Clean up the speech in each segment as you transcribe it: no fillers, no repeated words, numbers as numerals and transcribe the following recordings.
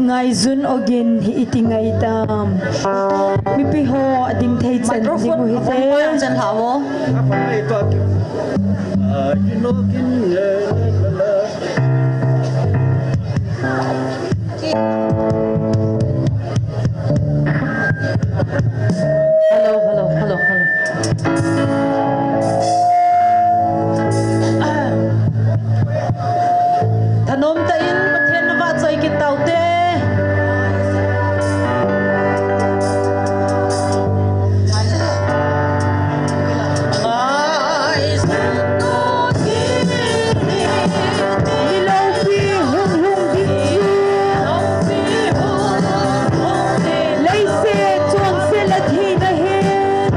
Ngay zun ogin itingay tam. Mipiho ading tay chan di mo hite. Chan hawo. Apa itu? Ginokin Hello. Thanom ta in pathen na wat sai kit tau te. Ilaw pi hum di Lay se chuan se la thi na hin.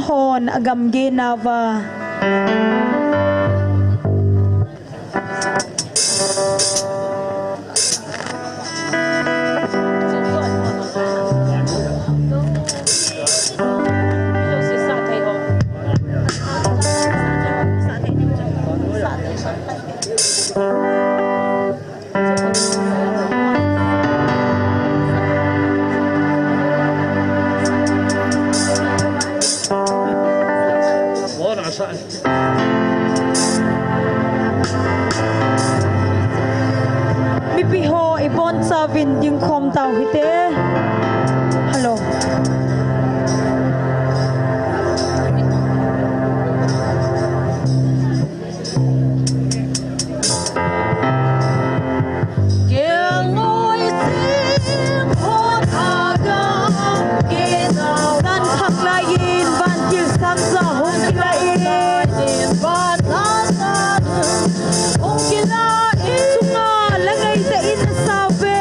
hon agam ginava. Mi piho ibon sa vinding kom tau hite. Hello. Dan khak lain ban kil sam za hong kilain. Sunga langay sa inasabi.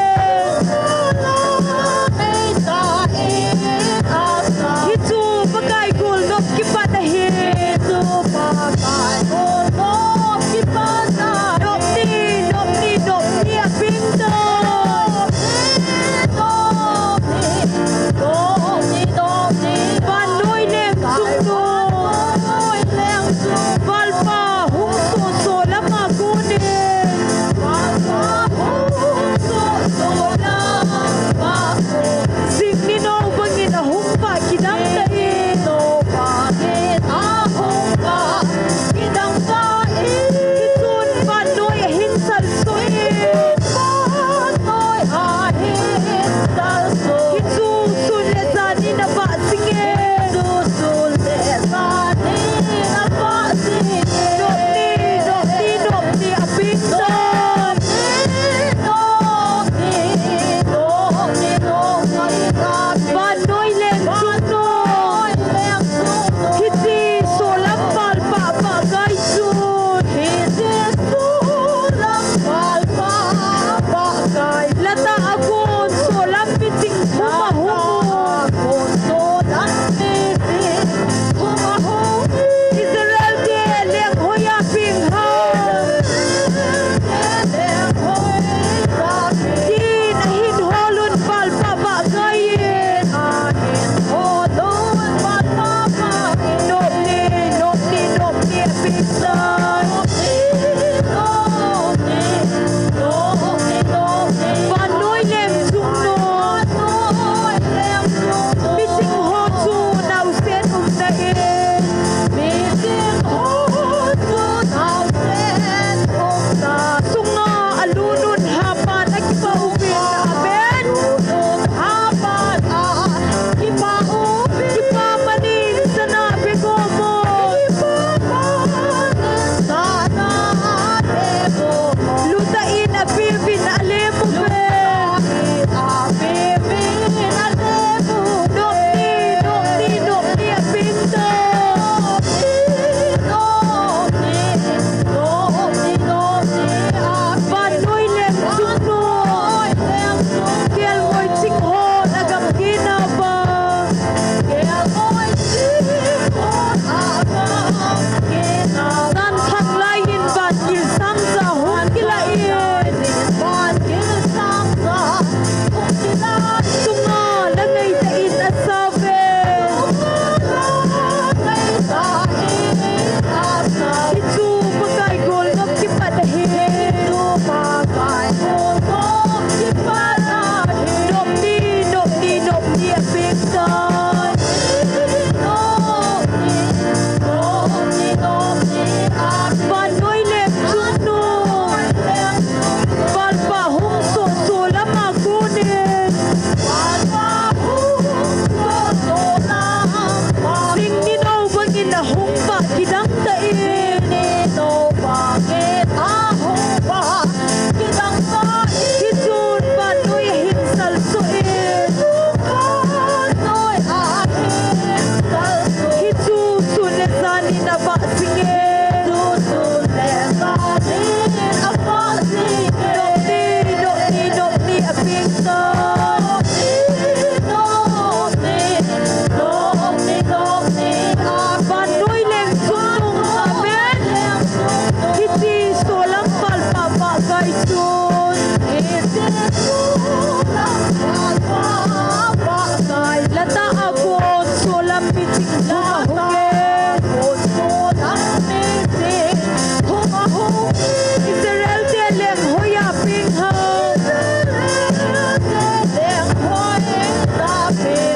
Israel te leng hoya ping ha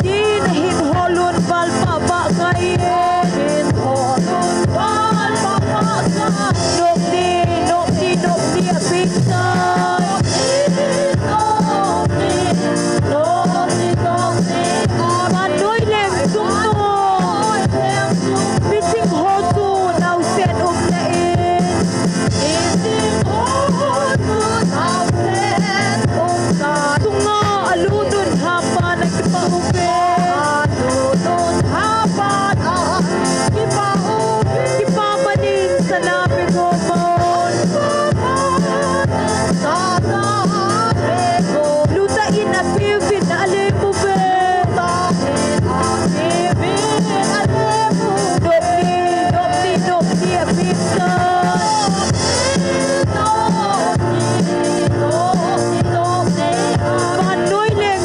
din hin holun bal pa ba kai nok di ping sa man noi leng sung tu bising ho tu nau sen na tunga aludun hapa nagpahupe kipamanin sa labi ko lutain na pivin na alimube dopti apisa Manoy leng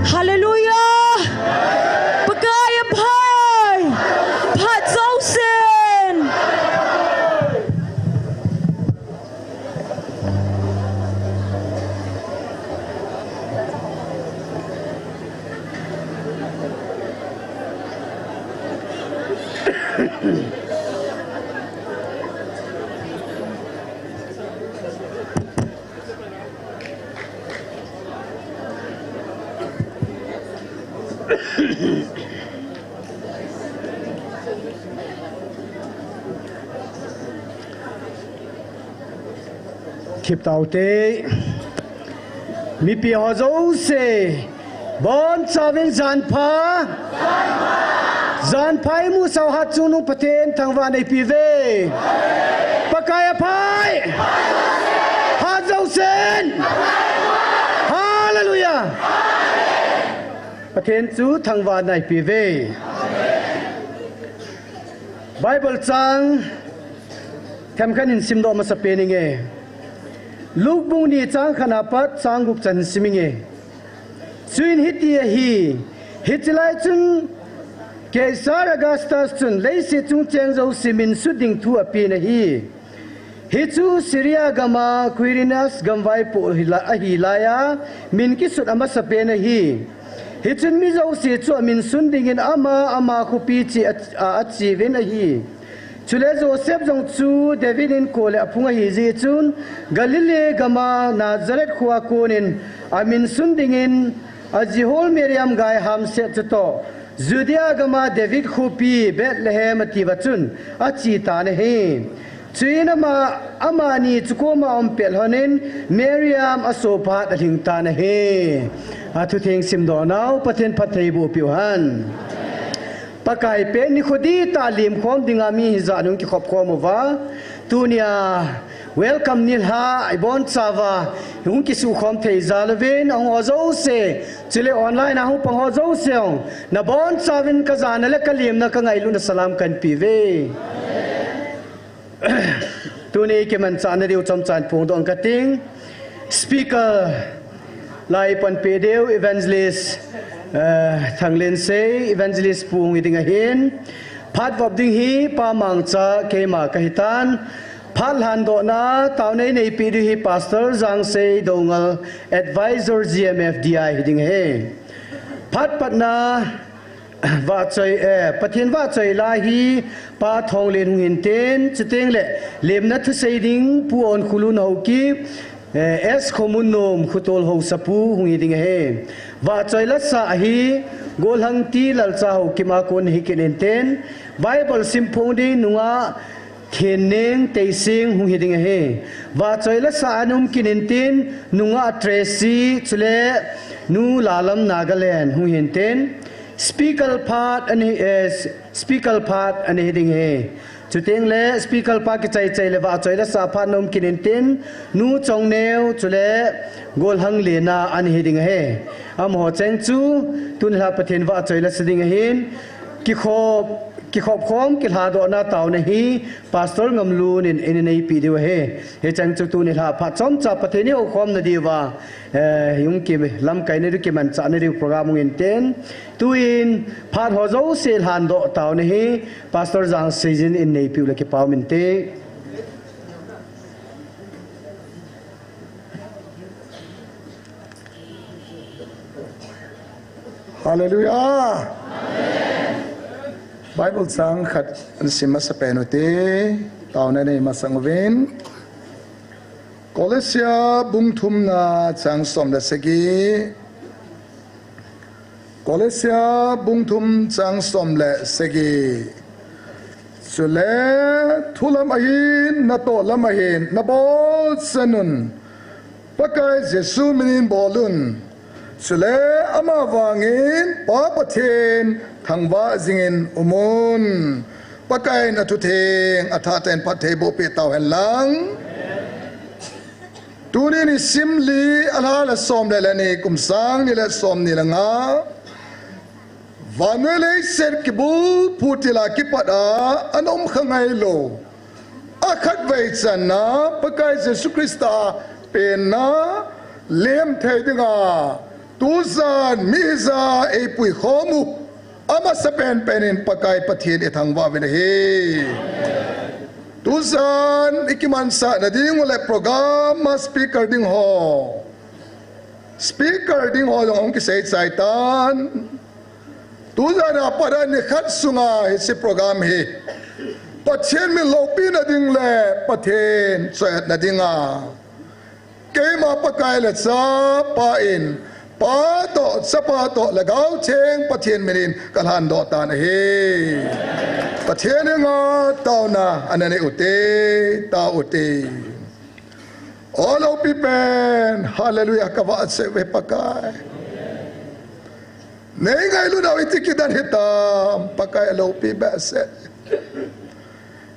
Hallelujah! Pagkaya bhai! Bhat Zosen! Kip tau te mi pi ho zo se bon chavin zan phai mu sau hat chu nu paten thang wa nei pi ve pakaya phai ha zo sen hallelujah paten chu thang wa nei pi ve Bible chang tham khan in sim do ma sa pe ni nge Luk bung ni chang khana pat chang gup chan siminge chuin hitia hi hitlai chun Caesar Augustus chun leisi chung cheng zo simin suding thu api na hi hichu Syria gama Quirinius gamwai pu hilaya min ki sut ama sape na hi hichun mi zo si chu min sunding in ama khupi chi achi ven a hi Chule Joseph jong chu David in kole apunga hi ji chun Galilee gama Nazareth khuwa konin amin sundingin ajihol Miriam gai ham se chuto Judea gama David khupi Bethlehem atiwachun achi ta ne he China ma amani chukoma ompel honin Miriam asopa daling ta ne he atu thing sim do naw pathen phathei bu piuhan Pakai pe ni khodi talim khom dinga mi zanung ki khop khom wa tunia welcome nil ha ibon chawa hung ki su khom thei zalwen ong ozo se chile online a hu pang ozo se na bon chawin ka zana le kalim na ka ngai lu na salam kan pi ve tuni ke man chan riu chom chan phung dong ka ting speaker lai pan pe deu evangelist thang len se evangelist pung iding a hin phat bob ding hi pa mang cha ke ma ka hitan phal han do na taw nei nei pi hi pastor jang se dongal advisor GMF DI hiding he phat pat na wa choi pathin wa choi la hi pa thong len hung hin ten chiteng le lem na thu sei ding pu on khulun ho ki es khomun nom khutol ho sapu hung hiding he wa choi la sa hi gol hang ti lal cha ho ki ma kon hi ken ten Bible simphong ding nunga Theneng teising hung hiding he wa choi la sa anum kinin tin nunga Tracy chule nu lalam Nagaland hung hin ten speaker part and hiding he chuteng le speaker part ki chai le wa choi la sa pha nom kinin tin nu chong neu chule gol hang le na an hiding he am ho cheng chu tun la pathen wa choi la siding hin ki kho ki khop khom ki la do na taw na hi pastor ngam lu nin in nei pi de he he chang chu tu ni la pha chom cha pathe ni o khom na di wa yung ki lam kai ne ru ki man cha ne ru program ngin ten tuin phat ho zo se han do taw na hi pastor jang season in nei pi le ki paw min te Hallelujah. Bible sang khat sima sa penute taw na nei masangwin Kolesia bungthum na chang som la segi Kolesia bungthum chang som la segi Sule thulam ahin na to lamahin na bol sanun pakai Jesu minin bolun Sule ama wangin pa pathen thangwa zingin umun pakai na tutheng athaten pathe bo pe taw helang tuni ni simli ala la som le ni kumsang ni la som ni la nga vanele ser kibu putila kipada anom khangai lo akhat vai chana pakai Jesu Krista pe na lem thai dinga Tuzan miza e pui khomu ama sapen penin pakai pathin ethang wa ven he Tuzan ikiman sa na ding le program ma speaker ding ho long ki sei saitan Tuzan apara ni khat sunga hi program he pathin mi lopi na ding le pathin chat na dinga kema pakai le sa pa in Pato sapato lagaw cheng patien menin kalhan do ta na he patien nga taw na anane ute ta ute all of people hallelujah kawa se ve pakai nei ngai lu daw itikidan hitam pakai lo pi ba se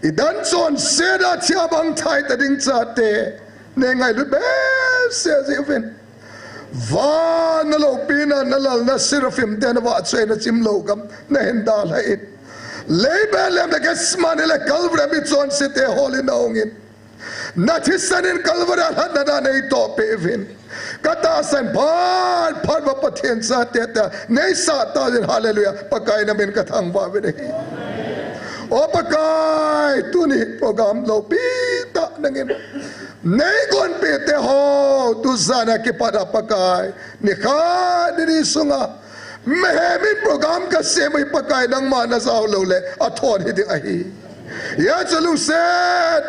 idan son seda chiabang thai ta ding cha te nei ngai lu be se zivin Va nalo pina nalal na sirafim den wa tsay na chimlogam na hindal hain. Leibelem na gasman ila kalvra mitson site holi naungin. Natisanin kalvra hadana na ito pevin. Katasan par mapathin sa teta nay sa tazin hallelujah pagkain namin katang babin. O pagkay tuni program lo pita nangin. Negon pete ho tu sana kepada pakai nikah diri sunga mehemin program ka semai pakai nang mana sa le athon hiding ahi ya chalung se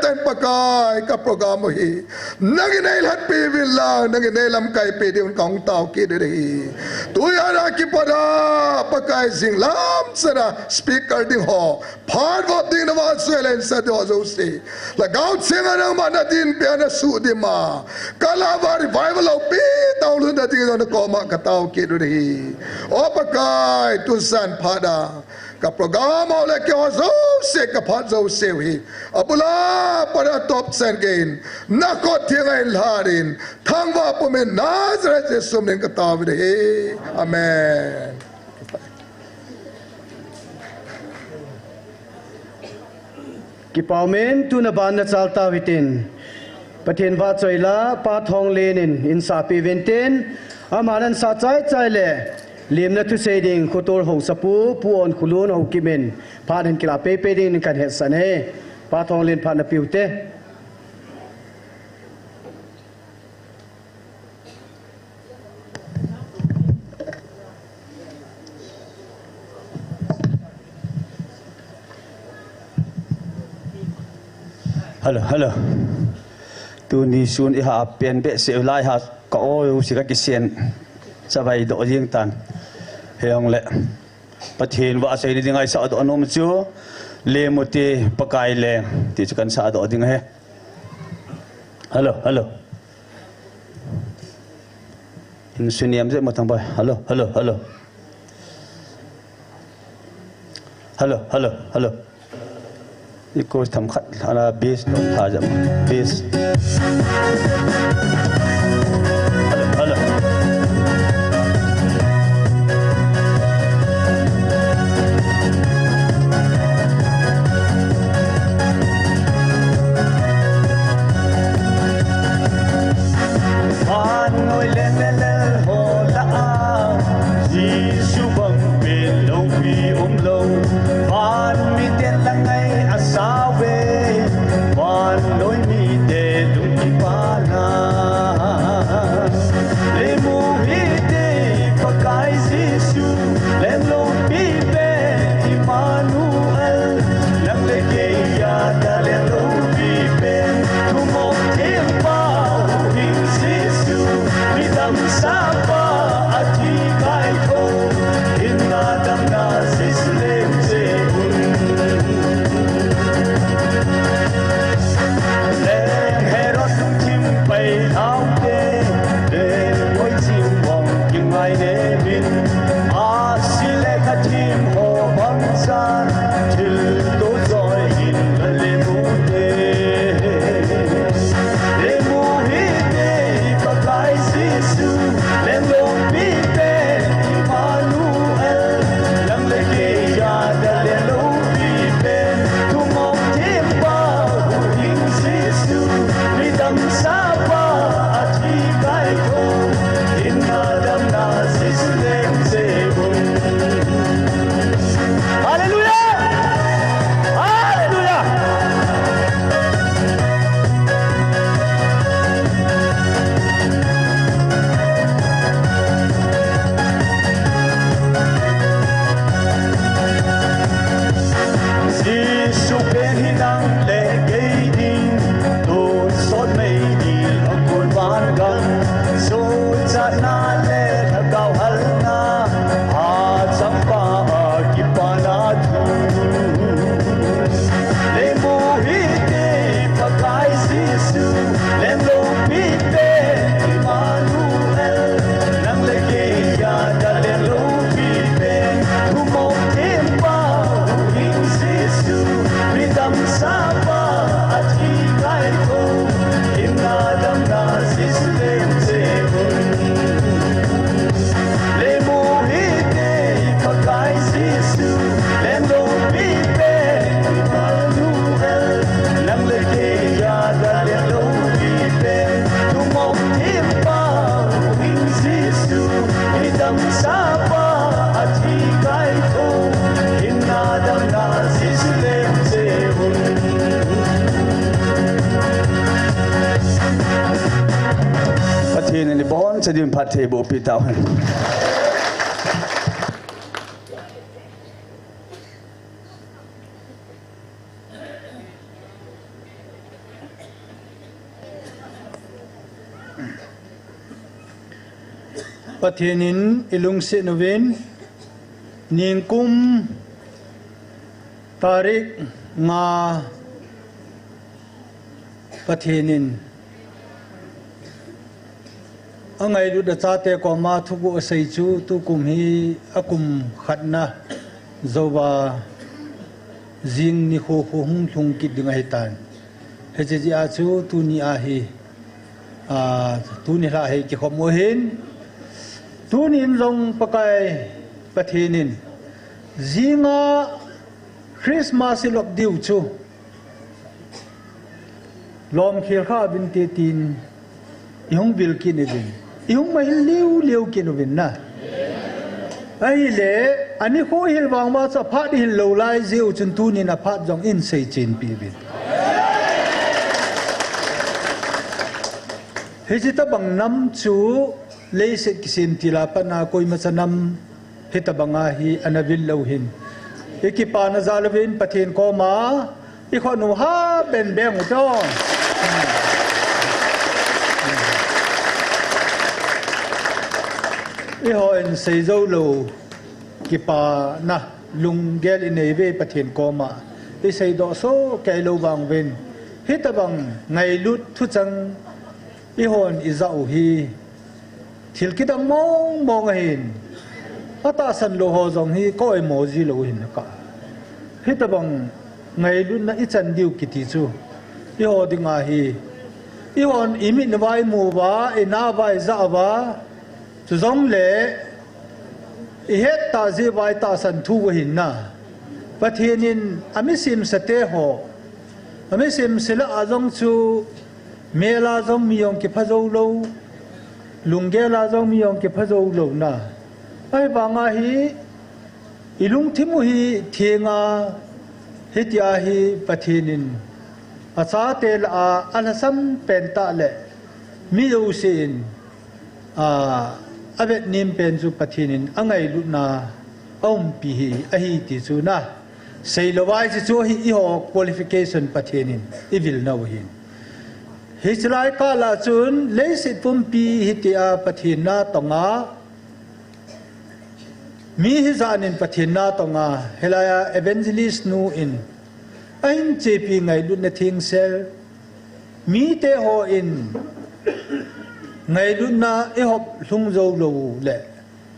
tan pakai ka program hi nanginai hat pe villa nanginai lam kai pe de un kaung tau ki de hi tu ya ra ki pada pakai sing lam sara speaker ding ho phar wo ding na wa swelen sa do zo se la gau chenga nang mana din pe na su di ma kala wa revival of pe tau lu na ding na ko ma ka tau ki de hi o pakai tu san pada ka program ole ke zo se ka phat zo se hi apula para top sen gain na ko thiangai larin thangwa pumen nazareth jesu men ka taw de hi amen ki paumen tu na ban na chalta witin pathen wa choila pa thong lenin in sa pi venten amanan sa chai le lim na tu sei ding khotor ho sapu puon khulun ho kimen phaden kila pe pe ding kan het sane pa thong len phan na piute Hello tu ni sun I ha pen be se lai ha ka o si ka kisen sabai do jing tan heong le pathin wa sei ding ai sa do anom chu le muti pakai le ti chukan sa do ding he hello in suniam je matang bai hello Iko tham khat ala base no tha jam base hello dam sa pa ati kai ko inna dam na sislem se un le herot kim pai thau te de oi chim wong kim mai ne bin a sile ka tim ho bang san til to joy in le mu te le mu hi te pa kai sisu le lo pi te Emmanuel lang le ke ya da le lo pi pe tu mo tim pa hu in sisu ri dam sa pa ati kai ko inna dam na sislem se bun hallelujah hallelujah si su pen hinang le gei ding tu sot mei di akul ban gang so cha na le thakau hal na ha cham pa ki pa na thu le mo hi te pa kai si su le lo pi te Emmanuel nang le ke ya da le lo pi te tu mo tim pa in si su ri dam sa pa ati kai ko inna dam na sislem se bun le mo hi te pa kai si su le lo pi te Emmanuel nang le ke ya da le lo pi te tu mo tim pa in si su ri dam sa pa ati kai ko inna dam na sislem se bun Pathin ni bon chadim phathe bo pi taw han Pathianin ilung se novin ningkum tarik nga pathianin angai du da chate ko ma thubu sei chu tu kum hi akum khatna zowa jing ni kho kho hung thung ki dinga hitan he ji a chu tu ni a hi tu ni la he ki khom mo hin tu nin long pakai pathinin zinga Christmas lok diu chu lom khil kha bin te tin ihung bil kin edin ihung mai liu kin ovin na ai le ani kho hil wang ma cha phat hil lo lai ziu chun tu ni na phat jong in sei chin pi bin he ji ta bang nam chu le se kisim tila pa na koi ma chanam he ta banga hi anavil lo hin ekipa na zalvin pathin ko ma i kho nu ha ben beng to i ho en sei zo lo kipa na lung gel in ei ve pathin ko ma i sei do so kai lo wang ven hi ta bang ngai lut thu chang i hon i zau hi thil ki dang mong hin ata san lo ho zong hi ko emoji lo hin ka hi ta bang ngai lut na i chan diu ki ti chu i ho dinga hi i hon imi na vai mu ba i na vai za ba chu zong le i het ta ji vai ta san thu hin na pathianin ami sim sate ho ami sim sila azong chu mela zong mi yong ki phazo lo lungge la zong mi yong ki phazo lo na ai banga hi ilung thimu hi thenga hitia hi pathinin acha tel a alasam penta le mi lo sin avet nim pen chu pathinin angai lu na om pi hi a hi ti chu na sei lowai chu hi i ho qualification pathinin i vil no hin ฮิสไลกาลาจุนเลสิตุมปีฮิติอาปฏินาตงามีฮิซานินปฏินาตงาเฮลายาเอเวนเจลิสนูอินไอ้เจปีไงดุนทิงเซลมีเตโฮอินไงดุนนาเอฮบลุงโจโลเล่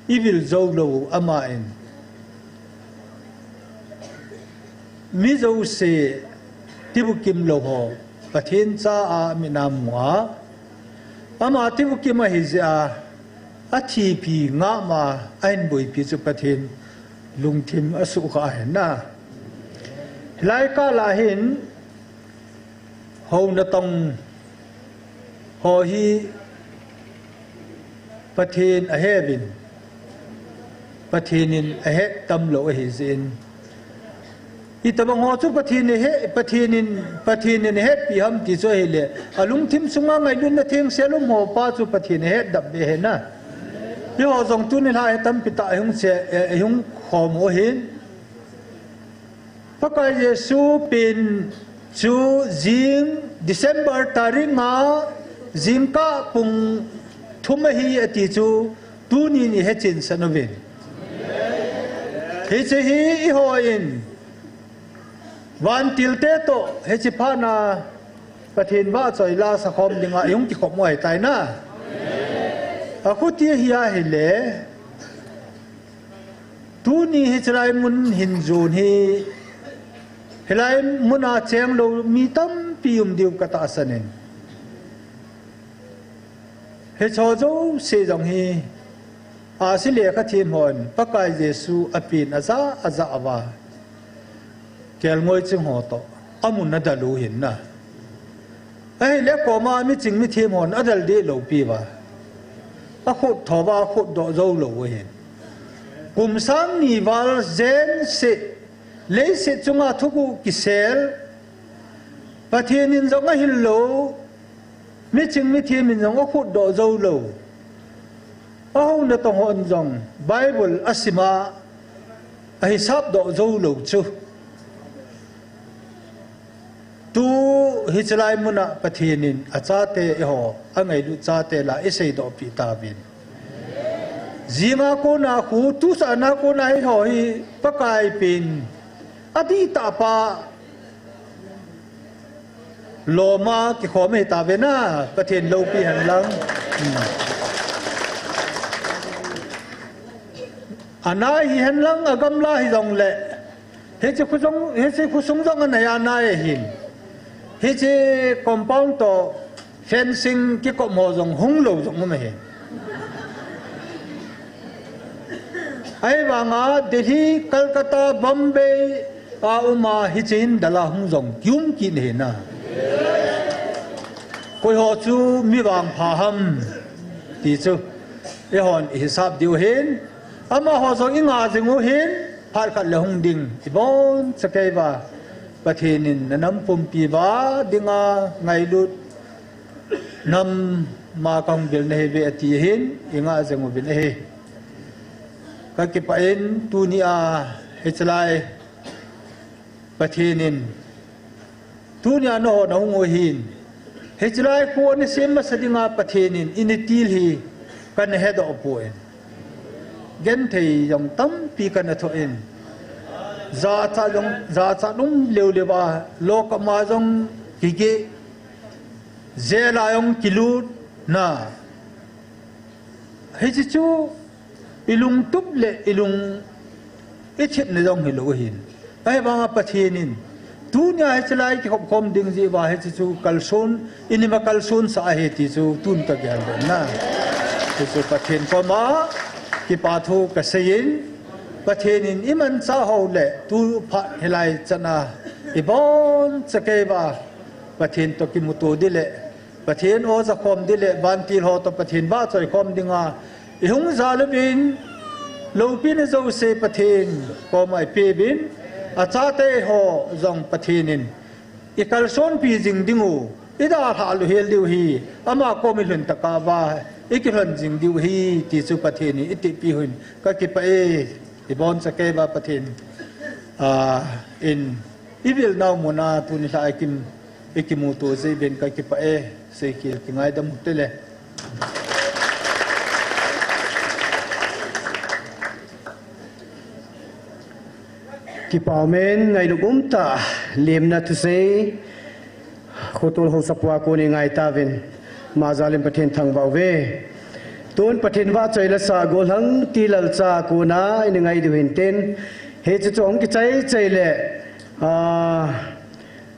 อีวิลโจโลอามาอินมิโจเซที่บุกิมโลโฮปะเทนจ้าอามินามัวอามาที่บุกิมฮิซาอาทีพีงามาไอ้บุยพิจุปะเทนลุงทิมอสุขะเห็นนะไลกาลาเห็นเฮานะตองฮอฮีปะเทนอเฮบินปะเทนินอเฮตัมโลอฮิซินอิตบังฮอจุปะเทนเฮปะเทนินเฮปีฮัมติโซเฮเลอลุงทิมสุงาไงดุนนะเทงเซลุมโฮปาจุปะเทนเฮดับเบเฮนะยอจงตุนิลาตัมปิตาหุงเสหุงขอมโอหินพระกายเยซูเป็นจูจิงDecember ตาริงาจิงกาปุงทุมฮีอติจูตูนีนี่เฮจินสนวินเฮจิฮีอิโฮอินวันติลเตโตเฮจิพานาปะเทนว่าจอยลาสะคอมดิงายุงติขบมวยตายนะอาคุตีฮิยาฮิเลตูนี่ฮิจไรมุนหินจูนฮีฮิไลมุนอาเจงโลมีตั้มปีอุมดิวกตาสนินฮิชอโจเซจังฮีอาศิเลขทีมหอนปะกายเยซูอปีนอาซาอาวาเกลงวยจึงหอโตอามุนนัดลูหินนะไอ้เล็กกมาไม่จริงไม่ทีมหอนอดัลเดโลปีวาอาขุดทว่าขุดดอโจโลเห็นกุมสังนิวาลเจนเซเลสิจุงอาทุกุกิเซลปะเทนินจงอาฮิลโลมิจิงมิทีมินจงอาขุดดอโจโลอาหูนตงอนจงไบเบิลอัสิมาอหิสับดอโจโลจูตูฮิจไลมุนะปะเทนินอาจาเตอหออังไงดูจาเตลาอิเซดอปิตาบินจีมาโกนาคูตุสานาโกนาฮิหอฮิปะกายปินอดีตาปาโลมากิขอไม่ตาเวน่าปะเทนโลปีหันหลังอันนั้นฮิหันหลังอากำลาฮิจงเละเฮจิคุซงจงอันไหนอันนั้นหินเฮจิคอมเพลต์ต่อเฟนซิงกิโกโมจงหงโลจงไม่เห็นไอ้บางอาเดลีคัลคัตตาบอมเบย์อาอุมาฮิจินดลาหงจงยุ่งกินเห็นนะคุยหัวจูมีบางพาหัมตีจูไอ้หอนฮิซับดิวเห็นอามาหัวจงอิงอาจงเห็นพาดขัดเลหงดิ่งอีบอนสเกย์ว่าปะเทนินน้ำปุ่มปีว่าดิ่งอาไงลุดนำมากังเบลเนเวตีเห็นอิงอาจงเบลเนก็เก็บไปเองตัวนี้เฮจไลประเทศนินตัวนี้โน่นหงหินเฮจไลคนเสียมาสดิงาประเทศนินอินทิลฮีกันเฮดอปวยเกนเทียงตั้มปีกันตัวเองซาซาลุงเลวเลวาโลกมาจงกิเกเจลายงกิลูน่าเฮจิจูอิลุงตุบเลอิลุงอิชิดในดงหิโลหินไอ้บางประเทศนินทุนยาเฮจไลที่ขบคมดึงจีว่าเฮจิจูกัลซุนอินิมากัลซุนสาเหตุจูทุนตะเกียงนะเฮจิประเทศก็มาที่ปาทูกเสียนประเทศนินอิมันซาฮาวเลตูพัดเฮลัยจันนาอิบอนสเกบาประเทศตกิมุตูดิเลประเทศโอซาคอมดิเลบันติลฮอตประเทศบ้าใจคอมดิงาอิฮงซาลบินโลปินโจเซประเทศก็ไม่เปบินอาจารย์เตหอจงประเทศนินอีกการสอนปีจิงดิงูอีดาหาลุเฮลดิวฮีอามาก็ไม่หลุนตะกาบาอีกหลุนจิงดิวฮีที่สุประเทศนี้อิติปีหุนก็เก็บไปอีบอนสเกบาประเทศอินอีวิลนาวมุนาตุนิสากิม ikimuto sa ibin kay kipae sa ikil kingay damutele. Kipaumen ngay lugumta lim na to say khutul ho sapwa ko ni ngai tavin mazalim pathin thang bawe tun pathin wa chaila sa gol hang tilal cha ko na in ngai du hinten he chu chong ki chai chaile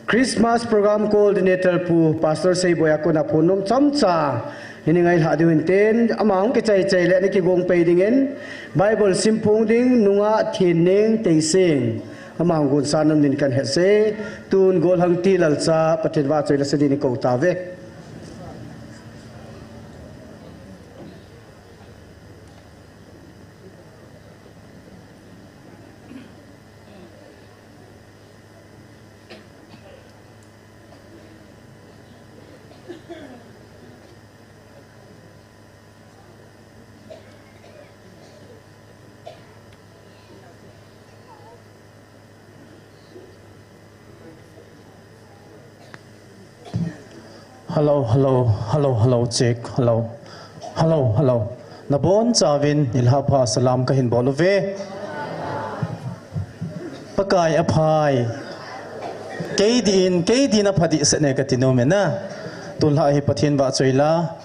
Christmas program coordinator pu pastor sei boya ko na phunom chamcha ini ngai ha du hinten amang ki chai chaile ni ki gong pe dingen Bible simpung ding nunga thineng teising amang gun sanam din kan hese tun gol hang tilal cha pathin wa chaila se din ko tave Hello, check. Hello. Nabon Chavin, ilhapa salam kahin bolove. Pakai apai. Kaydin apadi sa negatino mena. Tulha pathin ba choila.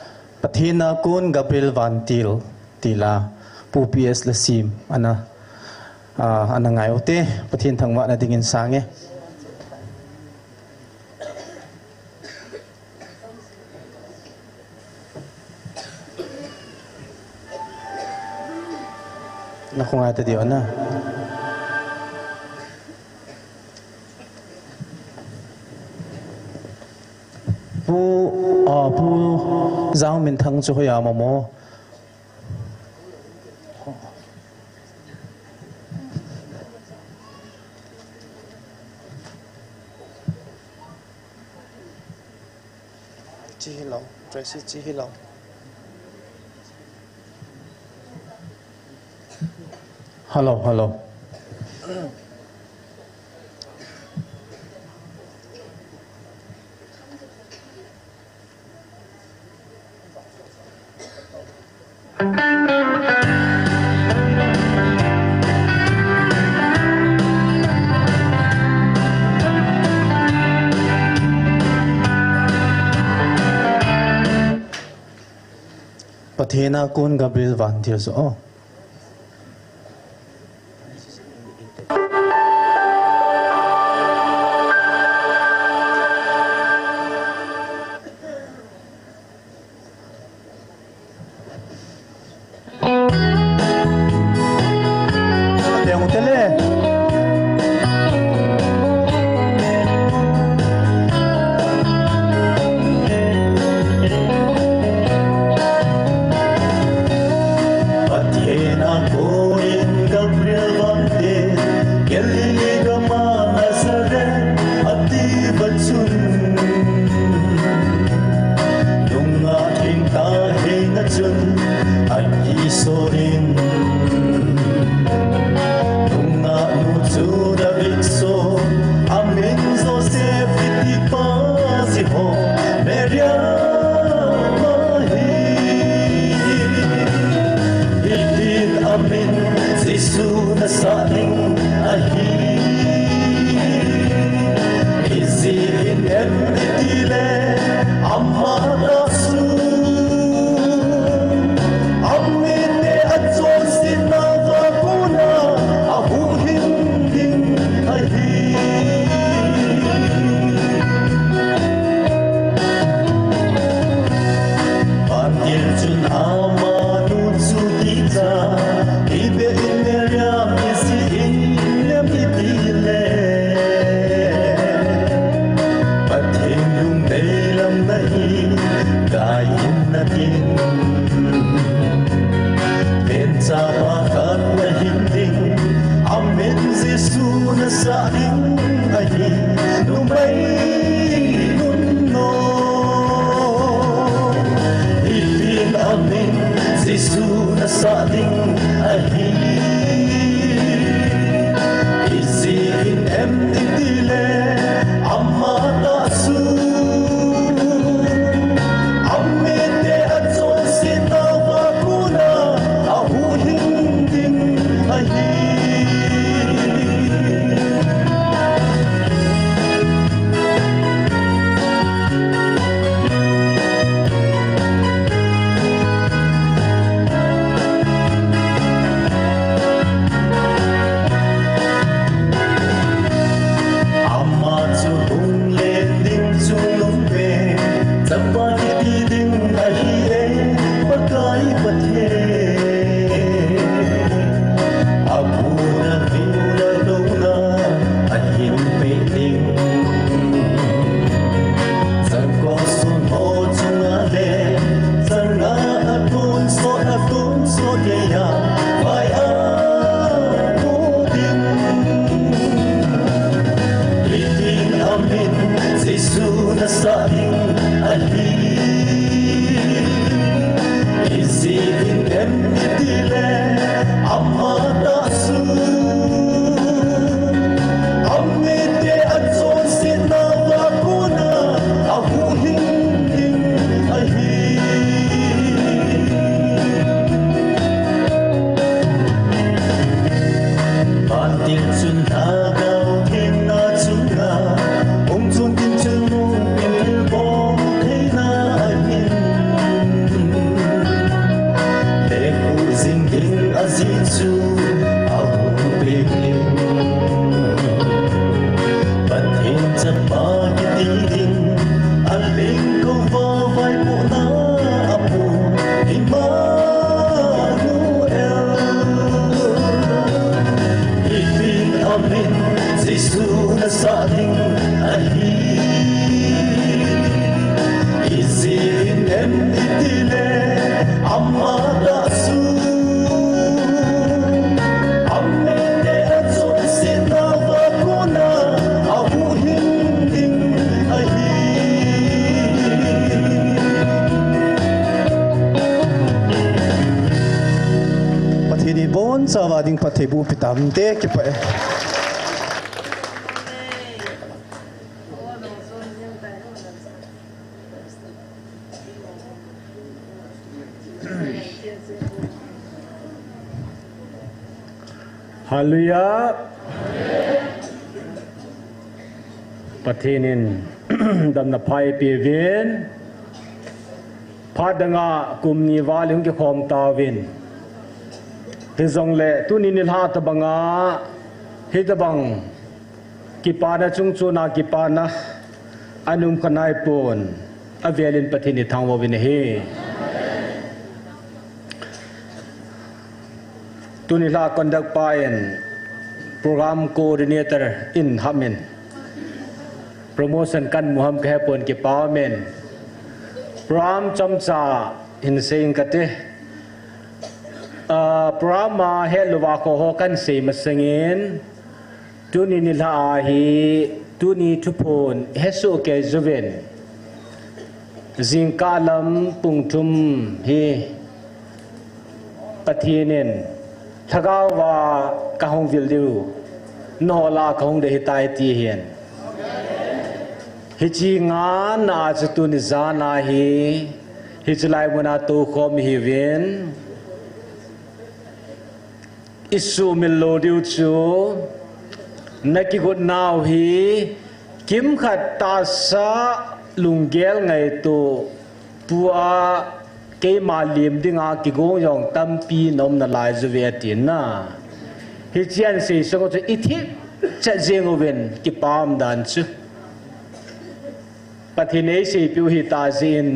Pathina kun Gabriel Van Tila. Pupies lasim ana ngayote pathin thangwa na dingin sange. Naku nga ito diyo na. Bu zang min thang chu hoya mo. Chi Hilong, Tracy Chi Hilong. Hello. Pathina kun Gabriel Van Til so. Easy in empty delay, I'm not Sawading patibu pitamte kipa Hallelujah. Patinin damna pai pivin padanga kumni waling ki khom tawin hizong le tunin ilha tabanga hitabang kipana chungchuna kipana anum kanai pon avelin patini thangwa win he tunila conduct pain program coordinator in hamin promotion kan muham ke pon ki pamen pram chamcha in saying kate prama helwa ko hokan se masangin tuni nila hi tuni tupon hesu ke juven zingkalam pungtum hi pathinen thagawa kahong vildu nola kahong de hitai ti hian hichi nga na chutun zana hi hichlai muna tu khom hi ven isu millo diu chu naki gut naw hi kim khat ta sa lungel ngai tu tua ke malim dinga ki go yong tampi nom na lai zuwe tin na hi chian se so ko ithi cha jengo ven ki pam dan chu pathine se piu hi ta zin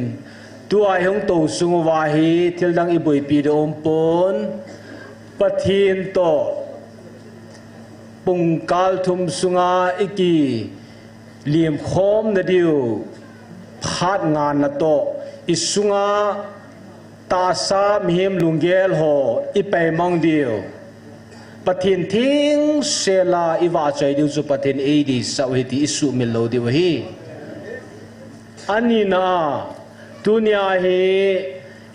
tua hong to sungu wa hi thildang i boi pi do pon pathin to pungkal thum sunga iki liam khom na diu phat ngan na to isunga ta sa mihim lungel ho ipai mong diu pathin thing sela iwa chai diu chu pathin adi sau hi ti isu milo diu hi anina dunia hi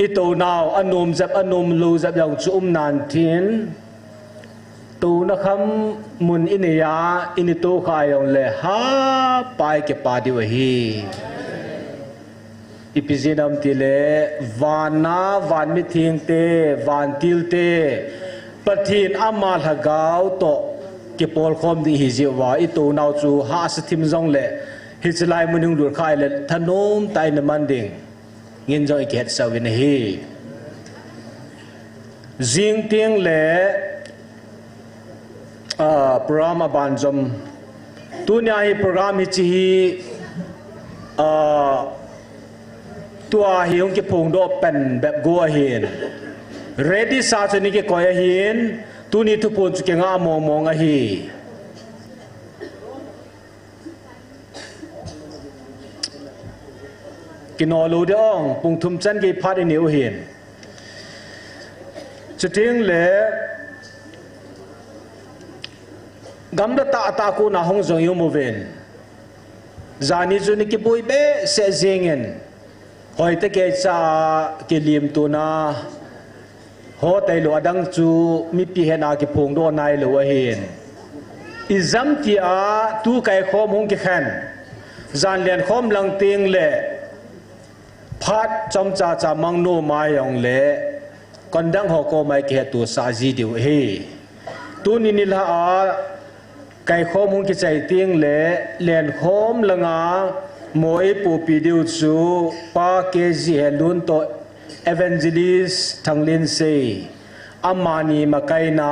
ito naw anom lu zap yang chu nan tin tu na kham mun inia inito khayong le ha pai ke pa di hi ipizinam tile vana van mi thing te van til te pathin amal hagau to ke pol khom di hi jiwa ito naw chu ha sathim jong le hichlai munung dur khai le thanom tai na manding ngin joi get sawin hi jing tiang le program abanjom tunya hi program hi chi tua hi ong ki phung do pen bep go hin ready sa chuni ke koya hin tu ni thu pun chu ke nga mong a hi kinolu de ong pung thum chan ge phat ni u hin chuting le gam da ta ku na hong zong yu moven zani chu ni ki bui be se zingen hoi te ke cha ke lim tu na ho tai lo adang chu mi pi he na ki phung do nai lo a hin izam ti a tu kai khom hong ki khan zan lian khom lang ting le phat chom cha cha mang no ma yong le kon dang ho ko mai ke tu sa ji diu he tu ni ni la a kai khom hong ki chai ting le len khom langa moi pu pi diu chu pa ke ji he lun to evangelist thanglin se amani makai na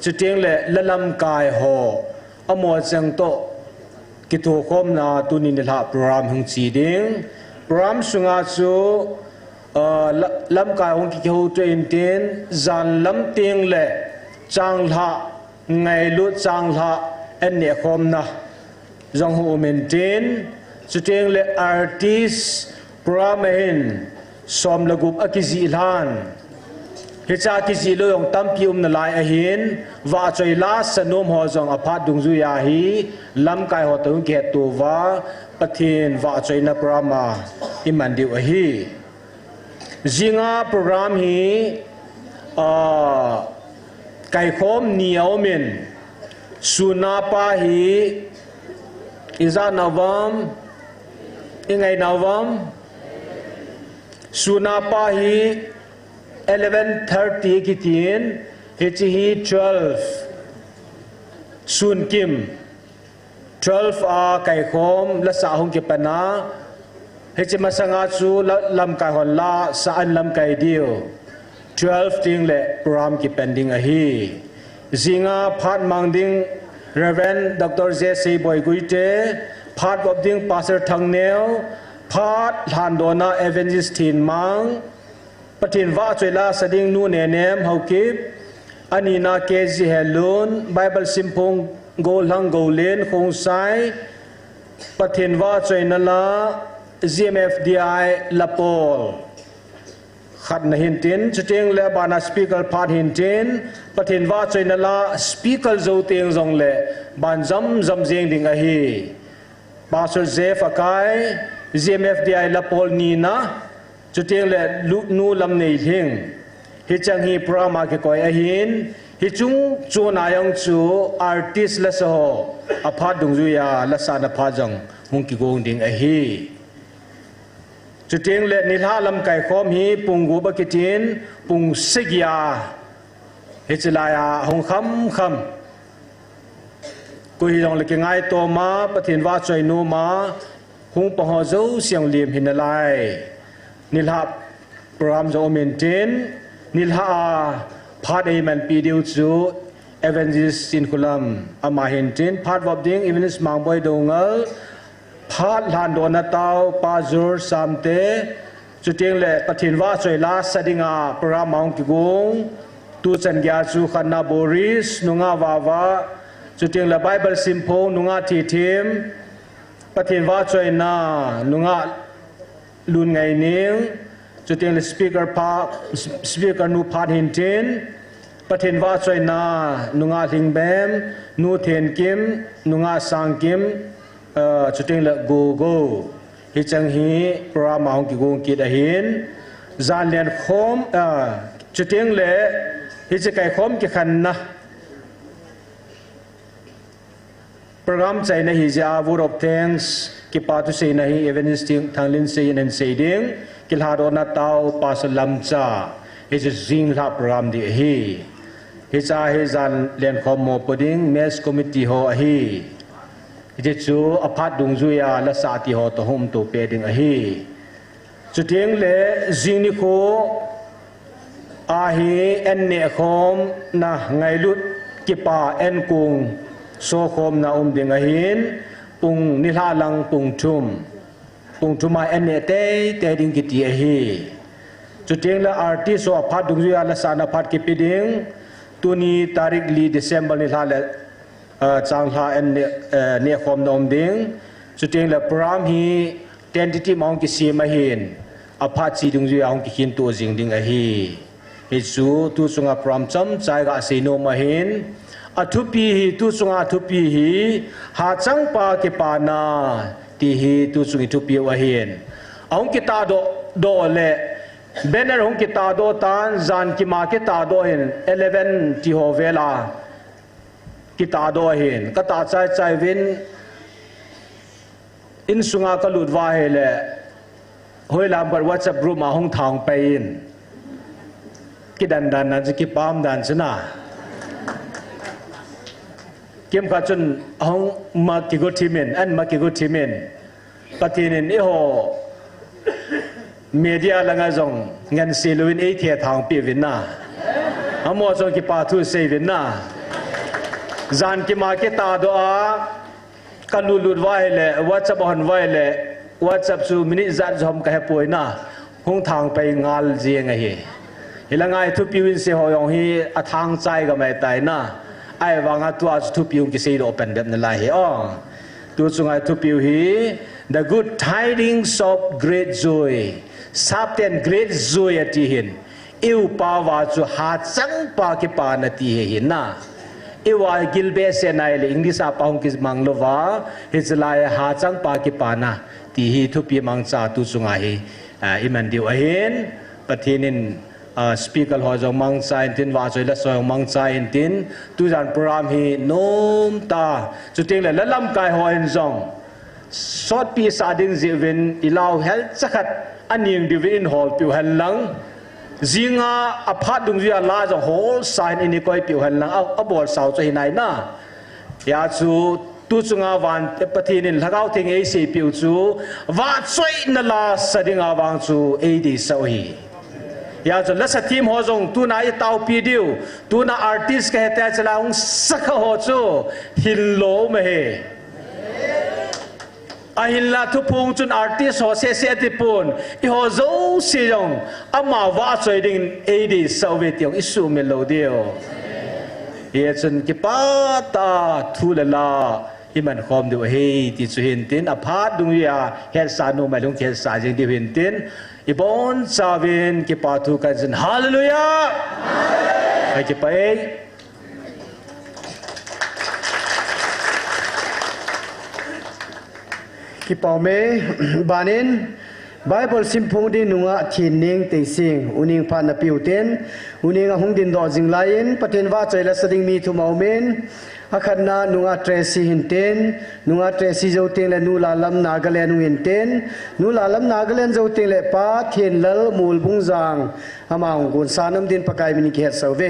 chuting le lalam kai ho amo chang to ki thu khom na tu ni ni la program hung chi ding program sunga chu lam kai hong ki ho train tin zan lam ting le chang la ngai lu chang la en ne khom na jong hu men tin chuting le artist program hin som lagup akizi ilhan hicha kizi lo yong tampi na lai a hin wa choi la sanom ho jong aphat dungzu ya hi lam kai ho tung ke tu wa pathin wa choi na prama iman diu a hi zinga program hi kai khom niao men suna pa hi iza navam ingai navam suna pa hi 11:30 ki tin hi 12 sun kim 12 a kai khom la sa hong ki pana hi masanga chu lam kai hon la sa an lam kai dio 12 ting le program ki pending a hi zinga phat mang ding Reverend Dr. J.C. Boy Guite phat bob ding Pastor Thangneo phat Landona Evangelist Tin Mang patin wa choila sading nu ne nem haukip anina kezi helun Bible simpong go lang go len khong sai patin wa choina la GMFDI lapol khat na hin tin chuting le bana speaker phat hin tin patin wa choina la speaker zo teng jong le ban zam jeng ding a hi Pastor Jeff Akai GMFDI lapol ni na chuting le nu lam nei hing hi chang hi prama ke koi a hin hi chung chu na yang chu artist la so apha dung ju ya la sa na pha jang hung ki gong ding a hi chuting le ni la lam kai khom hi pung gu ba kitin pung sigya hi chila ya hung kham ko hi jong le ki ngai to ma pathin wa choi nu ma hung pa ho zo siang lim hin lai nilha program zo maintain nilha phat ei man pi diu chu evangelist sin kulam ama hintin phat bob ding evangelist mang boy dongal phat lan do na tau pa zur samte chuting le pathin wa choi la sadinga program maung ki gung tu chan gya chu khanna boris nunga wawa chuting le Bible simpo nunga thi thim pathin wa choi na nunga lun ngai ning chuting le speaker nu phat hin tin pathin wa choi na nunga hling bem nu then kim nunga sang kim chuting le go hi chang hi program hong ki gung ki da hin zan len khom chuting le hi che kai khom ki khan na program chai na hi ja word of thanks ki pa tu sei na hi evangelist thanglin sei nen sei ding kil ha do na tau pa salam cha hi je zing la program di hi cha hi zan len khom mo poding mes committee ho hi je chu aphat dung zu ya la sa ti ho to hom to pe ding hi chu teng le zing ni ko a hi en ne khom na ngai lut ki pa en kung so khom na ding a hin pung nilha lang pung thuma en ne te ding ki ti hi จุดเองละอาร์ติสว่าพัดดุงจุยาละสานพัดกิปิดิงตัวนี้ตาริกลีเดซเบอร์นี่ละจางลาเอ็นเนี่ยคอมนอมดิงจุดเองละพรามฮีเทนติมองกิซีมาหินอพัดสีดุงจุยาองกิหินตัวจิงดิงฮีฮิซูตัวสุงาพรามจำใจกะสีโนมาหินอทุปีฮีตัวสุงาทุปีฮีหาจังปากิปานาตีฮีตัวสุงทุปีวะหินองกิตาโดเลเบนเนอร์องกิตาโดตานจานกิมากิตาโดหิน11ที่โฮเวลากิตาโดหินก็ตาใจวินอินสุงากลุดวาเฮเลหอยลามบัดวัชบรูมาห้องทางไปอินกิดันนั้นจะกิปามดันชนะเกี่ยมขัดจนห้องมากิกุทิมินอันมากิกุทิมินปฏินินอิโฮมีเดียลังอาจงเงินซีลุนเอเทียทางปีวินนาอโมจงกิปาทุเซวินนาจานกิมากิตาโดอากันลุดไว้เลยวัดจับหันไว้เลยวัดจับสูมินิจัดจอมกะเฮป่วยนะห้องทางไปงานเจียงไงเฮฮิลังไงทุบยินเสียหอยองฮีอทางใจก็ไม่ตายนะไอ้วางตัวทุบยิงกิซีโดเป็นแบบนั้นเลยอ๋อตัวสุงไงทุบยิงฮี the good tidings of great joy ทราบเต็น great joy ที่เห็นอิวปาวาจูหาจังปากิปานาที่เห็นนะอิวากิลเบสเนายเลยอังกฤษอาปองกิสมังโลวาฮิจลายหาจังปากิปานาที่ฮีทุบยิงมังซาตัวสุงไงอิมันดิวเห็นปฏินินspeaker หอยจงมังใจอินทินว่าจอยละสอยมังใจอินทินตุจันพรามฮีโนมตาจุดเองเลยละลำกายหอยจงสอดปีศาดิงจีวินอิลาวเฮลสักอันยิงดิวินฮอลปิวเฮลลังจิงาอภัดดุงจีอาลาจงโฮลสายอินิคอยปิวเฮลลังเอาบอลสาวจะหินไหนนะยาจูตุจงาวันปฏินินลักเอาทิ้งเอซีปิวจูว่าช่วยนลาสดิงาวางจูเอดีสาวฮียาจนลักษณะทีมหัวจงตัวนาเตาปีดิวตัวนาอาร์ติสต์ก็เฮตจะลาองสักหัวจูฮิลโลเมเฮอาฮิลลาทุพงจุนอาร์ติสต์หัวเสียติปุนอีหัวโจเสียงอามาว่าช่วยดิ่งเอดีสาวเวทีองอิสุเมโลเดียวเฮียจนกิปาตาทุลลาที่มันคอมดูเฮติสุหินตินอพาดดุงยาเฮสานุไม่ลงเฮสาจิงดิหินตินอีบอนซาวินกิปาทุกันจนฮาเลลูยาให้กิปาเองกิปาเมบานินไบเบิลซิมพงดินุงะทีนิงเตซิงอุนิงพานปิวเตนอุนิงหงดินดอจิงไลน์ปะเทนว่าใจละสดิงมีทุมาเมนอาคันนานุงาเทรซีหินเตนนุงาเทรซีเจ้าเตนและนูลาลัมนากาเลนุหินเตนนูลาลัมนากาเลนเจ้าเตนและป้าเทียนลลมูลบุงจางอามาองกุนสานัมดินปะกายมินิเกตเซเว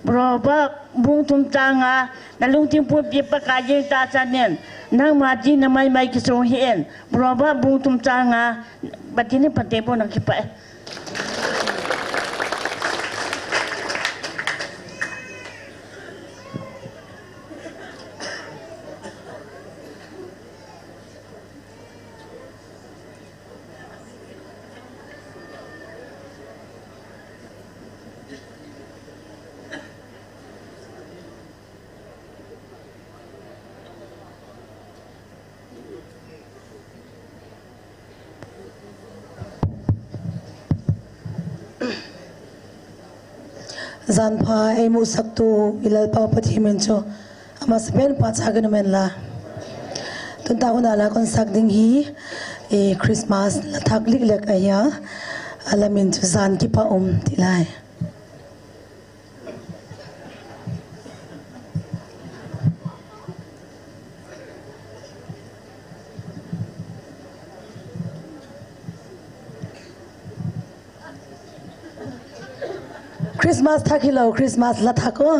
เพราะว่าบุ้งทุ่มจางอ่ะนั่นลุงที่พูดปีปากกายิงตาจันเนี่ยนั่งมาจีนไม่กิสงเห็นเพราะว่าบุ้งทุ่มจางอ่ะบัดนี้ปฏิบัตินักขิบไปZan pa ay musak tu ilal pa pati mencho mas ben pa chagan men la tun ta una la kon sak ding hi e Christmas la thaklik lek aya alamin chu zan ki pa tilai Christmas thakilo Christmas la thako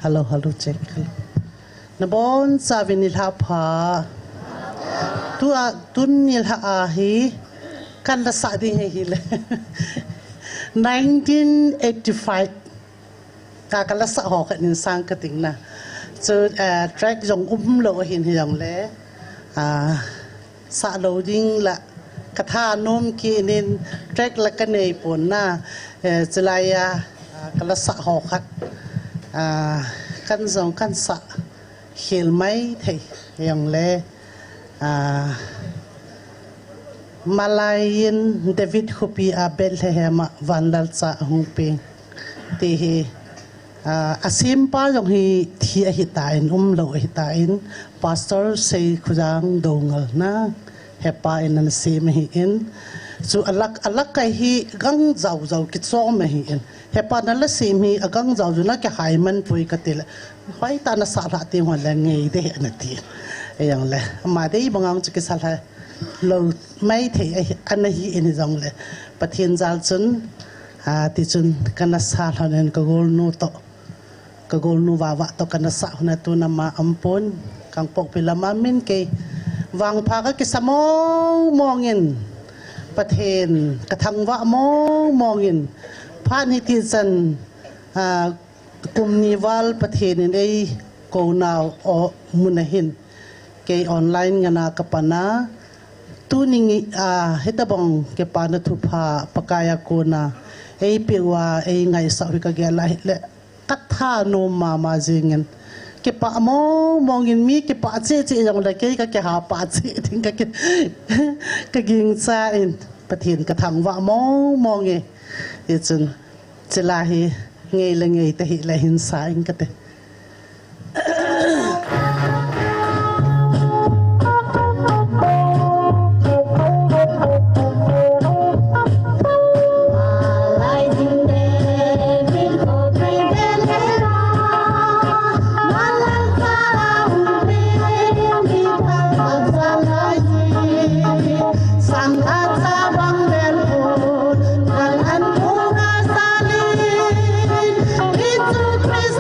Halo, halo, cek. Nabon sa vinilha pa. Tun nilha ahi kan la sa ding hile. 1985 kakala sa ho kan insang kating na. So track jong lo hin hyang le. Sa loading la katha nom ki nin track la kanei pon na jelaya kala sa ho khat kan zong kan sa hil mai thei hyang le Malayan David Hupi Bethlehem Vandal sa hungping ti asim pa jong hi thi hitain lo hitain pastor say khujang dongal na hepa in an sim hi in so alak kai hi gang zau ki som hi in hepa na la sim hi agang zau na ke haiman pui katil hoi ta na sa la ti hon la ngei de na ti yang le ma de bangang chu ki sal ha lo mai the an hi in jong le pathin zal chun ti chun kana sa hanen ka gol no to ka gol no wa to kana sa na tu na ma ampon kang pok pila mamin ke wang pha ka ki samong mongin pathen ka thang wa mongin pha ni ti chan kumniwal pathen nei ko naw o munahin ke online ngana kapana tuning hitabong ke pana thupa pakaya ko na ei piwa ei ngai sa wi ka gela le katha no mama jingen ke pa mo mongin mi ke pa che yang la ke ka ha pa che ting ka ke ka ging sa in pathin ka thang wa monge e chun chilahi ngei la ngei te hi la hin sa in ka te It's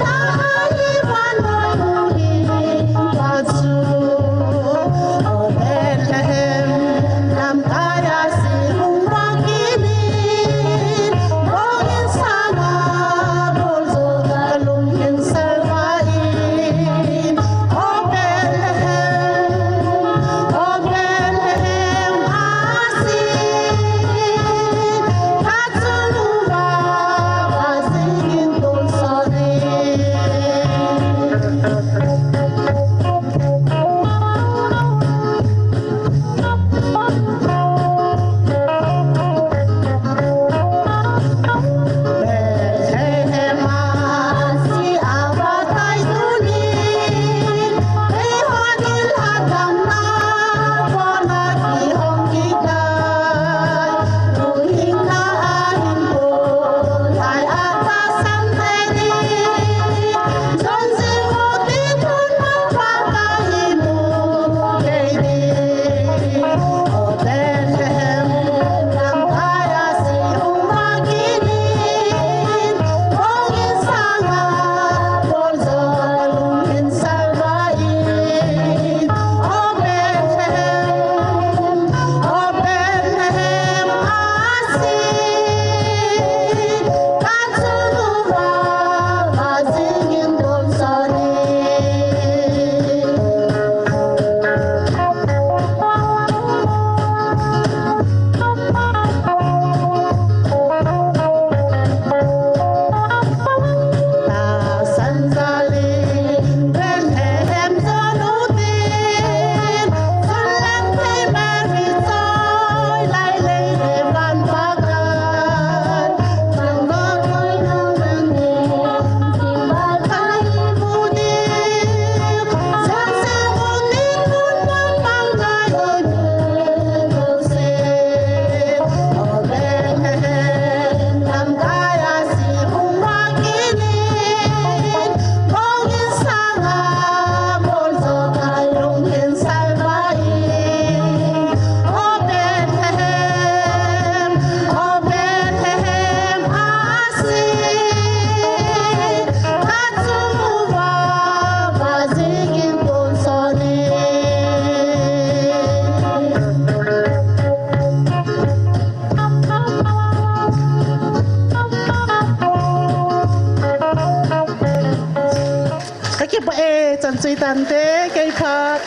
จันจุยตันเต้เกยพัก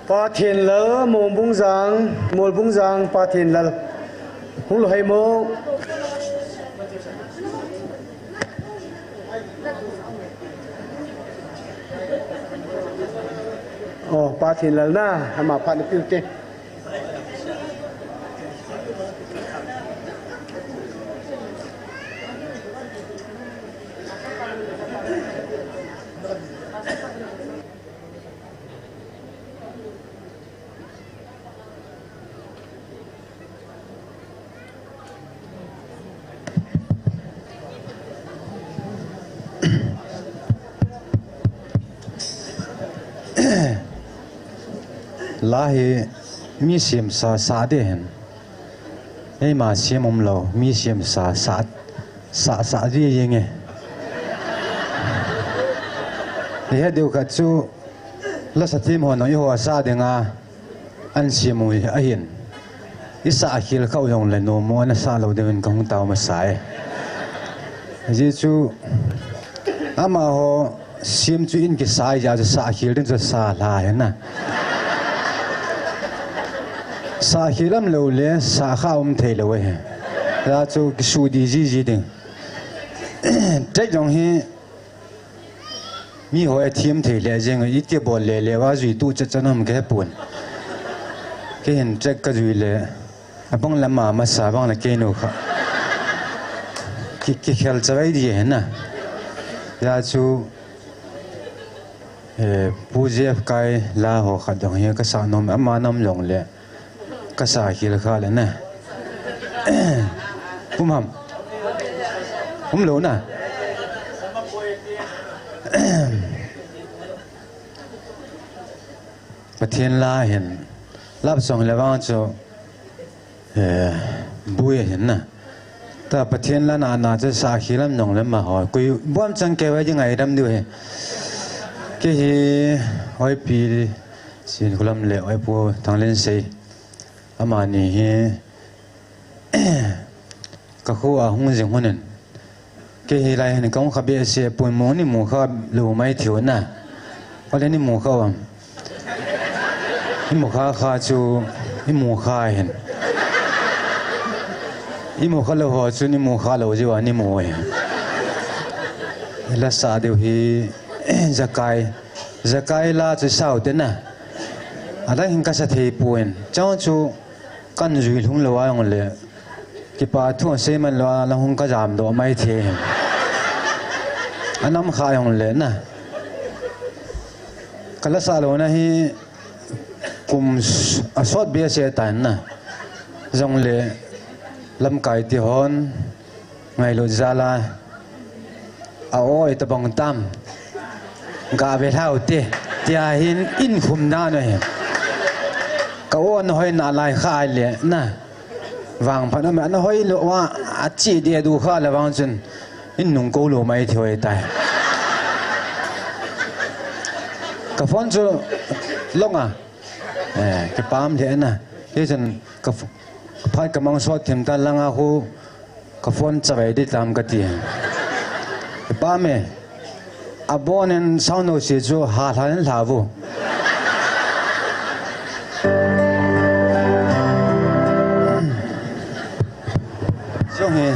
ปาเทียนเลอโมบุงจังโมบุงจังปาเทียนเลอหุ่นลอยโมโอ้ปาเทียนเลอนะทำมาปาในพิวเต ลาฮีมีเสียมสาสาเดนไอ้มาเสียมอมเรามีเสียมสาสาสาดียังไงเนี่ยเดี๋ยวกัดจูลัสติมหัวน้อยหัวซาเดงาอันเสียมุยไอ้เห็นอิสาคิลเข้ายงเลยโนมอันซาเราเดินกงเตามาสายจีจูอามาหัวเสียมจูอินกิสายยาจะสาคิลถึงจะสาลายนะสาขีลำเลวเลยสาข้าวมันเทเลวเฮแล้วจูกิสูดีจีดึงใจจงฮีมีหัวทีมเทเลจริงอีเตียบอลเลยว่าจุยตู้จะน้ำแก่ปุ่นแกเห็นใจก็จุยเลยบังละมาสาบังละเกนุค่ะกิเคลจะไว้ดีเห็นนะแล้วจูผู้เจ็บกายลาหัวขัดจงฮีก็สานมมาน้ำลงเลยก็สาขีละข้าเลยนะผมรู้นะประเทศลาเห็นรับส่งแล้วว่าจะบุยเห็นนะแต่ประเทศลานาจะสาขีลำนองแล้วมาหอยกุยบ้านจังแกไว้ยังไงดำด้วยแกเฮ้หอยปีสินคุลำเลี้ยวไอ้พวกทางเล่นเสียอามานี่ก็คู่อาหงสิงคนนึงเกี่ยไรนี่ก็ขับเบียเสียปุ่นหมูนี่หมูเขาลูไม่ถิ่วน่ะเพราะเล่นนี่หมูเขานี่หมูเขาขาจูนี่หมูขาเห็นนี่หมูเขาเราหัวจูนี่หมูขาเราจีว่านี่หมูเองแล้วสาเดียวฮีจะกายลาจะเศร้าเด่นน่ะอะไรหิงก็จะเทปุ่นเจ้าจูกันจุยทุ่งเลวะอย่างเลยกิปาทุ่งเสมันเลวะแล้วหงก็จามโดไม่เทอันน้ำขายอย่างเลยนะก็ละสาโลนะฮีกุมสอดเบียเสียตันนะจงเลยลำไก่ที่หอนไงลุจาลาเอาไอ้ตะบังตั้มกาเบลเท่าเตียหินอินคุมหน้าหน่อยก็ว่าน้อยน่าลายข้าเลยนะวางพันนั้นน้อยหรือว่าอาจีเดียดูข้าแล้ววางจนอินนุ่งกูรู้ไม่เที่ยวไอ้ตายกับฟอนจูลงอ่ะกับปามเถอะนะที่จนกับพัดกับมังสวิรัติตันลังอาหูกับฟอนจะไปได้ตามกันทีกับปามอับบอนันสาวโนเสียจูหาทางนั้นลาวูช่วงนี้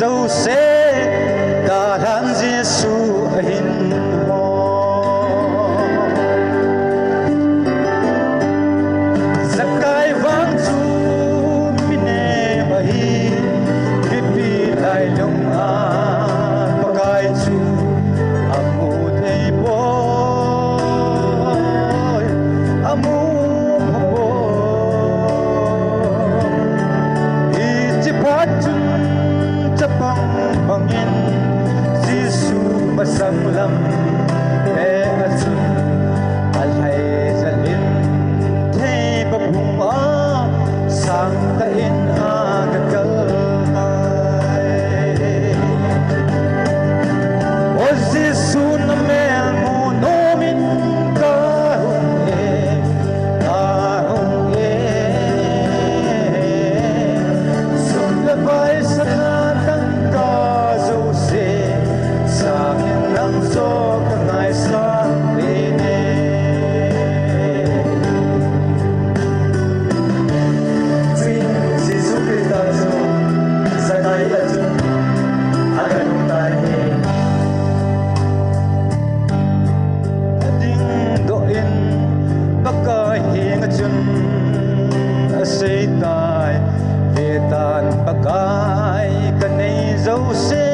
dâu xế ta masanglam e asun alhai zalin the babung a sang ta in agagal mai ozisun mel mo nomin ka Pakai kanai zau se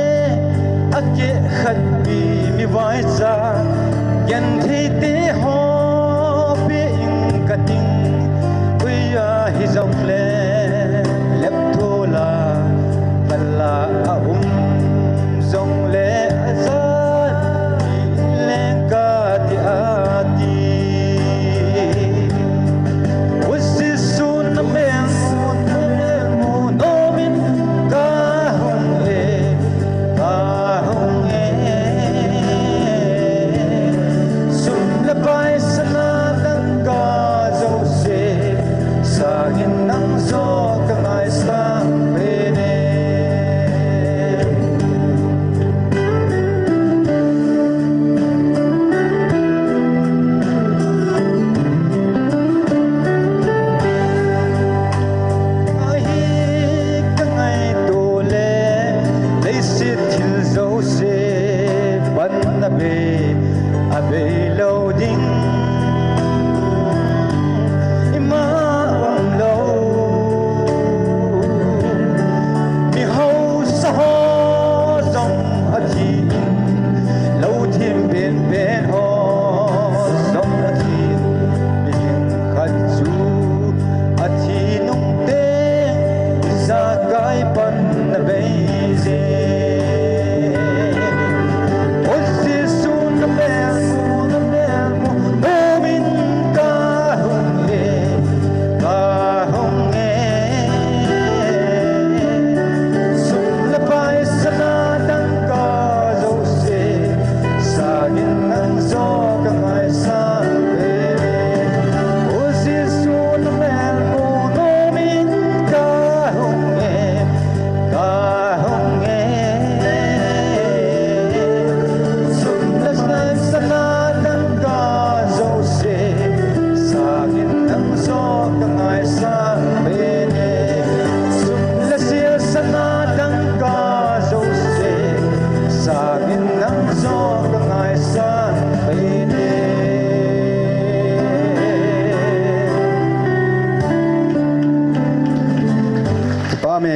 ake khat bi mi vai za yan thi te ho pe ing kating uya hi zong le lep thola balla zong le azan le ka ti ati usisun men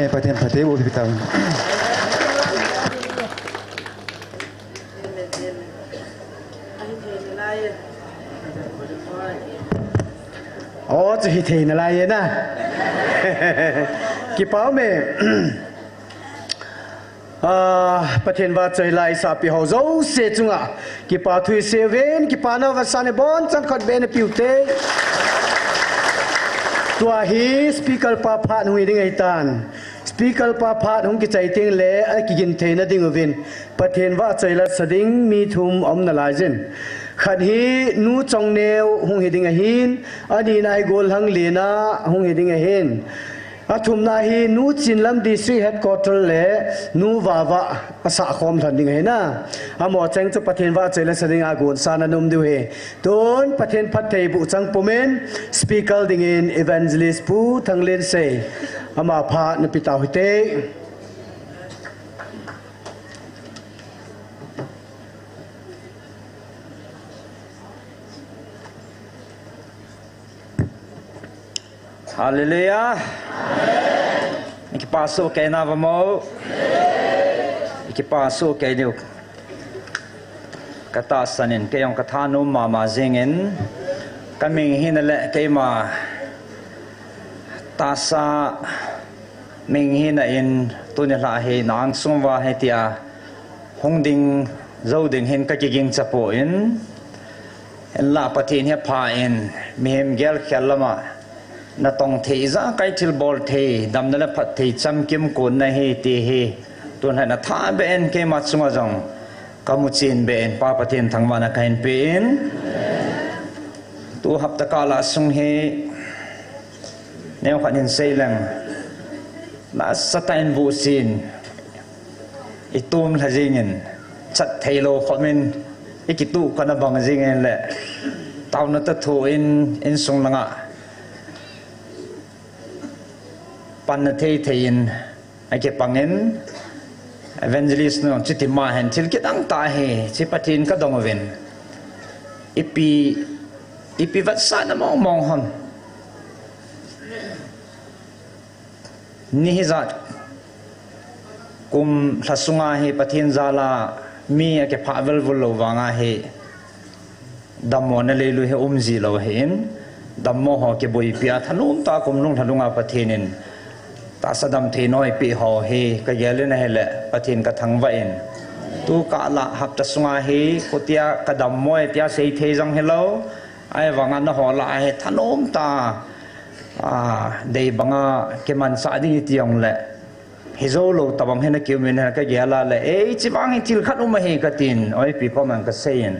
Paten pate wo bitaw oh zu hi the na lai na ki pao me paten wa chai lai sa pi ho zo se chunga ki pa thui seven ki pa na wa sane bon chan khot be na piute tua hi speaker pa pha nui ding ai tan speaker pa pha hung ki chai ting le a ki gin the na ding win pathen wa chai la sading mi thum om na la jin khat hi nu chong neu hung hi ding a hin ani nai gol hang le na hung hi ding a hin athum na hi nu chin lam district headquarter le nu wa wa asa khom than ding he na amo cheng chu pathen wa chela sading a gon sana num du he ton pathen phat thei bu chang pomen speaker ding in evangelist pu thanglen se ama pha na pita hote Hallelujah. Iki paso kay na mo. Iki paso kay niyo. Katasanin kayong katano mamazingin. Kaming hinala kay ma tasa ming hinain tunilahi nang sumwa hetia hongding dâu đình hin cái kinh chapo in la pathin he pha in mihem gel khalama na tong thei za kai thil bol thei dam na phat thei cham kim kun na he ti he tun ha na tha ben ke ma chunga jong kamuchin ben pa pathin thangwa na kain pein tu hapta kala sung he neo khanin seilang na satain bu sin itum la jingin chat thailo khomin ikitu kana bang jingen le tauna ta thu in sung langa pan na thei thein ake pangin evangelist no chitima hen thil ki dang ta he chi pathin ka dongwen ipi vat sa na mong hon ni hizat kum thasunga he pathin zala mi ake phavel vulo wanga he dammo na leilu he umzi lo hin dammo ho ke boi pia thanum ta kum lung thalunga pathinin ta sadam the noi pi ho he ka yele na hele pathin ka thangwa in tu ka la hap ta sunga he kotia ka dammo tia sei the jang hello ai wanga na ho la he thanum ta dei banga ke man sa di tiang le hizolo tabang hena kiumin ka yala le e chibang til khat uma he ka tin oi pi ko man ka sein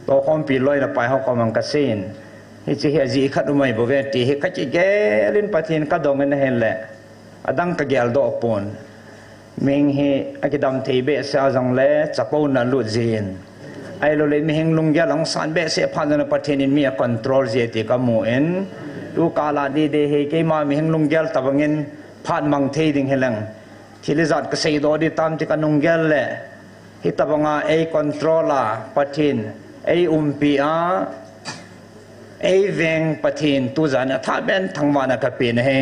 to khom pi loi na pai ho ko man ka sein hi chi he ji khat umai bo ve ti he ka chi gelin pathin ka dong na hen le adang ka gel do pon ming he akidam thei be sa jang le chapo na lu jin ai lo le mi heng lung ya lang san be se phan na pathin in mi control je ti ka mu en tu kala di de he ke ma mi heng lung gel tabangin phan mang thei ding helang thilizat ka sei do di tam ti kanung gel le hitabanga a controller pathin a umpia a veng pathin tu zan tha ben thangwana ka pin he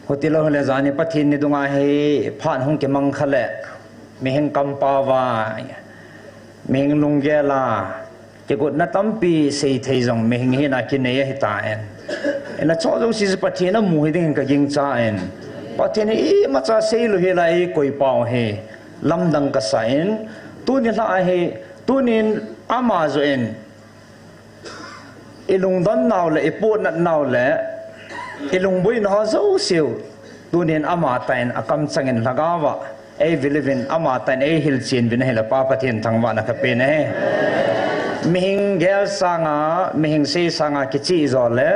hotilo le zani pathin ni dunga he phan hung ke mang khale mi heng kampawa mi heng lunggela ke gut na tampi sei thei jong mi heng hi na ki ne hi ta en ena cho jo si pathin na mu hi ding ka ging cha en pathin i ma cha sei lu hi la i koi pau he lam dang ka sa en tu ni la he tu nin ama zo en ilung don naw le ipu na naw le ilung bui na zo siu tu nin ama tain akam changin lagawa ei vilivin ama tain ei hil chin vin hela pa pathin thangwa na ka pe ne mihing gel sanga mihing se sanga kichi zo le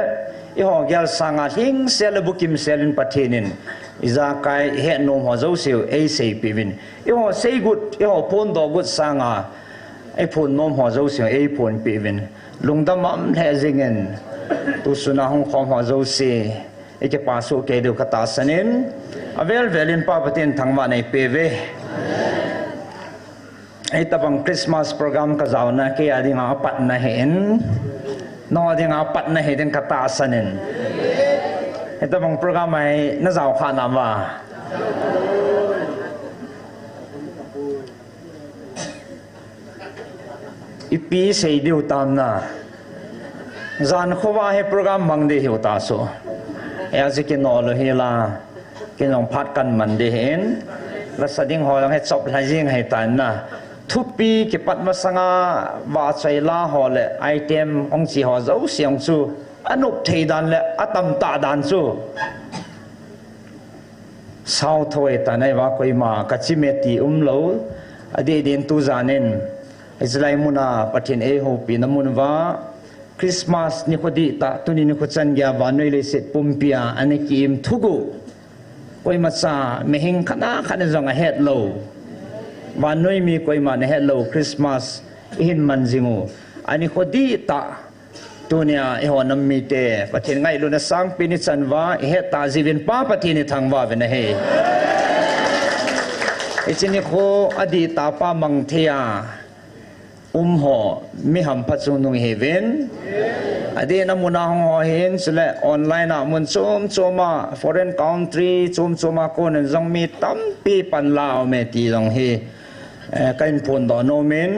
i ho gel sanga hing sel bukim selin pathinin iza kai he nom ho zo siu ei sei pivin i ho sei gut i ho pon do gut sanga ei phun nom ho zo siu ei phun pivin lungdam am the jingen tu suna hong khom ho zo si e ke pa su ke du kata sanin avel velin pa patin thangwa nei peve ai tabang Christmas program ka zauna ke adi nga pat na hen no adi nga pat na he den kata sanin ai tabang program ai na zau kha na wa ipi sei diu tam na zan khowa he program mang de hiu ta so ya zike no lo hela ke nong phat kan man de hen la sading ho lang he chop la jing he tan na thupi ke pat ma sanga wa chai la ho le item ong chi ho zo siang chu anup thei dan le atam ta dan chu sau thoi ta nai wa koi ma ka chi me ti lo ade den tu zanen Israel muna pathin e ho pi namun wa Christmas ni khodi ta tuni ni khochan gya wa noi le set pumpia ane kim thugu koi ma cha mehing khana khana jong a het lo wa noi mi koi ma ne hello Christmas in manjingu ani khodi ta tunia e ho nam mi te pathin ngai lu na sang pini chanwa he ta jivin pa pathin ni thangwa ve na he ichini kho adi ta pa mang thea ho mi ham phachu nung heaven ade namuna ho hen sule online a mun chom choma foreign country chom choma ko nen jong mi tam pi pan lao me ti jong he kain phun do no men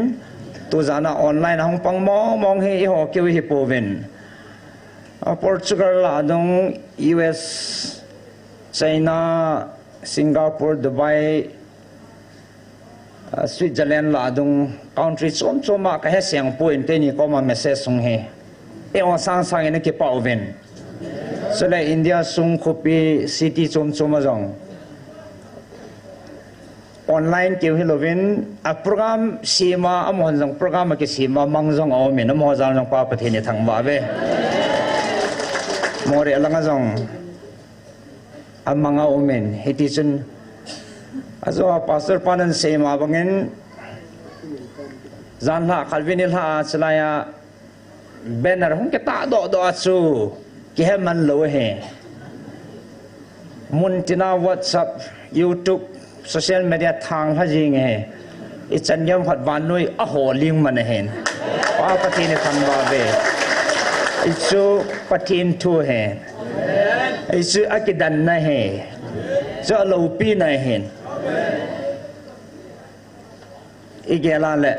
tu zana online hong pang mong he ho keu hi poven Portugal la dong US China Singapore Dubai Switzerland la dung country som ma ka he siang point te ni ko ma message sung he e on sang ene ke pa oven so la India sung kopi city som ma jong online ke hilovin a program sima amon jong program ke sima mang jong o men mo jang jong pa pathe ni thang ba ve more alanga jong amanga omen heti chun azo pastor panan sema bangin zanla khalvinil ha chlaya banner hung ke ta do chu ki he man lo he mun tina WhatsApp YouTube social media thang ha jing he I chan yam phat van noi a ho ling man hen pa pati ni thang ba ve I chu patin thu he I chu akidan na he cho lo pi na hen igela le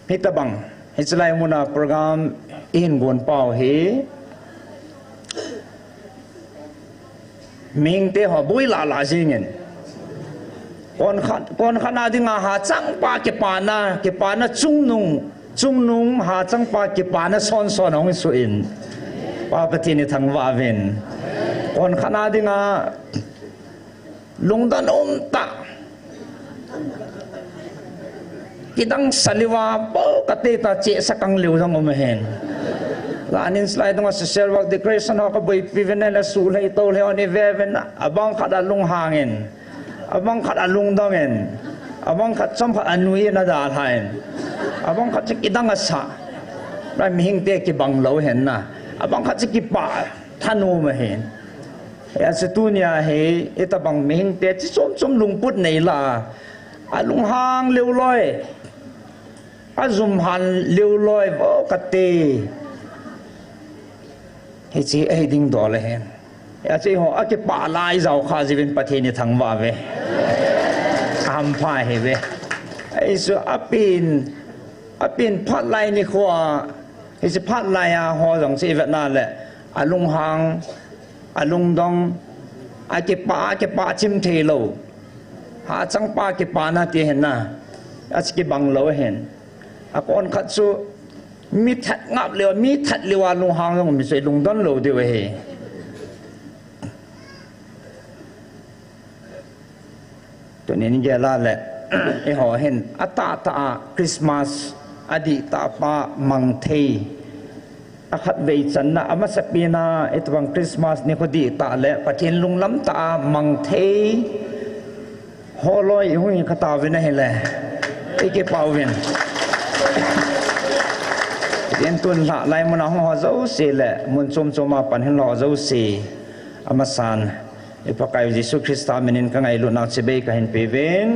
pitabang hislai muna program in gon pau he ming te ho bui la la jingen kon khana dinga ha chang pa ke pana chung nung ha chang pa ke pana son hong su in pa pati ni thang wa ven kon khana dinga lungdan ta kidang saliwa po katita che sakang liw dang umahen lanin slide ng social work declaration ho ka boy pivenela sulay to leon even abang kadalung hangin abang kadalung dangen abang katsam anui na dalhain abang katsikidang asa na mihingte ki banglaw hen na abang katsikipa thanu mahen ya setunya he itabang mihingte chi som lungput nei la alung hang liw loy azum han liw loy bo kate he chi ai ding do le hen ya chi ho ake pa lai zau kha jivin pathe ni thang wa ve am pha he ve ai su apin phat lai ni khwa he chi phat lai a ho jong chi vet na le alung hang alung dong ake pa chim the lo ha chang pa ke pa na ti hen na aski bang lo hen akon khat su mi that ngap le mi that liwa lung hang ngom mi se lung don lo de we he to ni ni la le e ho hen ata Christmas adi ta pa mang thei akhat vei chan na ama sapina etwang Christmas ni ko di ta le pathin lung lam ta mang thei holoi hui khata ve na hele eke pawin yen tun la lai mun ho zo se le mun chom ma pan hen lo zo se amasan ipakai Jesu Krista menin ka ngai lu na chebe ka hen peven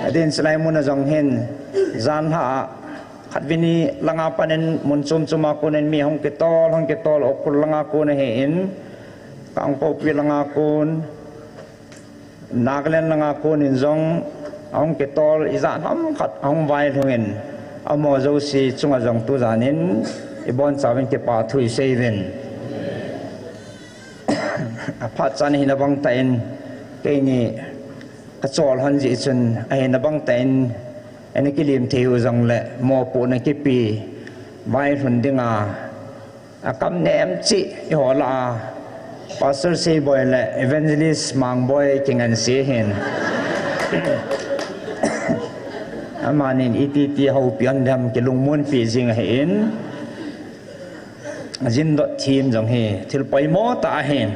adin slai mun jong hen zan ha khatwini langa panen mun chom ma konen mi hong ke tol okul langa ko ne hen kang po pi langa kon Nagaland langa ko nin zong ong ke tol izan ham khat ong vai thungen amo zo si chunga jong tu zanin ibon chawin ke pa thui seven aphat chan hin abang tain ke ni ka chol han ji chun ai na bang tain ani ki lim theu jong le mo pu na ki pi vai hun dinga akam nem chi hola Pastor say boy le evangelist mang boy kingan si hin amanin iti hau pian dam ke lungmun pi jing hin jin dot team jong he thil pai mo ta hin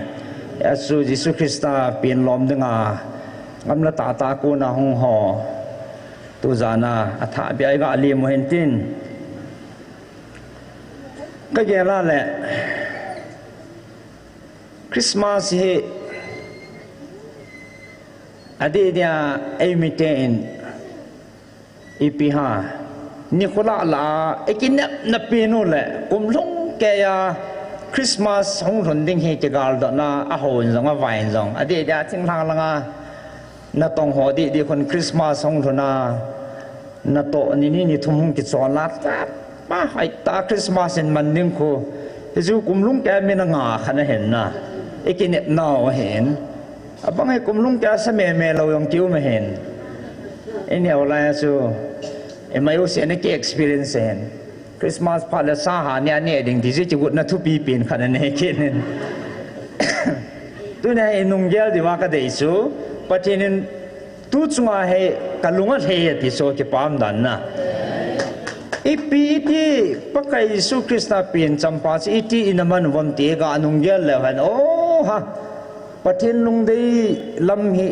asu Jesu Krista pin lom dinga ngamla ta ko na hong ho tu zana atha bi ai ga ali mo hen tin ka gela le Christmas he ade dia emiten ipiha Nicola la ekinap na pinu le kumlong kaya Christmas hong runding he ke gal do na a hon jong a vain jong ade dia ting lang langa na tong ho di kon Christmas hong thona na to ni thum ki chon la pa hai ta Christmas in man ning ko ju kumlong ka me na nga khana hen na ikinep naw hen abang ai kumlung kya sa me lo yong kiu me hen ini awalnya so emai usia ni ke experience hen Christmas pada sah ni ani eding di sini cukup nak tu pipin kan ni kenen tu ni nunggel di mana ada isu patinin tu cuma he kalungan he di so ke paham dan na ipi di pakai isu Krista pin campas iti inaman wam tiga nunggel lewan oh ha patin nung di lam hi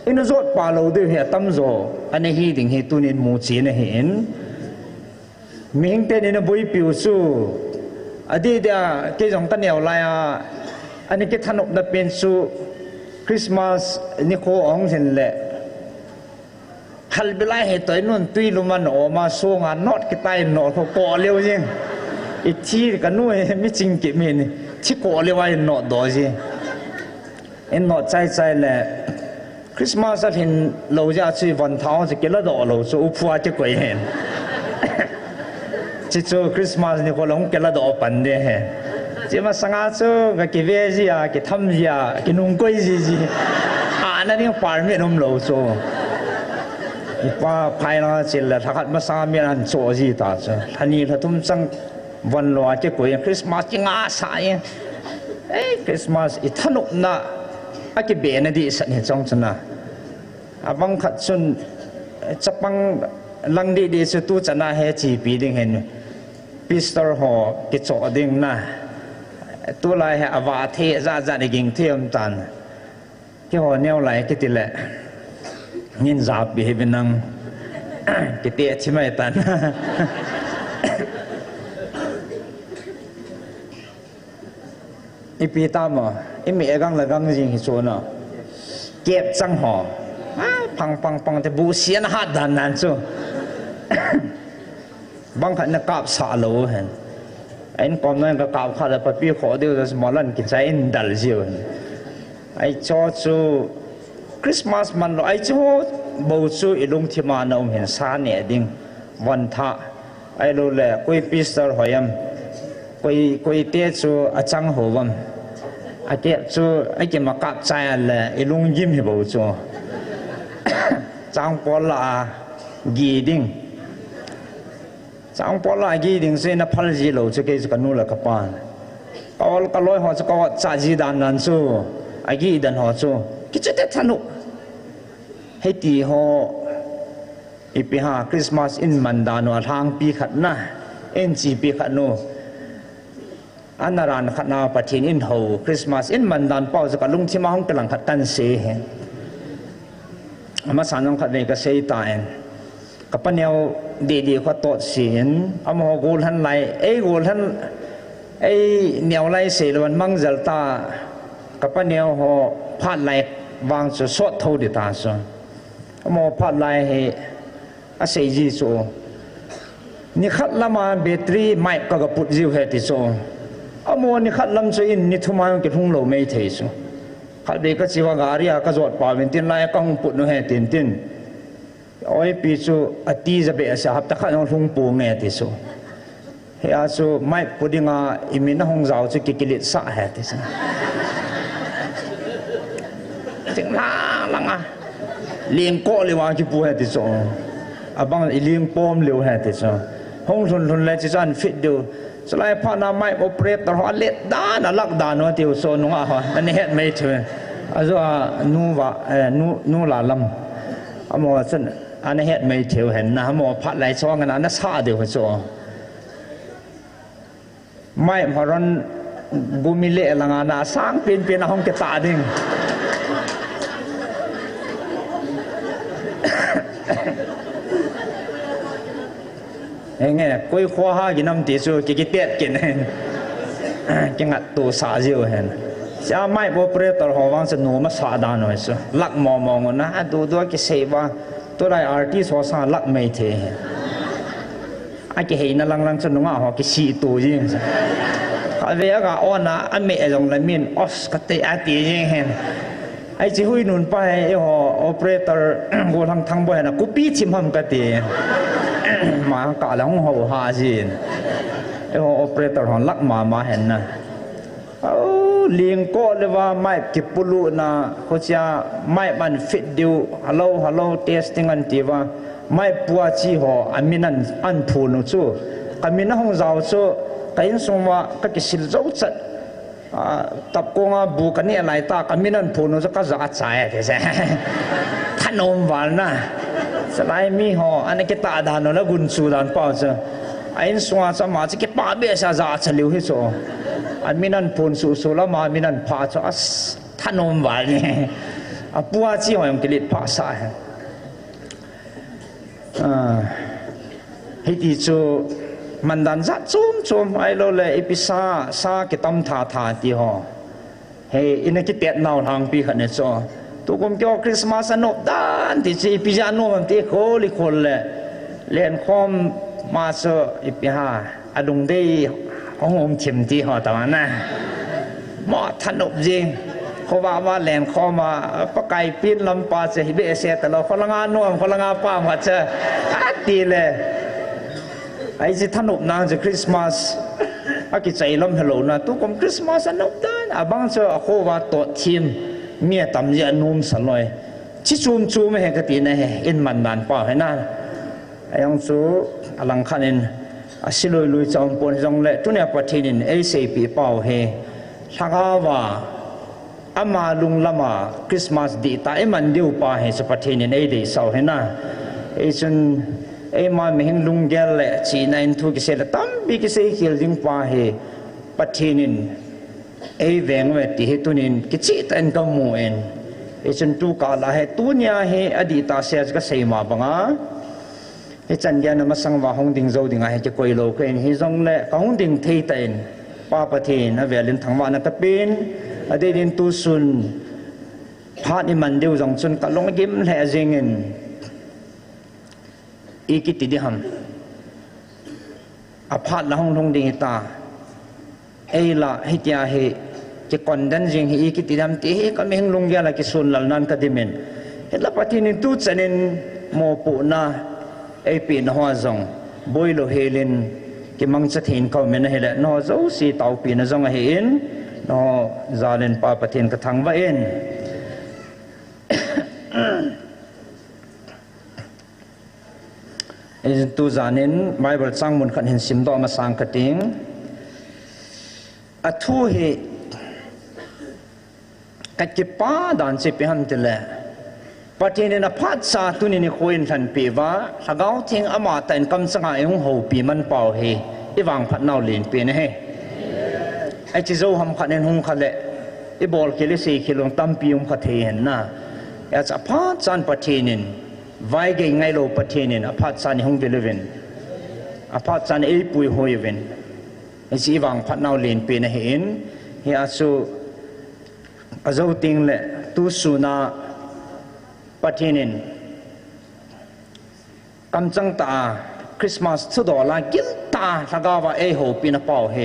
inu zot palo di he tamzo ane hi ding hi tunin muci na hin ming ten ina boy piu su adi dia ke jong tan yaw la ane ke thanop na pen su Christmas ni ko ong sin le hal bilai he toy nun tui luman o ma so nga not ki tai no ko ko leo jing i thi ka nu mi ching ki mi ni chi ko le wai no do ji en no chai chai le Christmas at hin lo ja chi van thao ji ke la do lo so u phua chi koi hen chi cho Christmas ni ko long ke la do pan de he chỉ mà sang á số cái về gì à cái thăm gì à cái nung quay gì à nó đi phá miệng ông lâu số qua phai nó chỉ là thằng mà sang miệng ăn số gì ta chứ anh nhìn là thum sang văn loa cái quay Christmas cái ngã sai ấy Christmas ít thân nộp na à cái bể này đi sẵn hiện trong chân na à băng khát xuân chấp băng lăng đi số tu chân na hay chỉ bị đình hình Pastor họ cái chỗ đình naตัวลายเหอวาเทจะจะได้กินเทียมตันที่หัวแนวไหลกิติแหละยินจับบีเป็นนังกิติใช่ไหมตันอีปีตามอ่ะอีมีเอกังละกังจริงที่ชวนอ่ะเก็บจังหอปังแต่บูเสียนหัดดันนั่นจู่บางคนนักกราบสาโลเห็นไอ้คนนั้นก็กล่าวข้าแต่พพี่ขอเดียวจะสมอลันกินใจอินดัลเจียวไอ้จอจูคริสต์มาสมันไอ้จอบูจูอีลุงที่มาโนมเห็นซาเนี่ยดิ้งวันท่าไอ้รู้แหละคุยพิสเตอร์หอยมคุยเตี้ยจูอาจังหัวมไอ้เตี้ยจูไอ้เกี่ยมากับใจอะไรอีลุงยิ้มให้บูจูจังปอลากีดิ้งจังปอลากีดิ้งเส้นพัลจีโลจะเกี่ยวกับนู่นละกับปานก็ก็ลอยหัวจะก็จ่าจีดานนั่นจูไอ้กีดันหัวจูกิจเด็ดสนุกให้ตีหัวอีปีหาคริสต์มาสอินมันดานัวทางปีขัดนะเอ็นจีปีขัดนูอันนารานขัดนาปะทินอินหัวคริสต์มาสอินมันดานเป้าจะกับลุงที่มาห้องกำลังขัดตันเสียมาสานองขัดเนกเสียตายกับปนเนียวดีๆเขาโตเสียนเอามาโกลทันไหลโกลทันเนียวไหลเสียวันมังเจลตากับปนเนียวเขาพาดไหลวางสุดสดเท่าเดียตาส่วนเอามาพาดไหลให้อาศัยจีโซนี่ขัดละมาแบตเตอรี่ไม่ก็กระปุกจิ๋วเหติโซเอามานี่ขัดลำส่วนนี่ทุ่มมาเก็บหุ่งโลไม่เทโซขัดเด็กก็จีวากาเรียก็จอดป่าเป็นตินไล่ก็หุ่งปุดนู่นเหตินโอ้ยปีโซอตีจะเบะเสียหับตะขัดหุ่งปูเงติโซเฮียโซไม่ปุดิงาอิมินหุ่งเจ้าจะกิเลสสะเหติโซจึงลังอ่ะเลี้ยงโก้เลยว่าจะปูเหติโซบางเลี้ยงปอมเร็วเหตุใช่ห้องทุนเลยจะจันฟิตดูสลายพานาไม่โอเปรตตลอดเล็ดด้านลักด้านว่าที่อุโซนุ่งอ่ะฮะนั่นเหตุไม่ถึงอาจจะนูว่านูลาลำมอสันอันนี้เหตุไม่ถึงเห็นนะมอพัดไหลช่องกันนั้นซาเดียวโซไม่พอรันบุมิเละลังอาณาสร้างเป็นห้องเกตาดิ่งnghe coi khoa ha cái năm tỷ số cái tiết cái này cái ngặt tụ xả diều hen sao mai bộ operator họ vang sẽ nổ mà xả đàn rồi sao lắc mò ngon na đồ cái xe va tôi lại artist họ xả lắc mấy thế ai cái hình nó lăng cho nó họ cái xì tụ gì họ về cái on na anh mẹ dòng lại miền os cái tệ ai tí gì hen ai chỉ huy nônไปhọ operator vô thằng bơi là copy chim hầm cái tệ mà cả là không hậu hà gì họ operator họ lắc mà ห็นนะ liêng có le wa mai ki pulu na ko cha mai man fit diu hello testing an ti wa mai puwa chi ho aminan an phu no chu kamina hong zau chu kain sungwa ka ki sil zo chat tập cô nga bu cái này lại ta cái miền phù nó rất giá trị thế sao thanh ôm vào na sẽ lại mi họ anh cái ta đàn nó là gun su đàn bao giờ anh xóa cho mà cái ba bê sa giá trị liu hết rồi anh miền phù su là mà miền phá cho thanh ôm vào nè bua chỉ họ用cái lịch phá sai hết đi choมันดันซัดซูมไอ้เราเลยอีพิซากิตำถาที่หอเฮ้อินกิเตียนนาวทางปีขันเนี่ยจ้ะตัวกรมเกี่ยวคริสต์มาสนกดันที่จีพิจารณามันที่โคลิคนเลยเรียนคอมมาสอีพิฮาอดุงได้ของผมเข็มที่หอตะวันนะหมอถนบจริงเขาว่าแหลนคอมาปะไก่ปีนลำปาเสียฮิเบเสียแต่เราคนละงานน่วมคนละงานป้ามาเจอตีเลยไอ้ที่ท่านอบนางจะคริสต์มาสอากิใจลมฮัลโหลนะตุกมคริสต์มาสนบด้านบางเจ้าโคว่าตัวทีมเมียตำเยอะนุ่มสลอยชิจูไม่เห็นกตินะเฮอินมันดานป่าให้น่าไอ้ยังสู้อลังคันินสิลุยจอมปนจงเละทุเนียประเทศนินไอ้เสปีเป่าเฮชักว่าอามาลุงละมาคริสต์มาสดีตาไอ้มันเดียวป่าเฮสประเทศนินไอ้เดียวเสาให้น่าไอ้จนไอ้มาไม่เห็นลุงแกเละจีนอินทุกิเสละตั้มบีกิเสกิลจิงป่าเฮประเทศนินไอ้แหวงเวทีเฮตุนินกิจิตันกมูเอ็นไอ้จนตุกาลาเฮตุเนียเฮอดีตาเสียก็เสมาบังอ่ะไอ้จันยานมาสังวาหงดิงโจดิงไอ้จะคุยโลกเอ็นฮิซงเละก็หงดิงเทยตันป้าประเทศนะเวลินทั้งวันนัตเป็นอดีดินตุสุนพาดนี่มันเดียวจงสุนก็ลงยิ้มแหจิงเงินอีกิติดิฮัมอภาษละหงทงดิงตาไอ้ละฮิตยาเฮจะก่อนดันจิงอีกิติดิฮัมที่เฮก็ไม่เห็นลุงยาละกิสุนลัลนันก็ดิเมนเห็นละปฏินิตุจันินโมปุนาไอ้ปีนหัวจงบอยโลเฮลินกิมังจะถิ่นเขาเมนเฮละนอเจ้าสีเตาปีนจงเฮอินนอซาเลนปาปฏินกระทังว่าเอ็นตูจานินไบเบิลสังมุนขันเห็นสิมดอมาสังกติงอัทุเฮกัดกิป้าดานเซปิฮันติเลปฏิเนนพัดซาตุนินิโคอินทันปีว่าถ้าเขาทิ้งอามาแต่งคำสั่งให้หงหูปีมันเป่าเฮอีวางพัดนาวลินปีนเฮไอจิโซฮัมขันเห็นหงขัดเลอีบอลกิเลสีกิลงตั้มปีมขัดเห็นนะอยากจะพัดจานปฏิเนนไว้เก่งไงโลประเทศนี่อภัสสานิหงเวลเวนอภัสสานเอปุยหอยเวนไอ้สีวังพัดนาวเลียนเป็นเห็นเฮียสูอาจติงเละตุสุนาประเทศนี่กำจังตาคริสต์มาสสุดอลากิลตาถ้าก็ว่าเอโหปีนเป่าเฮ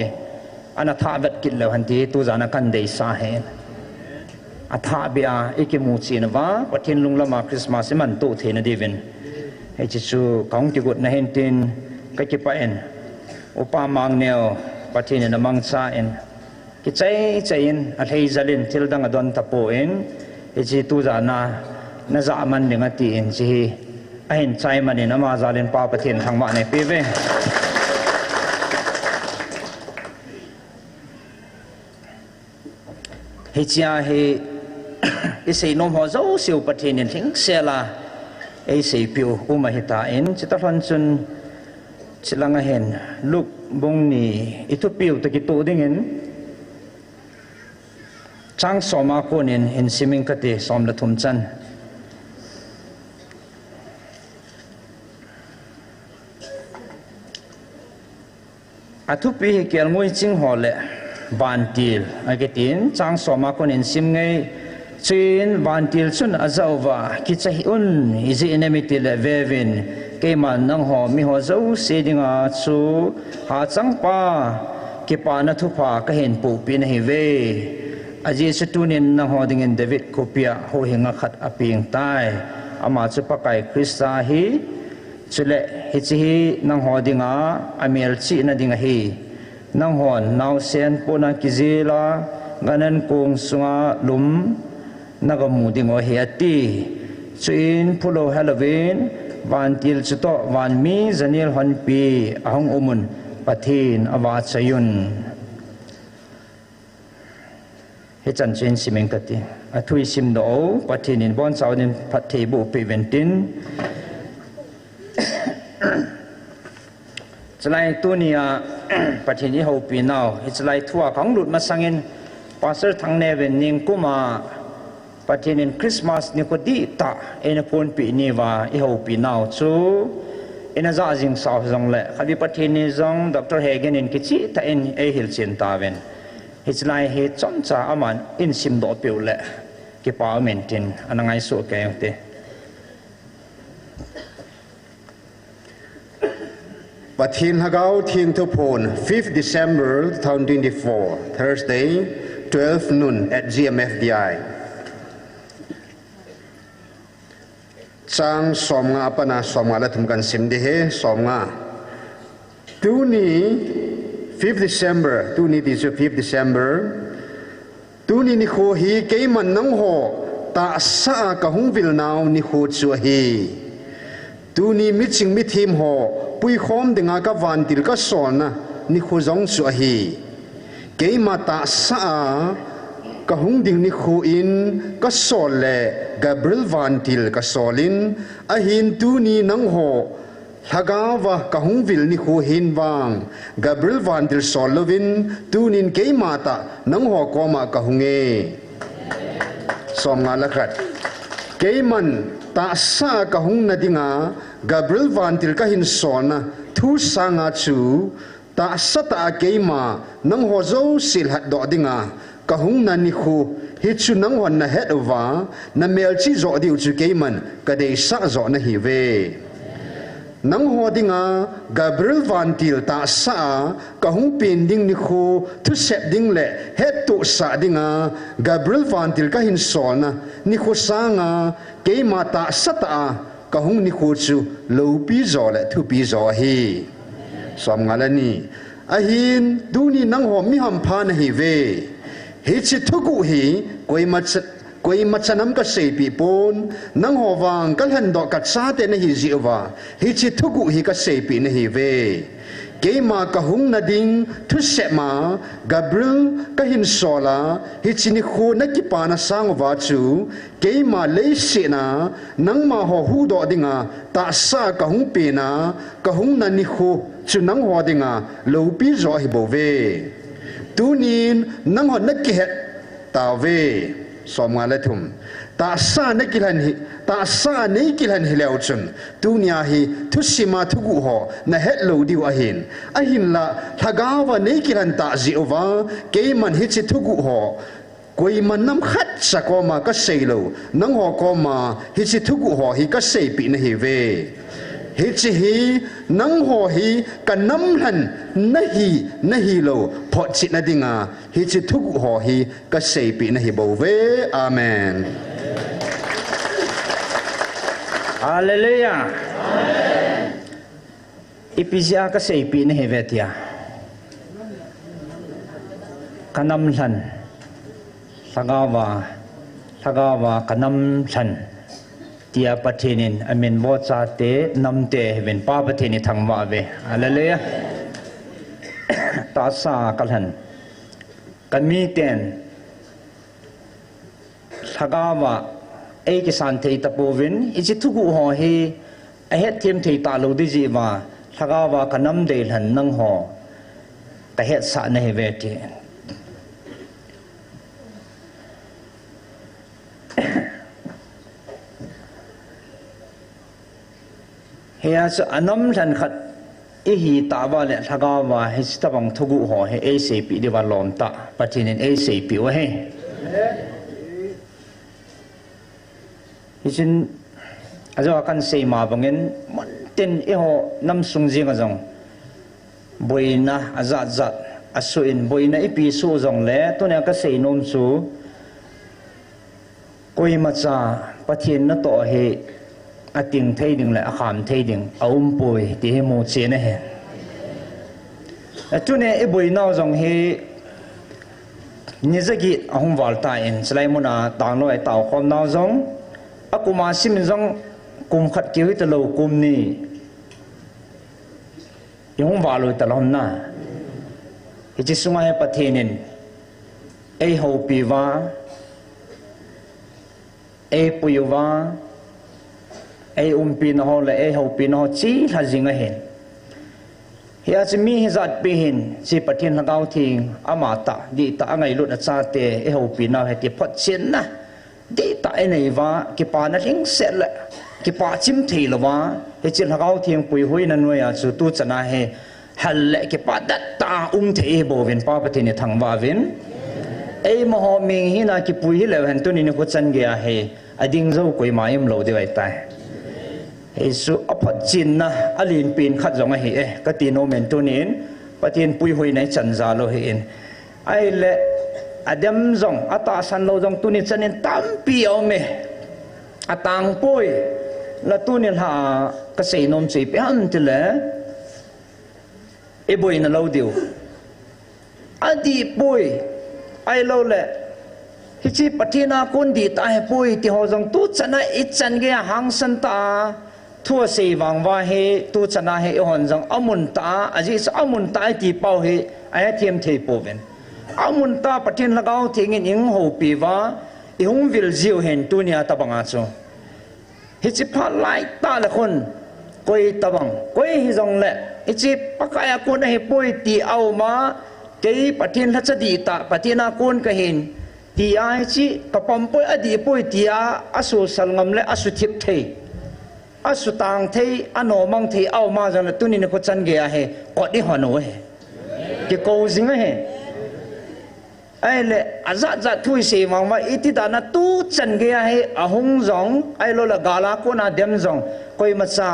อันนั้นท้าเวทกินแล้วหันทีตุจานักันเดย์สาเหตุอาถาเบียอีกมูจีนว่าประเทศลุงละมาคริสต์มาสมันโตเทนดีเวนไอ้จิจูของที่กดในเห็นตินก็คิดไปเอ็นอุปามังเนียวประเทศนี้นมังซาเอ็นกิจใจเอ็นอัฐิจัลินทิลดังอดอนทับโปเอ็นไอ้จิตูจานาน่าจะมันเดือดตีเอ็นจีไอ้เห็นใจมันเนี่ยนมาจัลินป้าประเทศทางบ้านในปีเวเฮจีอาเฮไอ้สิ่งน้องหัวเจ้าเสียวประเทศนี้ทิ้งเสียละไอ้สิ่งผิวอุมาหิตาเอ็นจิตฟันจนจิลังเห็นลูกบงนี่อิทุผิวตะกี้ตัวดิ่งเห็นช่างสอมาคนเห็นซิมิงกติสอมละทุมจันอาทุปีเกี่ยวงวยจิงหัวเละบานติลไอ้กิตินช่างสอมาคนเห็นซิมไงจีนบานติลสุนอาจาวะกิจหุ่นอิจิเนมิติเลเววินเกมันนังหอมีหัวเจ้าเสียดิงอาชูหาจังป้ากิปานัทุพาก็เห็นปูปีนเฮเวอาจีสุตุนินนังหอดิงินเดวิดโคเปียโฮเฮงขัดอภิงตายอามาจุปะไกคริสตาฮีจุเลฮิจิฮีนังหอดิงาอเมลชีนัดิงาฮีนังหอนนาวเซนปนังกิจิลา ganan kung sunga lum nagamu dingo hiati chuin pulo Halloween van til chuto van mi zanil hon pi ahong umun pathin awa chayun he chan chen simeng kati athui sim do pathin in bon chawnin phathei bu pe ventin chlai tunia pathin hi ho pi now hi chlai thua khang lut ma sangin pastor thangne ven ning kuma pathin in Christmas ni ko di ta ena pon pi ni wa i ho pi now chu ina za jing sa jong le khabi pathin ni jong Dr. Hagen in kichi ta en e hil chen ta ven hichlai he chon cha aman in sim do pe le ki pa mentin anangai so ke te Pathin hagau thing to phone 5th December 2024 Thursday 12 noon at GMFDI Chang somnga apana somnga la thumkan simde he somnga tuni 5th December tuni this 5th December tuni ni kho hi keiman nang ho ta sa ka hungvil naw ni kho chu hi tuni miching mithim ho pui khom dinga ka vantil ka sona ni kho jong chu hi keima ta sa ka hungding ni kho in ka sol le Gabriel vantil ka solin ahin tuni nang ho hagawa ka hungvil ni kho hin wang Gabriel vantil solovin tunin keimata nang ho koma ka hunge somnga lakhat keiman ta sa ka hung na dinga Gabriel vantil ka hin sona thu sanga chu ta sata keima nang ho zo sil hat do dinga ka hung na ni khu hi chu nang hon na het wa na mel chi zo diu chu keiman ka dei sa zo na hi ve nang ho dinga Gabriel vantil ta sa ka hung pin ding ni khu thu sep ding le het tu sa dinga Gabriel vantil ka hin sona ni khu sanga keima ta sata ka hung ni khu chu lo pi zo le thu pi zo hi som ngalani ahin duni nang ho mi ham pha na hi ve hi chi thugu hi koi machanam ka sei pi pon nang ho wang kal han do ka cha te na hi jiwa hi chi thugu hi ka sei pi na hi ve keima ka hung na ding thu se ma Gabriel ka hin sola hi chi ni khu na ki pa na sang wa chu keima le se na nang ma ho hu do dinga ta sa ka hung pe na ka hung na ni khu chu nang ho dinga lo pi zo hi bo ve tunin nang ho na ki het ta ve som nga le thum ta sa ne kilan hi ta sa ne kilan hi leo chun tunia hi thusima thugu ho na het lo diu ahin la thagawa ne kilan ta ji ova keiman hi chi thugu ho koi manam khat sakoma ka seilo nang ho koma hi chi thugu ho hi ka sei pi na hi ve hi chi hi nang ho hi kanam han nahi lo pho chi na dinga hi chi thugu ho hi ka sei pi na hi bo ve amen hallelujah ipizia ka sei pi na hi ve tia kanam han thagawa kanam han tia pathinin amen bo cha te namte ven pa pathini thangwa ve hallelujah ta sa kalhan kami ten thagawa ei ki san thei tapovin ichi thugu ho hi a het them thei ta lo di ji ma thagawa kanam de han nang ho ta het sa na he ve ti hea sa anam than khat e hi ta wa le thaga wa he sta bang thugu ho he e se pi de wa lom ta pathin e se pi wa he hisin ajo kan se ma bangen mon ten e ho nam sung jing ajong boina azat zat asuin boina e pi su jong le to ne ka se nom su koi ma cha pathin na to he ating thei ding la akham thei ding aum poi ti mo che na he atune e boi naw jong he นี่จะกิอหงวาลตาอินสไลมุนาต่างโลไอเต่าความน่าจงอากุมาซิมจงกุมขัดเกี่ยวตะโลกุมนี่ยังวาลุตะลอนน่ะฮิจิสุงายประเทศนินเอฮูปีวาเอปุยวาเอปีนหอและเอฮูปีนหอจีหาจิงเห็นเฮียจะมีจัดปีหินสิประเทศละเก้าทิ้งอามาตาดีตาไงลุดอาจารย์เตเอฮูปีนาให้ที่พัดเช่นนะดีตาไอไหนวะกี่ปานั่นเองเสร็จละกี่ปาจิ้มทีละวะเฮจิละเก้าทิ้งปุยหุยนั่นเว้ยสุดตู้จะน่าให้ฮัลละกี่ปาดัตตาทีโบวินป้าประเทศนี้ทางว่าวินเอ้มหามิงฮินากี่ปุยฮิเลวเห็นตัวนี้นี่ก็จันเกียให้อดิ้งเจ้ากุยมายิมโลดีไว้ตายเฮซูอภัดจินนะอลินปีนขัดจงให้ก็ตีโนเมนตัวนี้ประเทศปุยหุยในจันจาโลเห็นไอ้เละอเดมจงอัตาสันโลจงตัวนี้จันนินตั้มปีเอาเมอัตังปุยละตัวนี้หากระสีนมสีเปียนติละไอ้บุยนั่นเราเดียวอดีปุยไอ้เราเละที่จีปฏินาคนดีตายปุยที่เขาจงตู้จันนะอิจันเกียหังสันตาทั่วสีวังว่าเฮตู้จันนะเฮอหันจงอมุนตาอาจิสอมุนตาที่เป่าเฮไอ้เทียมเทปเวนอมุนตาปฏินาเขาทิ้งอิงหูปีว่าอิงวิลจิวเห็นตัวนี้ตาบังอาจูที่จีพาไล่ตาละคนกุยตาบังกุยฮิจงเละที่จีปะกายคนให้ปุยตีเอามาเกยปฏินาจะดีตาปฏินาคนก็เห็นที่ไอ้จีกับปอมปุยอดีปุยที่อาสุสังงมและอาสุทิพเทอาสุตังเทอโนมังเทเอามาจนตุนินก็จันเกียเหกอดที่หัวหนูเหที่โกจิงเหไอ้เละอาจัดทุยเสียงว่าอิติดานะตู้จันเกียเหอาหงจงไอ้โลละกาลากุนาเดมจงคอยมาซา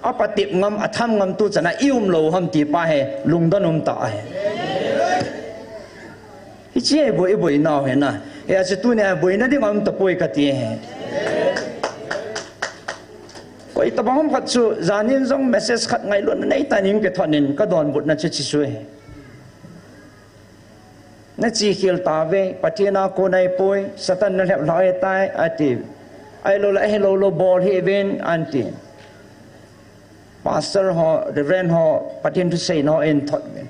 อาปฏิงมอาธรรมงมตู้จันนะอิวมโลหัมตีป้าเหลุงดนุมตาเหฮิจิบุยบุยน่าเห็นนะเฮ้ยอาจตุเนี่ยบุยนั่นที่งมตะปุยกัดเหก็อีตบางขัดสู้จานินจงเมสเซจขัดไงล้วนในตานิ่งเกทอนินก็โดนบุตรนั่นจะชิช่วยนั่นจีเขียลตาเวปฏินาโกนายปุยสตันนั่นแหละลอยตายอันที่ไอ้โลละไอ้โลบอลเฮเวนอันที่พาสเตอร์ฮอเดเรนฮอปฏิทุเซนฮอเอ็นทอดเวน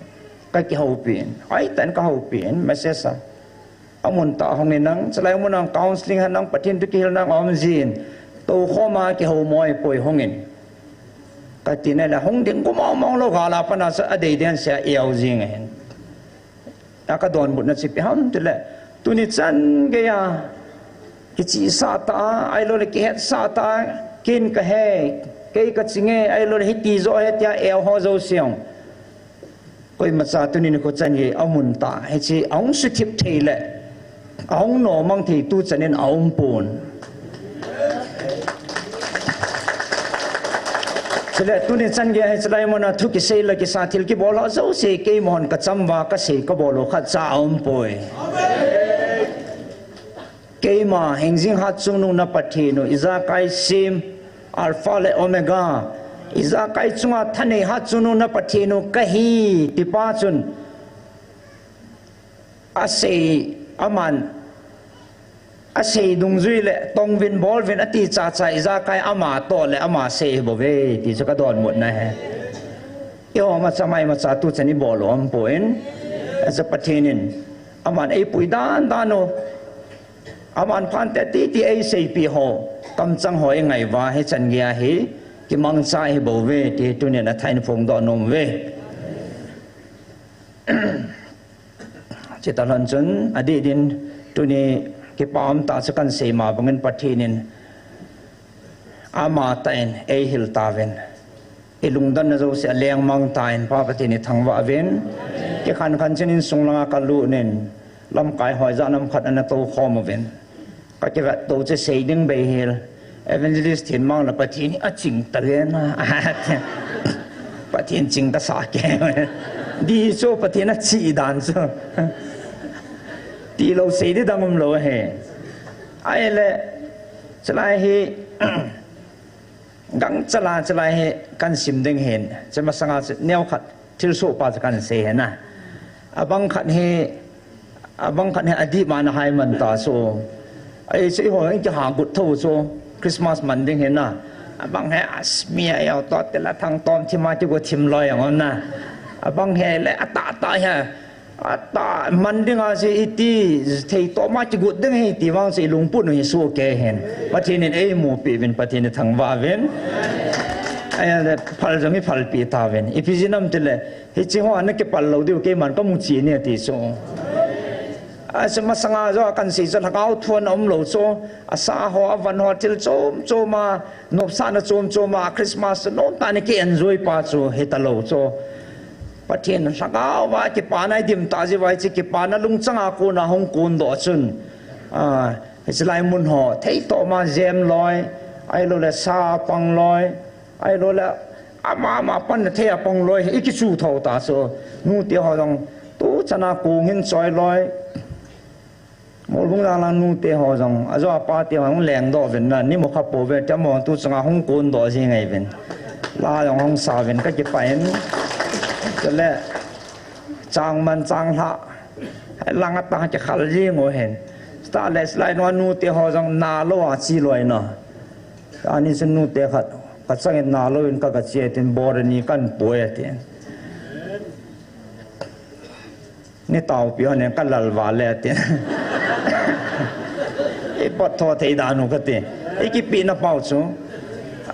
ก็กี่หูเปลี่ยนไอ้แต่ก็หูเปลี่ยนเมสเซจอามุนตาห้องนี้นั่งสลายมุนังคาวน์สลิงหันนั่งปฏิทุกิลนั่งออมจีนตัวข้อมาเกี่ยวมวยป่วยห้องเงินก็ที่นั่นแหละห้องเด็กก็มองโลกาลาปนัสอดีตเสียเอวจริงเห็นแล้วก็โดนบุญนัสิบห้ามตัวแหละตัวนี้จันเกียกิจสาตาไอ้โลเลกิเหตุสาตากินก็เฮเกี่ยก็จริงไอ้โลเลฮิติโซเหตุยาเอวหัวโจเสียงก็มาซาตัวนี้ก็จันเกียเอามุนตาให้ชีเอาสุทิพเทเลเอาหน่อมังทีตู้จันเน้นเอาปูนสเลตุนิจันเกียให้สลายมันทุกเสลกิสาธิลกิบอลเจ้าเสกมอนกัจจำว่ากัเสกบอลขัดจ้าอมป่วยเกมาเฮงซิงฮัดซุงนุนับปฏิโนอิซาไกซิมอัลฟาและโอเมก้าอิซาไกจุงอัทเนฮัดซุงนุนับปฏิโนกะฮีติปาจุนอาเซอามันอาเซดุงจุยเลตองวินบอลวินอติจ่าใจจะใครอามาโตและอามาเซบเวที่จะกระโดดหมดนะฮะเดี๋ยวมาสมัยมาสาตุชนิบอลอมป่วยจะปะเทนินอามันไอปุยด้านโนอามันพันแต่ที่ไอเซปีโฮกำจังหอยไงวะให้จันเกียเฮกิมังใจบเวที่ตัวเนี่ยนะไทยนฟงดอนมเวจิตตลันจนอดีตดินตัวนี้ที่ปามตาสกันเสมาบังเงินปัททีนินอามาตายเอฮิลตาเวนเอลุงดันนะโจเสียเลี้ยงมังตายพาปัททีนิทังว่าเวนที่ขันเชนินทรงลังกัลลุนินลำกายหอยจานำขัดอันโตคอมเวนก็จะแบบโตจะเสียดึงไปเฮลเอเวนเจลิสต์เห็นมังละปัททีนี่จริงตะเวนนะปัททีนจริงตะสาแกดีโซปัททีน่ะชีดานโซตีเราเสียดังมันโลเหไอ้เละสลายเหกังสลายเหกันสิมดึงเห็นจะมาสังอาเนียวขัดที่สู้ปาจะกันเสียนะบังขัดเห bang kan adi mana hai man ta so ai sei ho ang ki ha gut tho so Christmas man ding hen na bang he asmia ya to te la thang tom thi ma chi go thim loi ang na bang he le ata ta ha ata man ding a se iti thei to ma chi gut ding he ti wang se lung pu no hi so ke hen pathin en ei mu pi vin pathin thang wa ven ai le phal jang hi phal pi ta ven ipijinam te le hi chi ho an ke pal lo diu ke man ko mu chi ne ti so asma sanga zo kan si zan hau thuan om lo so asa ho avan ho til chom ma nop sa na chom ma Christmas no ta ne ke enjoy pa chu hetalo so pathian sagao wa ki pa nai dim ta ji wai chi ki pa na lung changa ko na hong kun do chun it's lai mun ho thei to ma jem loi ai lo la sa pang loi ai lo la ama pan the ya pang loi iki chu tho ta so nu ti ho dong tu chana ku ngin choi loi một lúc nào nu tê họ rằng à do ba tê họ lẻng đó về nè nếu một khắp bộ về chấm mòn tu sang Hong Kong đó gì ngày về la rằng Hong Sa về cái phải cho nên trang man trang hạ lang at ta cái khal gì ngồi hen ta lại lại nói nu tê họ rằng na lo à chi loài nè anh ấy xin nu tê khát khát sang na lo in cái chia tiền bò này căn bồi tiềnนี่เต่าเปียวเนี่ยก็หลับวาเลยเนี่ยไอ้ปอดทอเทียดานุก็เตะไอ้กี่ปีน่ะเป่าซู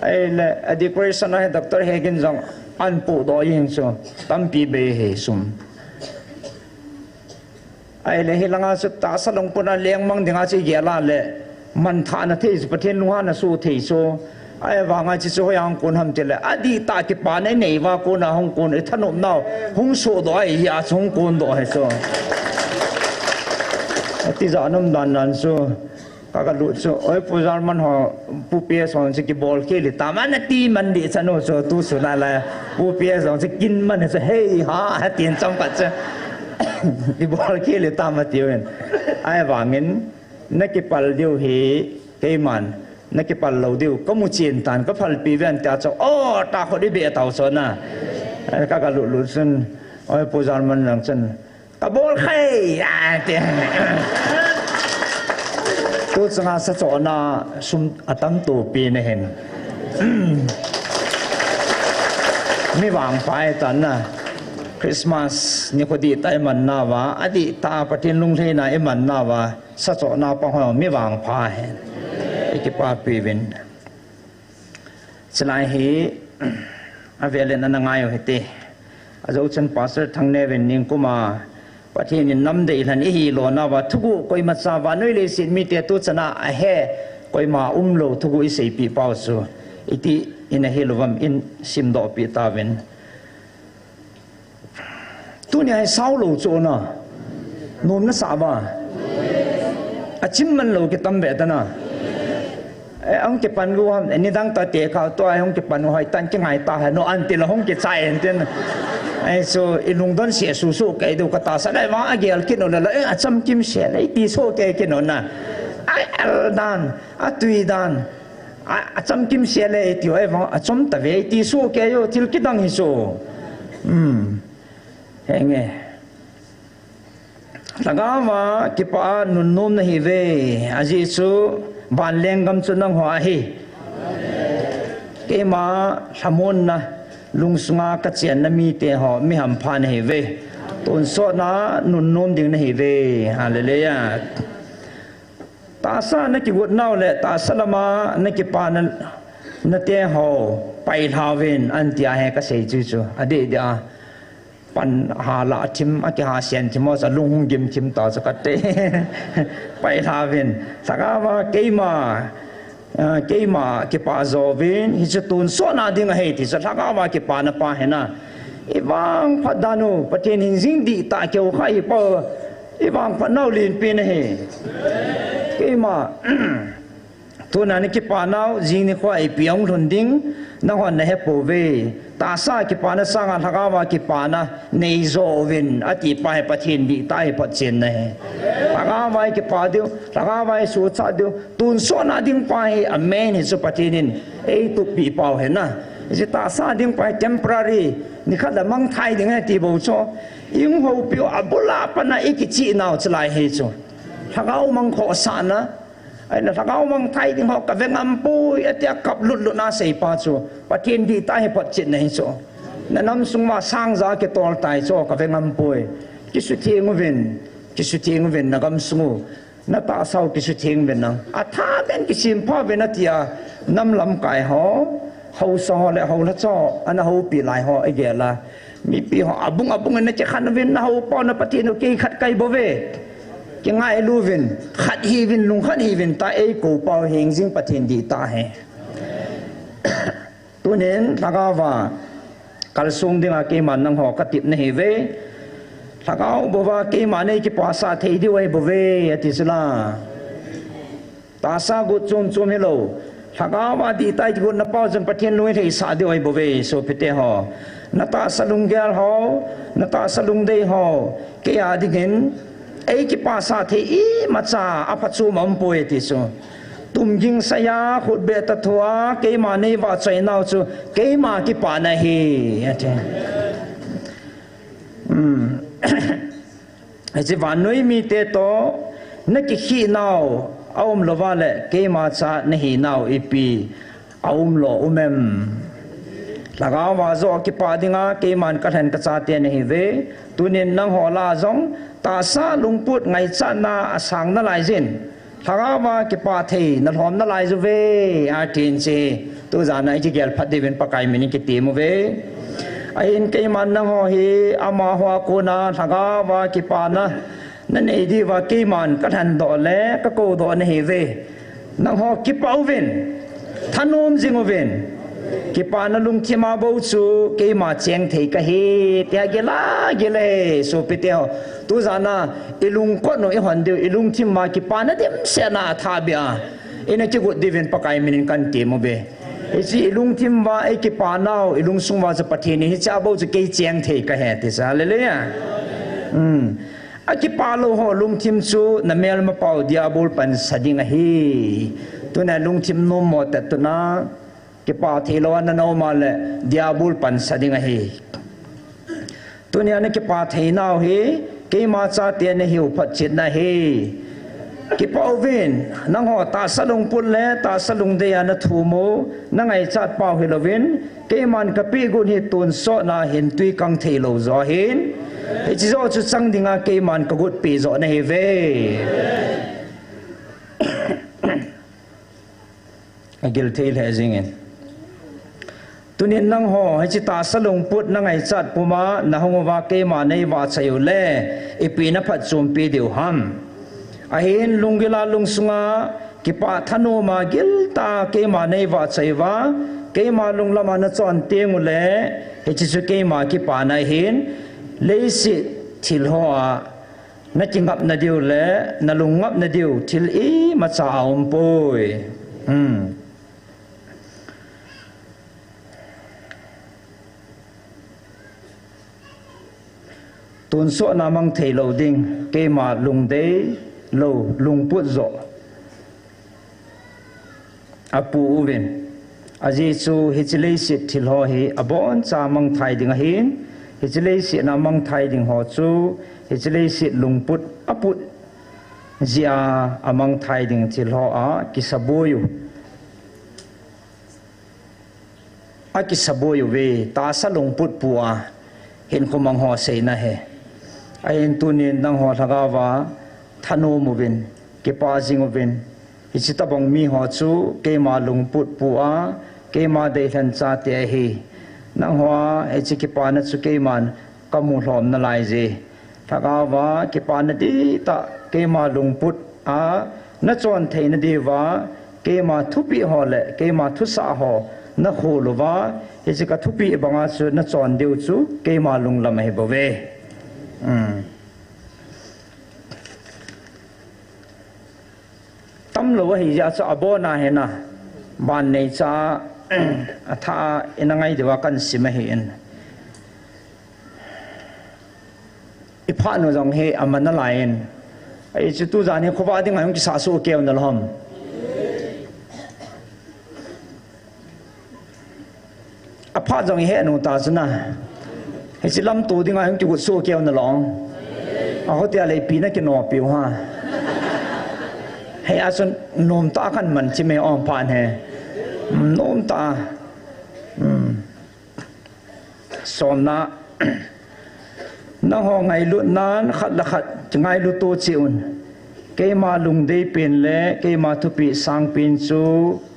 ไอ้เล่อดีกรีสันให้ดร.เฮกินจังอันปูดอยยิงซูตั้มปีเบย์เฮซุมไอ้เล่ฮิลังอาสุดตาสลงปนเลี้ยงมังถึงอาชีเยลาเล่มันฐานเทศประเทศลุงฮานะสู้เทโซไอ้วางอาชีพสยังคนทำเจริญอดีตตาเก็บปานในว่าคนน่ะฮ่องกงไอ้ถนนน่ะฮ่องโซดอยยาฮ่องกงดอยโซที่จะน้ำดันนั่นโซก็กระลุโซไอ้ผู้ชายมันห่อผู้เปียสอนสกิบอลเกลิตามันตีมันดิฉันโอโซตู้สุนันละผู้เปียสอนสกินมันโซเฮ้ยฮะเตียนจำกัดซะกิบอลเกลิตามาเตียวเองไอ้วางเงินนักกิปัลเดียวเฮเกมันนักเก็บปัลเราเดียวก็มุจีนตันก็พัลปีเวนแต่จะโอ้ตาคนที่เบียเต่าสนน่ะก็กระลุลุซึ่งไอ้ผู้ชายมันหลังซึ่งกระโบลไข่เตี้ยตัวสังหารสะสอน่ะซุ่มอัตัมตัวปีนี่เห็นไม่วางไฟตันน่ะคริสต์มาสนี่พอดีแต่มันน่าวะอดีตตาประเทศลุงเทน่ะไอ้มันน่าวะสะสอน่ะปังหัวไม่วางไฟที่ป้าปีวินสลายเหอาเวลนั้นง่ายเหตุอาจจะฉันภาษาทางเนวินนิงกุมาประเทศนี้น้ำเดือดนี่ฮีโลนาว่าทุกคนมาสาวานุเลสิมีแต่ตุชนะเฮคนมาโลทุกคนอิสปีป้าสูอิติอินเฮลวัมอินซิมดอปีตาวินตัวนี้ให้สาวโลโจนะนมนัสาวาอาชิมมันโลกิตัมเบตนะông cái pan gua anh đi đăng tờ tiệt khảo tôi ông cái pan hỏi tan cái ngày ta nó ăn tiền là ông cái sai anh tiền ai so ilung don sia su su cái đồ cái ta sẽ lại vắng cái cái nó là chăm kim sia lấy tí số cái nó nè đan tùy đan chăm kim sia lấy tí ai vắng chăm ta về tí số cái yo til cái đăng hi số nghe laga mà cái pa nun nom này về aji số ban leng gam chu nang hoa hi ke ma samon na lungsunga ka chen na mi te ho mi ham phan hi ve ton so na nun nom ding na hi ve hallelujah ta sa na ki gut naw le ta salama na ki pa na te ho pai tha ven an tia he ka sei chu chu ade dia pan ha la chim a ki ha sian chim sa lung hung gim chim ta sa ka te pai tha ven saka wa keima ki pa zo ven hi chu tun so na ding he ti sa saka wa ki pa na pa he na ibang phadanu patin hin jing di ta keu khai pa ibang phanau lin pin he keima tu na ni ki pa nau jing ni khwa ai piang thun ding na hon na he po ve ta sa ki pa na sanga thakawa ki pa na nei zo vin ati pa he pathin bi tai pat chen na he thakawa ki pa dio thakawa su cha dio tun so na ding pa he amen he su pathinin ei tu pi pau he na จะตาซาดิ้งไป temporary นี่ขัดละมังไทยดิ้งไอ้ที่บอกชัวยิ่งหัวปิวอับุลาปนะอีกจีน่าจะไล่ให้ชัวถ้าเขามังขอสานนะไอ้ถ้าเขามังไทยดิ้งเขากับเวงัมปุยไอ้ที่กับลุดน่าเสียป้าชัวประเทศดีตายให้ปัจจิตนี่ชัวนั่นน้ำสุ่มว่าสร้างจากตัวตายชัวกับเวงัมปุยกิสุทีงวินนักกำสูนักตาเศร้ากิสุทีงวินนังอาถ้าเป็นกิสิมพ่อเป็นนักที่น้ำลำไก่หอเขาสอและเขาละจ่ออันนั้นเขาปีหลายหอไอเดียละมีปีหอบุ้งอันนั้นจะขันวินเขาป้อนปฏิโนกีขัดไก่บ่เวยังไงลูวินขัดฮีวินลุงขัดฮีวินตาเอกูเป่าเฮงซิงปฏินดีตาเฮตัวนี้ถ้าก็ว่าการส่งดิ่งอาเกมันนังหอกติบในเวถ้าเขาบอกว่าเกมันในที่ภาษาไทยด้วยบ่เวติสลาตาสากุจมให้เราถ้าเขาว่าดีตายที่กุนป้าจนประเทศลุยที่สาด้วยบ่เวโซพิเตหอนัตตาสลุงเกลหอนัตตาสลุงเดหอเกียดิเงินไอ้ที่ภาษาไทยมาจ้าอภัสมัมป่วยติโซตุมยิงสยาขุดเบตทัวเกมันในว่าใจน่าจูเกมันที่ป่านะเฮไอ้ที่วันนี้มีเตโตนักขี้นาวเอามลวาเล่เกมาชาเนหีนาวอีปีเอามโลอุเมมแล้วก็ว่าโจกิปาดิงาเกมันกัดเห็นกัจจาเตียนหีเวตุนินนังหัวลาจงตาซาลุงพุดไงจันนาสังนั่นไหลจินถ้าว่ากิปาเทนั่นหอมนั่นไหลจูเวอาทินเจตัวจานัยที่เกลพัดเดวินปากไก่มินิกิตีมเวไอ้อินเกมันนังหัวฮีอามาหัวกูนาถ้าว่ากิปานะนั่นเองที่ว่าเกมันกัดเห็นดอกเล่ก็โกดอนหีเวนังหัวกิปาอุวินท่านุ่มจิงอุวินกิปานะลุงที่มาบูชูเกมาเชียงเทกะเฮเตียเกลาเกลสุปิเตียวตัวจานะอิลุงก็หนูอีหันเดียวอิลุงที่มากิปานะเดมเสนาทาบิอาอินจิกุดดิวินปากไอมินิกันเตมเบไอ้สิอิลุงที่มาไอ้กิปานาอิลุงสุงว่าจะปะเทนี่ฮิจ้าบูจะเกเชียงเทกะเฮติสาเลเลยไอ้กิปาโลหลุงทิมชูนั่นเมลมาเป่าดิอาบูลปันสดิงะเฮตัวนั้นลุงทิมนุ่มหมดแต่ตัวนั้นกิปาเทโลวันนั้นเอามาเลยดิอาบูลปันสดิงะเฮตัวนี้นั่นกิปาเทน่าเฮเกมาซาเตียนเฮอุปัจจิตนะเฮกิปาวินนังหัวตาสลุงปุลเล่ตาสลุงเดียนทูโมนังไอจัดเป่าเฮโลวินเกมันกับปีกุนเฮตุนโซนาเห็นตุยกังเทโลจอเห็นไอ้ที่จะสังดิ่งอาเกมันกับกุดปีจอในเฮเวอากิลเทลเฮซิงเงินตัวนี้นังหัวให้จิตาสลุงปุดนังไอจัดปุมานังหัวว่าเกมันในว่าใช้อยู่เล่อีปีนับพัดจุมปีเดียวห้ามอาเห็นลุงกิลาลุงสุงากิปะธนูมากิลตาเกมาในว่าใจว่าเกมาลุงละมันจอนเตียงอุเล่เฮจิสุเกมากิปะในเห็นเลยสิทิลหัวนัดจิงับนัดเดียวเล่นัลุงงับนัดเดียวทิลอีมาจ่าอมปุยตุนโซนามังเทโลดิงเกมาลุงเดโลลุงปุดโซอปูอุวินอาเจซูฮิจิเลสิทิลหอฮีอบอนจามังไทยดิงหินฮิจิเลสินามังไทยดิงหอจูฮิจิเลสิลุงปุดอปุดเจียอามังไทยดิงทิลหออากิสบุยอากิสบุยเวตาสลุงปุดปัวเห็นคมังหอเสนะเฮไอ้ตัวนี้นังหอทากาวาธนูมุบินเก็บปาจิงมุบินฮิจิตบังมีหอจูเกมาลุงปุดปัวเกมาเดชันซาเตเฮนังหัวฮิจิเก็บปานัสุเกมันกำมุหอมนาลายเจทากาวาเก็บปานัดีตะเกมาลุงปุดนัจวนเทนดีวาเกมาทุปีหอเละเกมาทุสาหอนักโหลวาฮิจิกทุปีบังอาสุนัจวนเดียวจูเกมาลุงลำเฮบเวตั้มโลว่าฮิจะอบอนาเห็นนะบ้านในจ้าถ้าเอ็นไงเดี๋ยวกันสิมาเห็นอีพานุจังเฮอามันนั่นแหละเองไอ้จุดตัวจานนี้เขาว่าที่ไงมันจะสะสมเกี่ยวนั่นหรอ อ พาจังเฮนูตาสนะเฮ้ยสิลำตัวที่ไงของจุดสู้เกี่ยวนั่นหรอเขาเตียอะไรปีนั่นกินหนอปิวฮะให้อาสนนมตาขันมันที่ไม่อ้อมผ่านแห่นมตาสอนนะนั่งห้องไงลุนั้นขัดละขัดจะไงลุตัวจิอุนเกมาลุงได้เป็นเละเกมาทุปีสังเป็นจู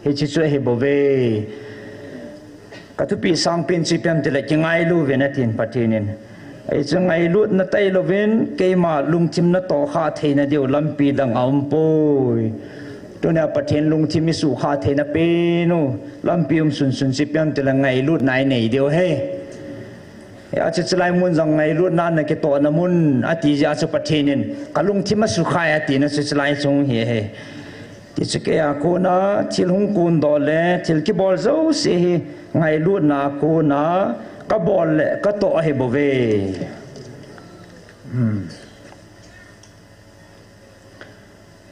เฮจิจูเฮบเวกทุปีสังเป็นจีเปียมจะเละจะไงลุเวนัทินปฏินินไอ้จะไงลุนัตไตลเวนเกมาลุงทิมนัตโตขาเทนเดียวลำปีดังอัมปอยตัวนี้ปฏินลุงทิมิสุขาเทนเปนูลำปีสุนจีเปียมจะละไงลุไหนเดียวเฮอาจจะลายมุนจังไงรุ่นนั้นเนี่ยก็ตัวน้ำมุนอาทิตย์อาจจะประเทศนินกลุงที่มาสุขายอาทิตย์นั้นจะลายทรงเหี้ยที่จะเกี่ยกูนะที่ลุงกูนดอลเล่ที่กี่บอลเจ้าเสียไงรุ่นนะกูนะก็บอลเล่ก็ตัวเฮบเว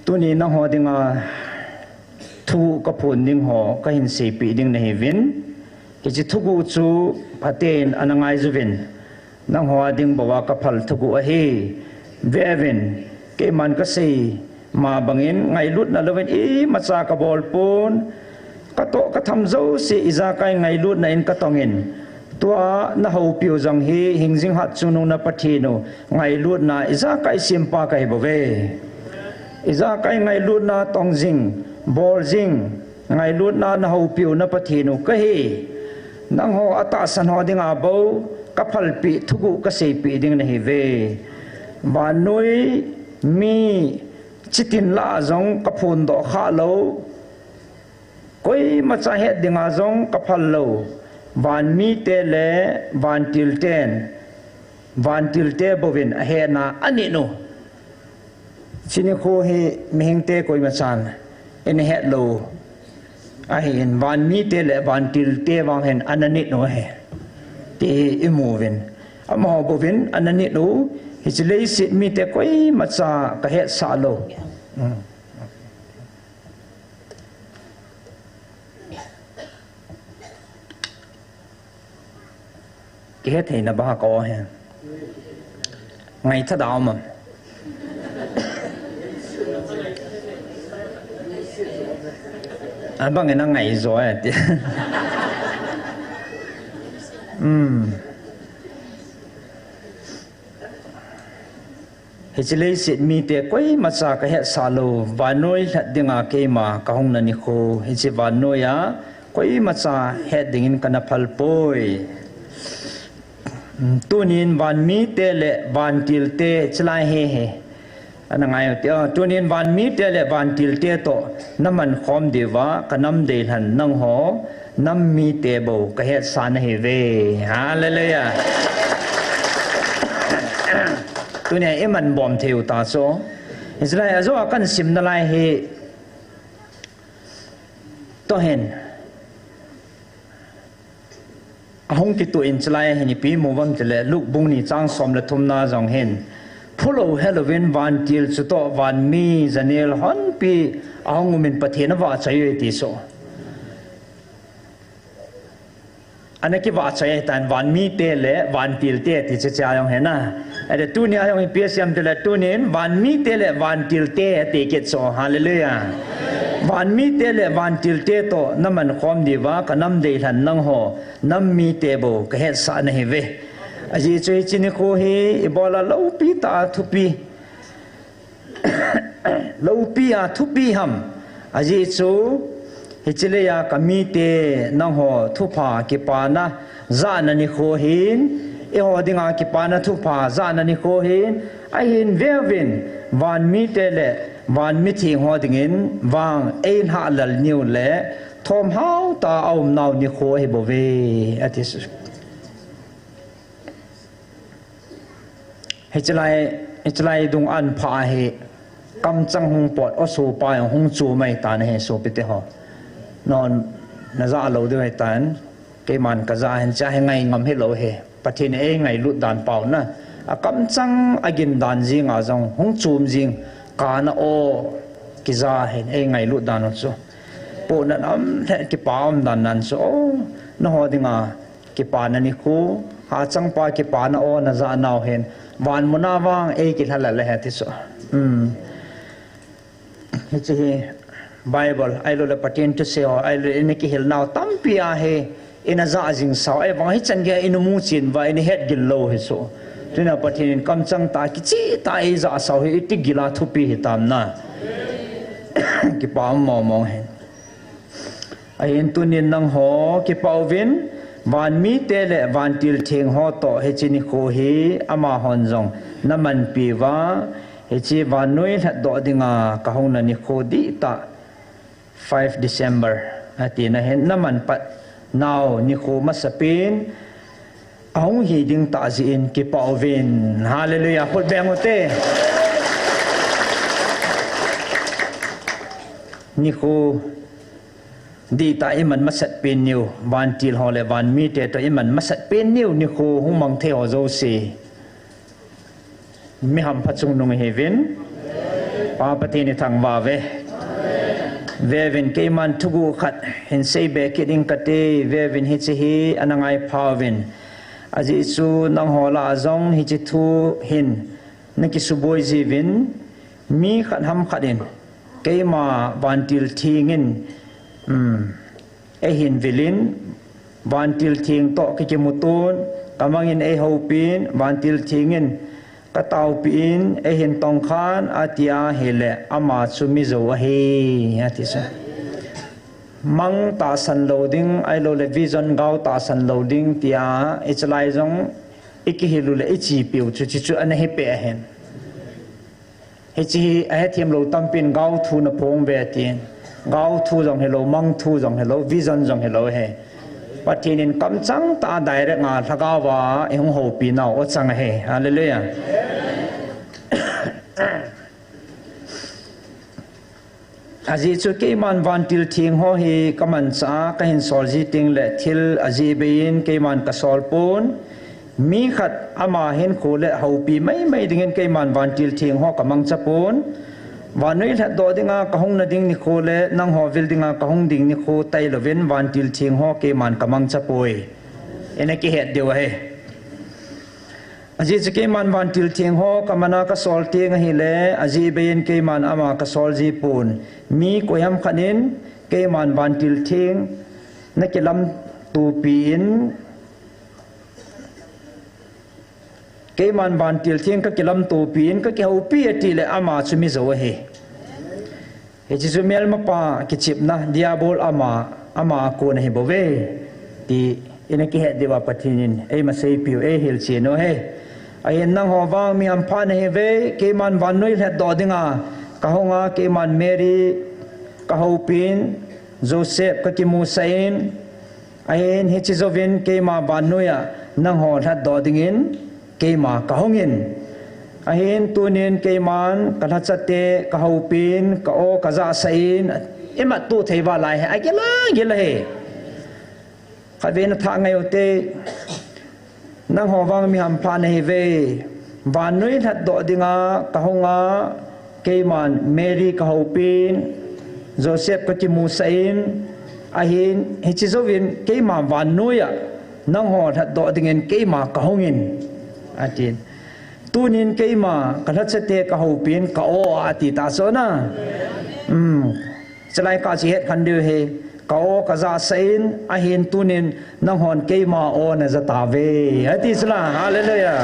ตัวนี้นะหัวดิ่งทูกระพุนดิ่งหัวก็เห็นสีปีดิ่งในเฮวินกิจทุกุจูพัฒน์อันง่ายจุวินนังหัวดิ่งบอกว่ากระพัลทุกุเฮเววินเกมันก็สีมาบังอินไงลุดนั่นเลยมาจากบอลปูนก็โตก็ทำเจ้าสีอิจาไกไงลุดนั่นก็ต้องเห็นตัวน่าหูผิวจังฮีหิงจิงหัดจุนุนปฏิโนไงลุดน่ะอิจาไกสิมปาไกบเวอิจาไกไงลุดน่ะต้องจิงบอลจิงไงลุดน่ะน่าหูผิวนปฏิโนก็เฮนังหัวอัตสันหัวดิ่งอาบูกับพัลปีทุกุก็เสปีดิ่งในเวบานนุยมีจิตินลาจงกับพูนดอกข้าโลก้อยมาจะเหตุดิ่งอาจงกับพัลโลบานมีเตเลบานติลเตนบานติลเตบวินเฮนาอันนี้โนชินิโคเฮมิหิงเตก้อยมาจันเอ็นเหตุโลอาเห็นวันมีเตเลวันติลเตวังเห็นอันนั้นนิดหน่อยเตอิมูวินอามาบวินอันนั้นนิดหนูฮิจเลสิมีเตก้อยมาจากเหตุสาโลเหตุเห็นบ้าก็เห็นไงถ้าดาวมันอันบางอย่างนั่งไงจอยเฮจิเลสิมีเตก้อยมาจากเหตุสาโลวานน้อยหัดดิ่งอาเกมากะหงนันนิโคเฮจิวานน้อยก้อยมาจากเหตุดิ่งกันนับพัลปอยตัวนี้วันมีเตเลวันติลเตชลายเฮอันนั้นไงตัวนี้วันมีเตเลวันติลเตโตน้ำมันคอมดีว่ากันน้ำเดือดหันนังหัวน้ำมีเตโบก็เหตุสารเฮเวฮาเลลูยาตัวนี้มันบอมเทียวตาโซอิสราเอลจะกันสิมนั่นไรเฮตัวเห็นหงกิตัวอินสไลเห็นปีมูวันจะเละลูกบุงนี่จ้างสมและทุมนาจังเห็นผู้เราเฮลวินวันทิลสุดต่อวันมีจันเนลฮันปีหงมินประเทศนว่าใจอยู่ที่โซอันนี้คิดว่าใจแต่วันมีเตะเละวันทิลเตะที่จะใจยังเห็นนะแต่ตัวนี้ยังมีเพียงเสียมแต่ละตัวนี้วันมีเตะเละวันทิลเตะที่เกิดโซฮาเลลูยาวันมีเตเลวันติลเตโตน้ำมันความดีว่าก็น้ำเดือดหันนังหัวน้ำมีเตโบก็เหตุสารเหเวอาจีช่วยจินิโคเฮอิบอลาลูปีตาทุปีลูปีอาทุปีฮัมอาจีช่วยฮิจิเลยากมีเตนังหัวทุพากิปานะจานันิโคเฮนเอหัวดิ่งอากิปานะทุพาจานันิโคเฮนไอเห็นเววินวันมีเตเลวันมิถิหัวดิ่งวางเอ็นหาลลนิวเล่ทอมฮาวตาเอาหนาวนิโคเฮบเวอาทิสุเฮจไลดงอันพาเฮกำจังหงปอดอสูปายหงจูไม่ตานเฮโซปิเตหอนอนนาซาเราด้วยตานเกมันกะซาเห็นจะให้ไงงำให้เราเฮปะเทนเอไงลุดดานเป่านะกำจังอากินดานจิงอาจังหงจูมจิงกาณโอกิจาเห็นเองไงลุดดานนั่นโซปูนั้นแทกิปามดานนั่นโซนหัวดิ่งกิ ki pa na ni khu ha chang pa ki pa na o na za naw hen wan muna wang e ki thala le ha ti so hi chi Bible ai lo le patin to se o ai lo ne ki hil naw tam pia he ina za jing saw ai wang hi chan ge inu mu chin wa in het gil lo he so tuna patin kam chang ta ki chi ta e za saw he ti gila thu pi hi tam na ki pa mo mo hen ai en tunin nang ho ki pau vin van mi te le van til theng ho to he chini ko hi ama hon jong naman pi wa he chi van noi tha do dinga ka hong na ni ko di ta 5 December ati na hen naman pat now ni ko masapin ahong hi ding ta zin ki pau vin hallelujah hol beng ote ni ko di ta iman masat pin niu van til ho le van mi te to iman masat pin niu ni ko hung mang the ho zo si mi ham phachung nung hevin pa pati ni thang wa ve vevin ke man thugu khat hin sei be kiding kate vevin hi chi hi anangai phawin aji chu nang ho la zong hi chi thu hin naki suboi jivin mi khat ham khatin ke ma van til thingin e hin vilin van til thing to ki mutun kamangin e hopin van til thingin ka tau pin e hin tong khan atia hele ama chumi zo he ati sa mang ta san loading ai lo le vision gao ta san loading tia ichlai jong ikihilu le ichi piu chu chu an he pe hen he chi a thiam lo tampin gao thu na phong ve tin gao thu jong hello mang thu jong hello vision jong hello he patinin kam chang ta direct nga thaka wa ehong ho pi naw o chang he hallelujah aji chu ke man van til thing ho hi kaman cha ka hin sol ji ting le thil aji bein ke man ka sol pon mi khat ama hen ko le ho pi mai mai ding ke man van til thing ho kamang cha pon vanoi tha do dinga ka hong na ding ni ko le nang ho vil dinga ka hong ding ni ko tai lovin van til thing ho ke man kamang cha poi ene ki het dewa he aji ke man van til thing ho kamana ka sol ting hi le aji bein ke man ama ka sol ji pun mi ko yam khanin ke man van til thing na ke lam tu pin ke man van til thing ka ke lam tu pin ka ke ho pi ati le ama chumi zo he he chi chu mel ma pa ki chip na diabol ama ko na he bove ti ina ki he dewa pathinin ei ma sei piu e hil chi no he ai nang ho wang mi am phan he ve ke man van noi le do dinga ka honga ke man Mary ka ho pin Joseph ka ki mu sain ai he chi zovin ke ma van noya nang ho tha do dingin ke ma ka hongin ahin tunin ke man ka tha chate ka ho pin ka o ka za sain ema tu theiwa lai he ai gela he ka ven tha ngai ote nang ho wang mi ham phan he ve van noi tha do dinga ka honga ke man Mary ka ho pin Joseph ka ki mu sain ahin he chi zovin ke ma van noya nang ho tha do dingin ke ma ka hongin atin tunin ke ma ka tha chate ka ho pin ka o ati ta so na chalai ka chi het khan de he ka o ka za sain ahin tunin nang hon ke ma o na za ta ve ati sala hallelujah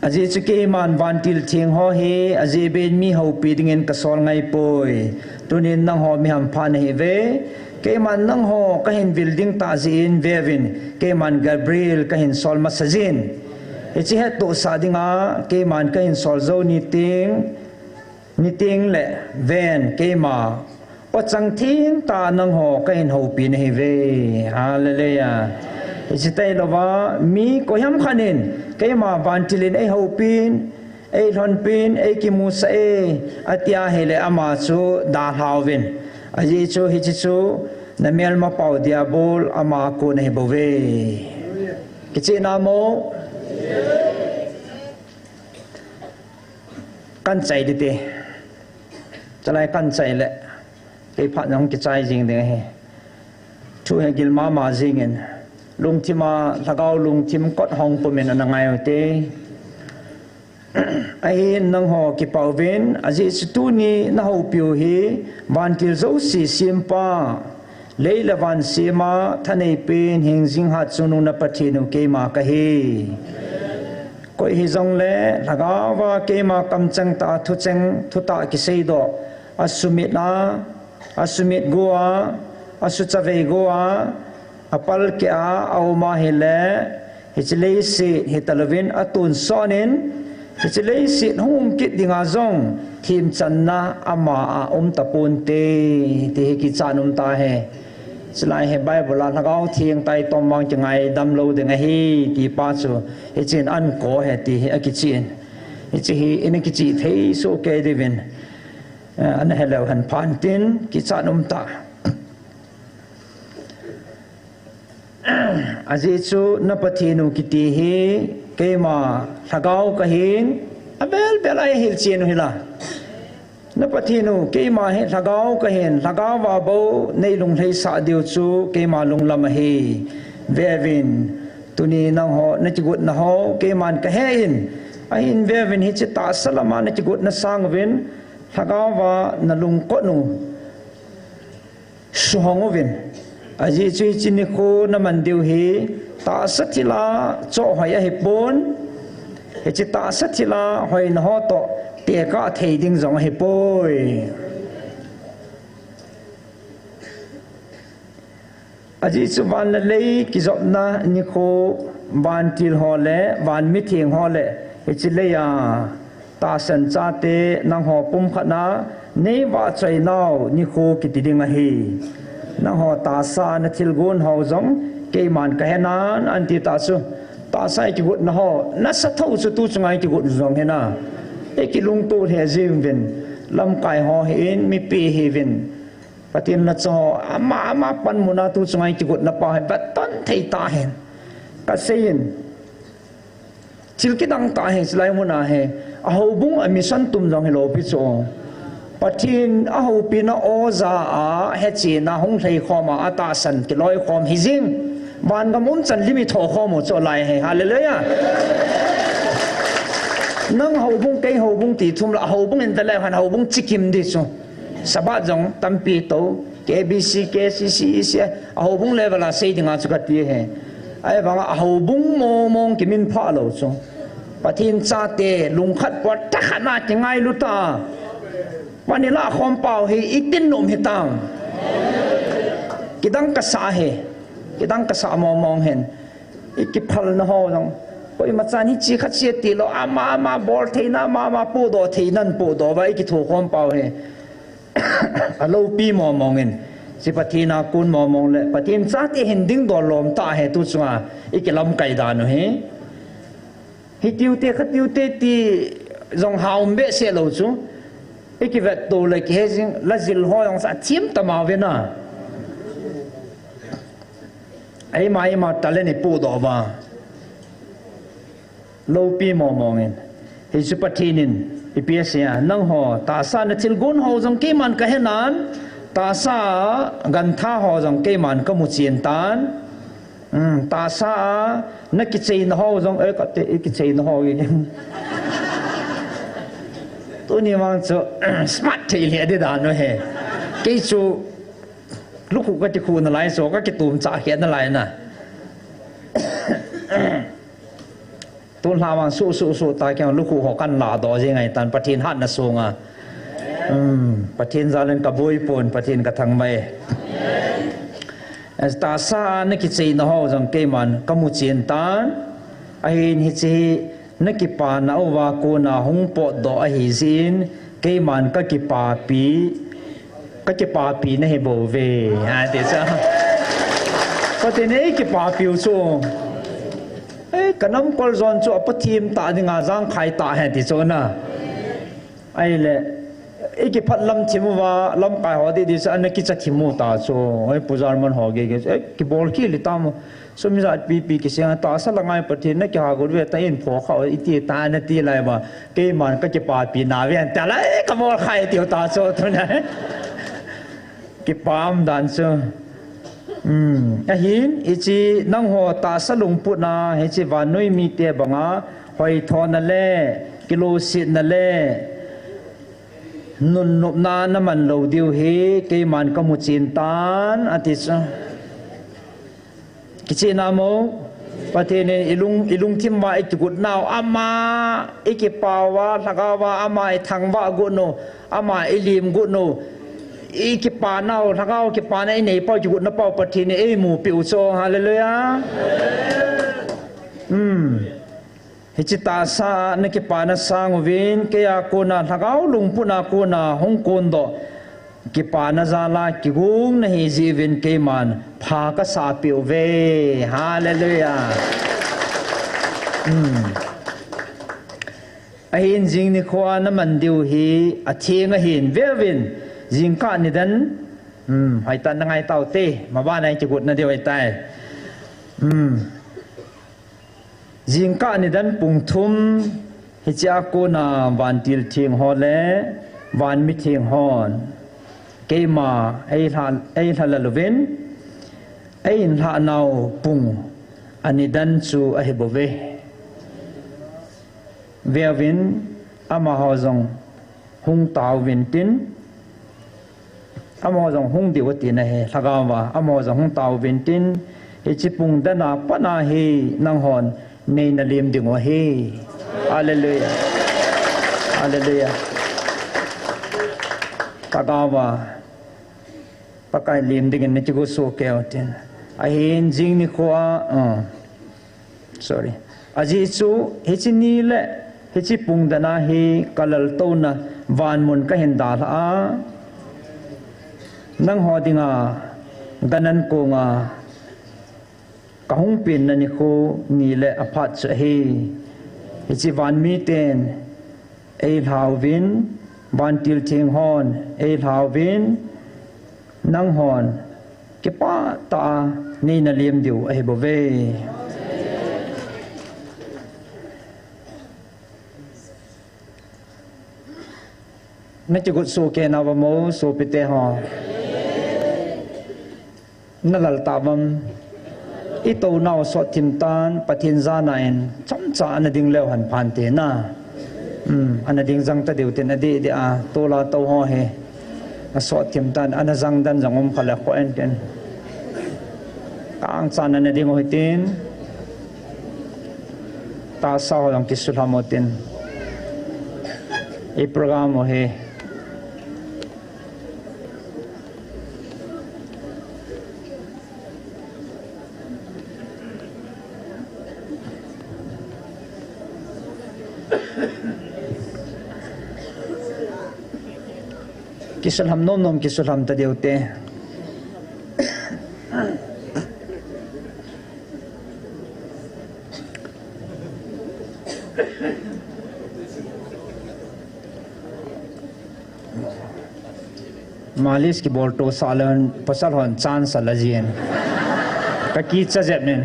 aji chu ke man van til thing ho he aji ben mi ho pi dingen ka sol ngai poi tunin nang ho mi ham phan he ve ke man nang ho ka hin building ta zin vevin ke man Gabriel ka hin sol masajin ichi het to sa dinga ke man ka hin sol zo ni ting le ven ke ma o chang thing ta nang ho ka hin ho pi ne ve hallelujah ichi tai lova mi ko yam khanin ke ma van tilin e ho pin e thon pin e ki mu sa e atia hele ama chu da hawin aji chu hi chu na mel ma pau diabol ama ko ne bove kichi na mo kan chai de te chalai kan chai le ke pha nong ki chai jing de he chu he gil ma zingen lung thima lagau lung thim kot hong pumen anangai te ai nang ho ki pawin aji tu ni na ho piu hi vantil zo si simpa leila van sima thanei pen hing jing hat chunu na pathinu ke ma ka hi koi hi zong le lagawa ke ma kam chang ta thu chang thu ta ki sei do asumit goa asuchave goa apal ke a au ma hele hichilei si hitalvin atun sonin hichilei si hum kit dinga zong thim channa ama a tapun te ki chanum ta he slai he bible la lagau thieng tai tom wang changai dam lo de nga hi ti pa chu he chin an ko he ti a ki chin he chi hi in ki chi thei so ke devin an hello han pantin ki chanum ta aji chu na pathinu ki ti hi ke ma lagau ka hin abel belai hil chin hila na pathinu ke ma he lagau ka hin lagawa bo nei lung thei sa diu chu ke ma lung lam hi vevin tuni nang ho na chigut na ho ke man ka he in a in vevin hi chi ta salama na chigut na sang vin lagawa na lung ko nu suhongovin aji chui chini ko na man diu hi ta sathila cho hoya hi pon he chi ta sathila hoi na ho to te ka thei ding zong he poi aji chu van le ki zop na ni ko van til ho le van mi thing ho le he chi le ya ta san cha te nang ho pum khana nei wa chai nau ni ko ki ti ding a hi nang ho ta sa na thil gun ho zong ke man ka henan an ti ta su ta sai ki gut na ho na sa thau chu tu chungai ki gut zong he na ki lung tu he jim vin lam kai ho hin mi pi hi vin patin na cho ama pan muna tu chungai ki gut na pa ba ton thei ta hen ka sein chil ki dang ta he slai muna he a ho bung a mission tum jong he lo pi cho patin a ho pi na o za a he chi na hong thei khoma ata san ki loi khom hi jing ban ga mum chan limi tho khom cho lai he hallelujah nang hậu bung cây hậu bung tỷ thum là hậu bung in tele han hậu bung chikim đi so sabat jong tampi to KBC KCC hậu bung level là xây dinga chu ka ti he ai bang hậu bung mo mong ki min pha lo so pathin cha te lung khat pot ta khana chi ngai lu ta vanila khom pau hi itin nom hi tang kidang ka sa he kidang ka sa mo mong hen ikiphal na ho jong koi machan hi chi khat che ti lo ama bol theina ma pu do theinan pu do vai ki thu khom pau he alo pi mo mongin si pathina kun mo mong le pathin cha ti hinding do lom ta he tu chunga ikilam kai da no he hi tiu te khat tiu te ti jong haum be se lo chu ikivet to le ki hejing lazil ho yong sa chim ta ma ve na ai mai ma taleni pu do ba lâu pi mò mongin hi chu pathinin ipsia nang ho ta sa na thil gun ho jong ke man ka henan ta sa gan tha ho jong ke man ka mu chin tan ta sa na ki chei na ho jong ka te ki chei na ho ge tu ni mang chu smart thei le de da no he ke chu lu ku ka ti khu na lai so ka ki tum cha he na lai na tuân lao su ta kêu lúc họ căn lạ đó gì ngày tan pathin hát na sung à pathin ra lên cả bôi pon pathin cả thằng mày ta sa nó kí chơi nó ho rằng cái man kamu chiến tan ai hi chi nó kí pa na wa cô na hung po do ai zin cái man cái kí pa pi nó hay bồ về à thế sao pathin ấy kí pa pi chu cái nấm col zon cho bắt thêm ta đi ngã giang khai ta hết thì cho na ai lệ cái phát lâm chim và lâm cái họ đi sao anh cái chắc chim mua ta cho ai pujar man họ cái ball kia li tam so mi ra pi cái xem ta sao là ngay bắt thêm cái hàng gồm về ta in phổ khẩu ít ta nó ti lại mà cái man cái pa pi na về ta lại cái ball khai tiêu ta cho thôi này cái palm đàn cho ahin ichi nang ho ta salung puna he chi vanui mi te banga hoi thon na le kilo sit na le nun nup na na man lo diu he ke man ka mu chin tan ati cha kichi na mo patene ilung thimwa ikut naw ama ikipawa thagawa ama ithangwa guno ama ilim guno ikipa naw thagaw kipa na nei pau ikut na pau patene e mu piu so hallelujah hichita sa na kipa na sangwin kaya ko na thagaw lungpuna ko na hongkon do kipa na zala kigung na hizivin kayman phaka sa piu ve hallelujah ahin jing ni khwa na mandiu hi athing a hin vevin jing ka ni dan hai tan ngai tau te ma ba nai chigut na deu ai tai jing ka ni dan pung thum hi cha ko na van til thing ho le van mi thing hon cái mà ai là lovin ai là nào pung anh đan chu ai bồ về vin ama ho zong hung tao vin tin ama ho zong hung diwa tin he thagawa ama ho zong hung tao vin tin he chi pung dana pana he nang hon nei na lim ding wa he hallelujah hallelujah thagawa pakai lim dengan ni cikgu so keotin ahin jing ni khoa sorry aji chu hichi ni le hichi pung dana hi kalal to na van mun ka hen da a nang ho dinga ganan ko nga kahung pin na ni ko ni le aphat che hi hichi van mi ten ei hawin van til thing hon ei hawin nang hon ke pa ta ni na lim diu ai bo ve na chi gut so ke na ba mo so pite ha na lal ta bam i to naw so tim tan pathin za na en cham cha na ding lew han phan te na ana ding jang ta diu te na di di a to la to ho he so tim tan ana jang dan jangom khala ko en ten kang chan na ding ho tin ta sa ho lang kisul hamotin e program ho he kisul ham nom kisul ham ta deute malis ki bolto salan pasal hon chance salajien ka ki chajep nen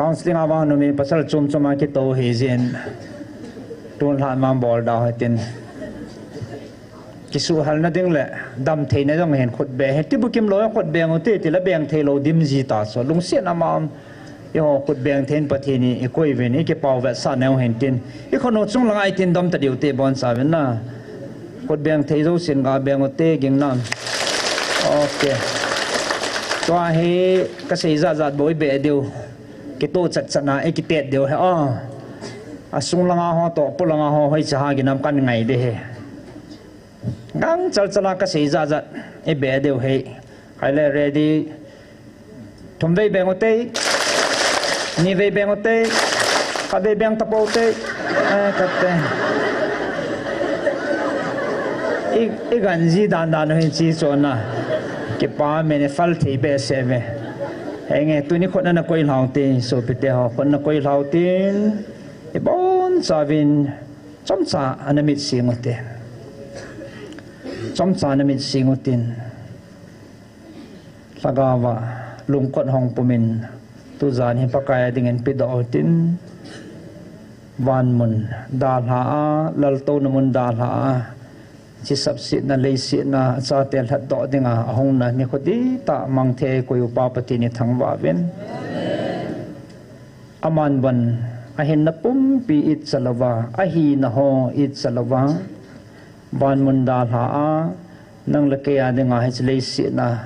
counseling awa no me pasal chum chuma ki to hezien ton han mam bol da hatin kisu hal na ding le dam thei na jong hen khot be he ti bukim lo khot be ngote ti la beng thei lo dim ji ta so lung sian amam yo khot beng then pathini e koi ven e ke paw va sa neu hen tin e khono chung langai tin dam ta diu te bon sa ven na khot beng thei zo sin ga beng ngote ging nam okay to he ka sei za za boi be diu ke to chat chana e ki tet diu he asung langa ho to pulanga ho hoi cha ha gi nam kan ngai de he gang chal chala ka sei za za e be deu he ai le ready thum vei beng ote ni vei beng ote ka vei beng ta po te ka te e gan ji dan dan he chi so na ke pa me ne fal thei be se ve he nge tu ni khon na koi lau te so pe te ho khon na koi lau tin e bon sa vin chom sa anamit si ngote chom cha na mit singutin lagawa lungkot hong pumin tu zan hi pakaya dingen pidotin van mun dal ha lal to namun dal ha chỉ sắp xịt na lấy xịt na cha tel hạt đỏ đi ngà hông na ni khodi ta mang the ko yu pa pati ni thang wa ven aman ban ahin na pum pi it salawa ahi na ho it salawa ban mun dal ha a nang la ke ya de nga he lấy xịt na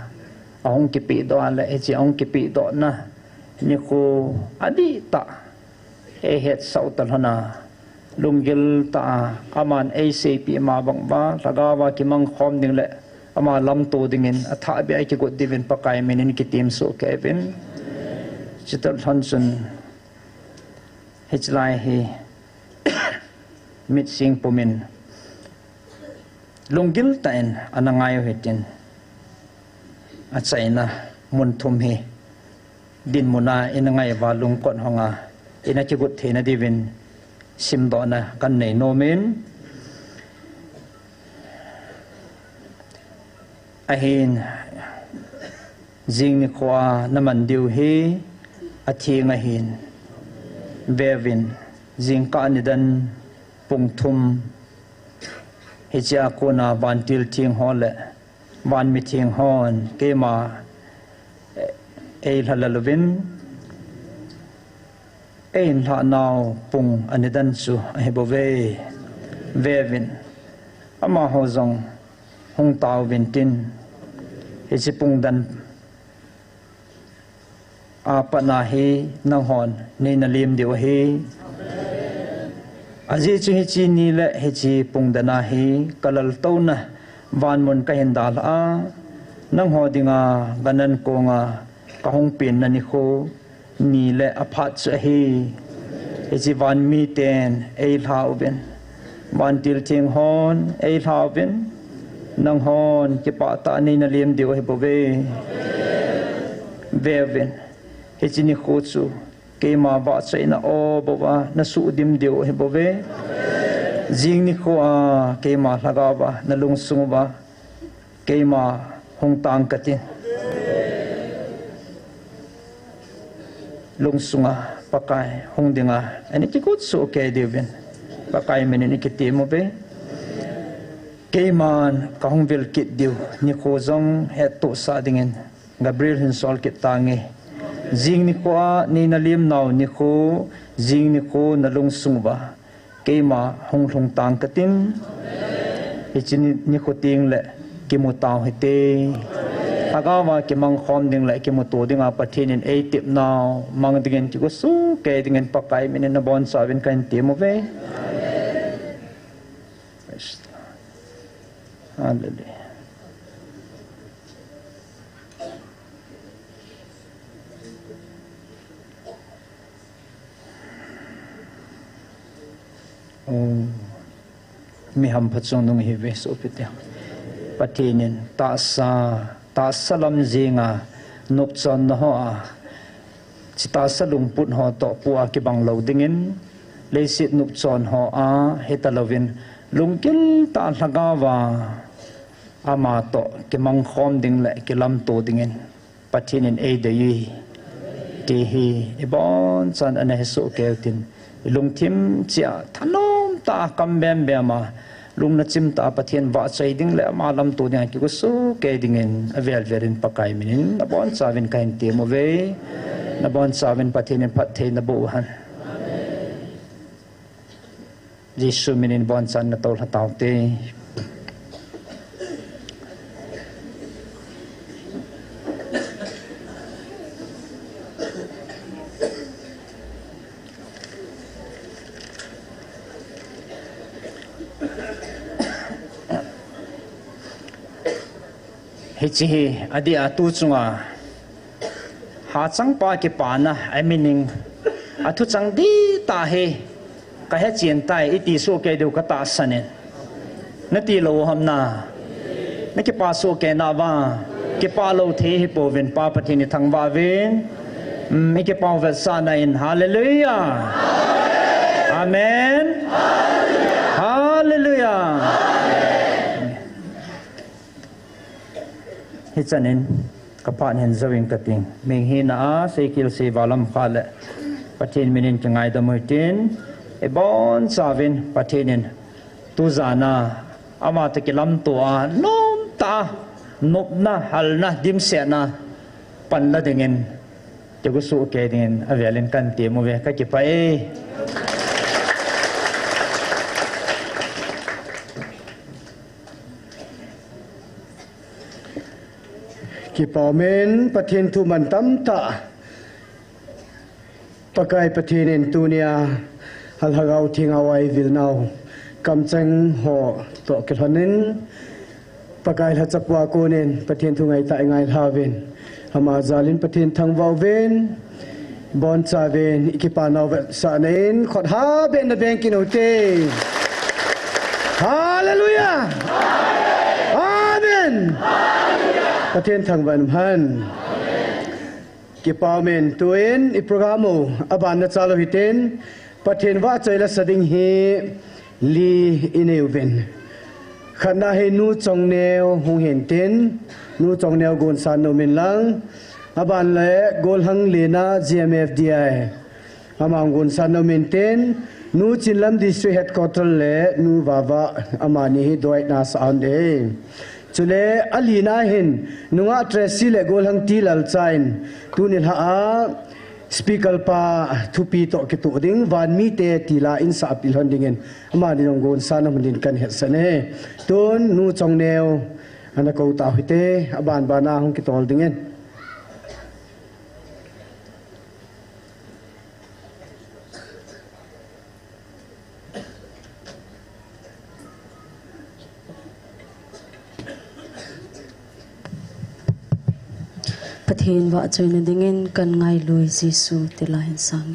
ahong ki pi do ala he chi ong ki pi do na ni ko adi ta e het sau tal hana lunggil ta aman ACP ma bang ba lagawa ki mang khom ding le ama lam to dingin atha bi ai ki god divin pakai menin ki team so kevin chital hansun hichlai hi mit sing pumin lunggil ta en anangayo hetin achaina mun thum hi din muna inangai wa lungkon honga ina ki god thena divin sim do na kan nei no men ahin jing ni khwa naman diu hi athi nga hin bevin jing ka ni dan pung thum hi cha ko na van til thing hole van mi thing hon ke ma e halalovin ein ha naw pung anidan su hebove vevin ama hozong hong taw vintin he chi pung dan apa na hi nang hon ni na lim diu hi aji chu hi chi ni le he chi pung dana hi kalal to na van mon ka hen dal a nang ho dinga ganan ko nga ka hong pin na ni kho ni le aphat cha hi eji van mi ten e lau ben van til ting hon e lau ben nang hon ki pa ta ni na lem diu he bo ve ben eji ni kho chu ke ma ba chai na o bo wa na su dim diu he bo ve jing ni kho a ke ma laga ba na lung sung ba ke ma hong tang ka tin lung sunga pakai hong dinga ani ki kut so ke devin pakai menin ki ti mo be ke man ka hong vil kit diu ni kho zong het to sa dingen Gabriel hin sol kit tangi jing ni ko ni na lim naw ni kho jing ni ko na lung sung ba ke ma hong thong tang ka tin e chin ni ko ting le ki mo taw hete agawa ki mang khom ding la ki mo to ding a pathin in a tip now mang dingen ki go su ke dingen pakai min na bon sa vin kan ti mo ve hallelujah mi ham phachong nong hi ve so pite patinin ta salam zinga nup chon na ho a chita salung put ho to pu a ki bang lo dingin leisit nup chon ho a hetalovin lungkil ta hlagawa ama to ki mang khom ding le ki lam to dingin patinin e de yi ti hi ibon chan ana he so keltin lungthim chia thanom ta kam bem bema lung na chim ta pathian wa chai ding le ma lam tu nya ki ko su ke ding in avel verin pakai minin na bon chawin kain ti mo ve na bon chawin pathian phat the na bu han jisu minin bon chan na tol hataw te hichi adi atu chunga ha chang pa ki pa na I meaning athu chang di ta he ka he chien tai iti so ke du ka ta sanen na ti lo ham na na ki pa so ke na wa ki pa lo the hi po ven pa pa thi ni thang wa ven mi ki pa va sa na in hallelujah amen hallelujah hichanin kapan hen zawing kating ming hi na a seikil se walam khale pathin minin changai da mutin e bon savin pathinin tu zana อามาตะกิลำตัวน้มตานบนะฮัลนะดิมเสนะปันละดึงเงินจะกุสุเกดึงเงินอาเวลินกันเตียมเวกกิไปกิปอเมนประเทศทุมันตั้มตาปะกายประเทศอินโดนีเซียฮัลฮะเอาทิ้งเอาไว้วิลนาวกำจังห่อตัวกิฮันนินปะกายฮัจักวาโกเนนประเทศทุงไงตายไงลาเวนฮามาซาลินประเทศทางวาวเวนบอนซาเวนอิกิปานาวสาเนนขอดฮาเบนเบงกินโอเตฮาเลลูยาอาเมนประเทศทางวันพันกิปาเมนตัวเองอีโปรแกรมอับานนัทซาโลฮิเตนประเทศว่าใจละสดิ่งเฮลีอินเอเวนขณะเฮนูจงแนวหงเห็นเต็นนูจงแนวกวนซานโนเมนลังอับานเล่กอลหังเลนา GMFDI อามังกวนซานโนเมนเต็นนูจินลัมดิสทริกเฮดคอร์เตอร์เล่นูวาวาอามานีฮิดอยนาสอันเดจุเลอลีนาเห็นนุงอัตรสิเลกอลหังตีลัลไซน์ตุนิลฮาสปีกปาทุปีโตกิตุดิงวันมีเตตีลาอินสับปิลฮันดิงเงินมาดินงกวนซานมันดินกันเฮสเน่ตุนนูจงแนวอันนั้นก็ตาหิเตอบานบานาหงกิตอลดิงเงินประเทศว่าใจนั้นดิ่งกันไงลุยซิสูเตลาเห็นสัง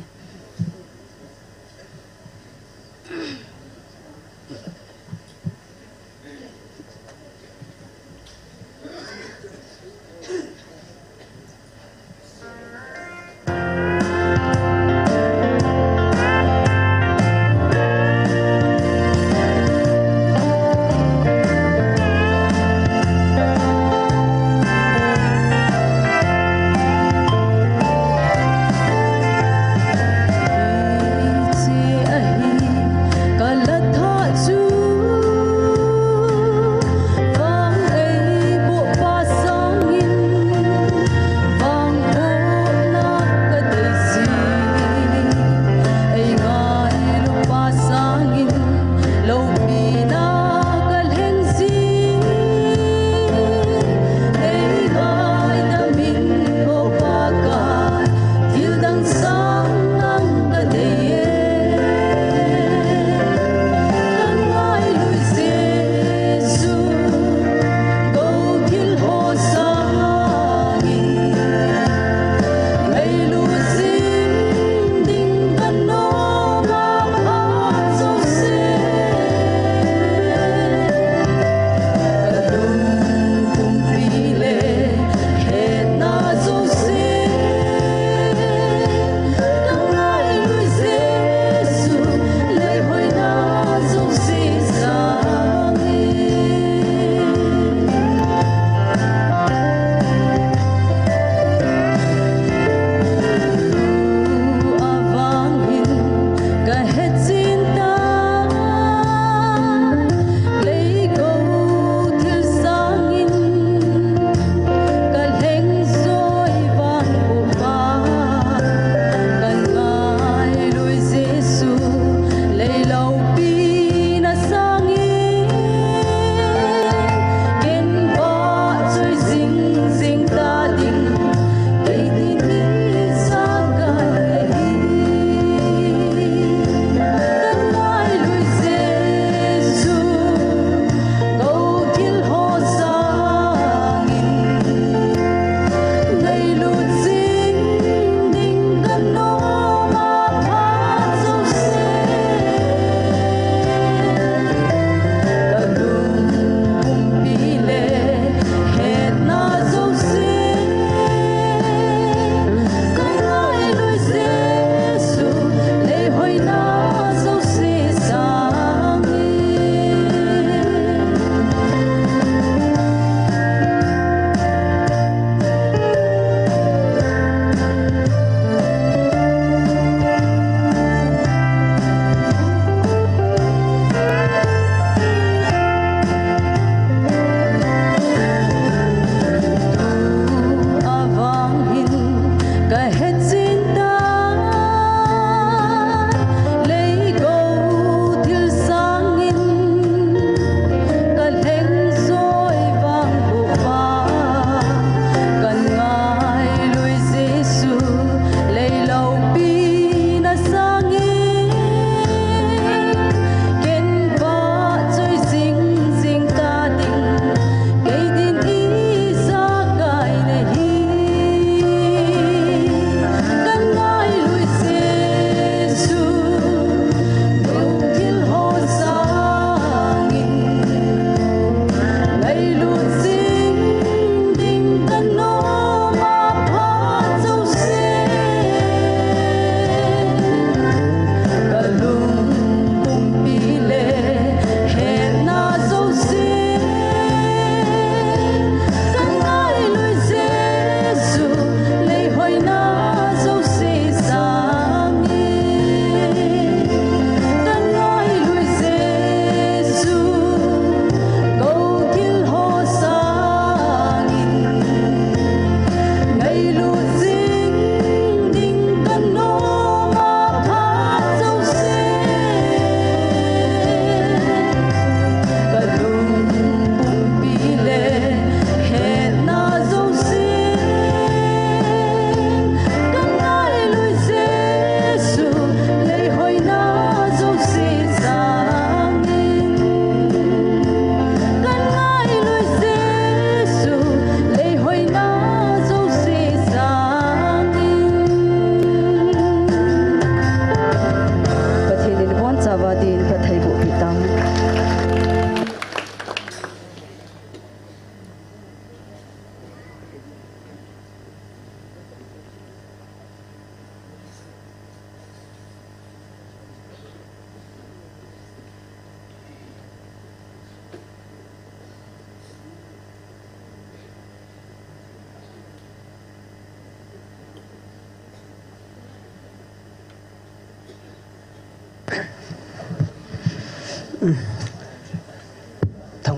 thang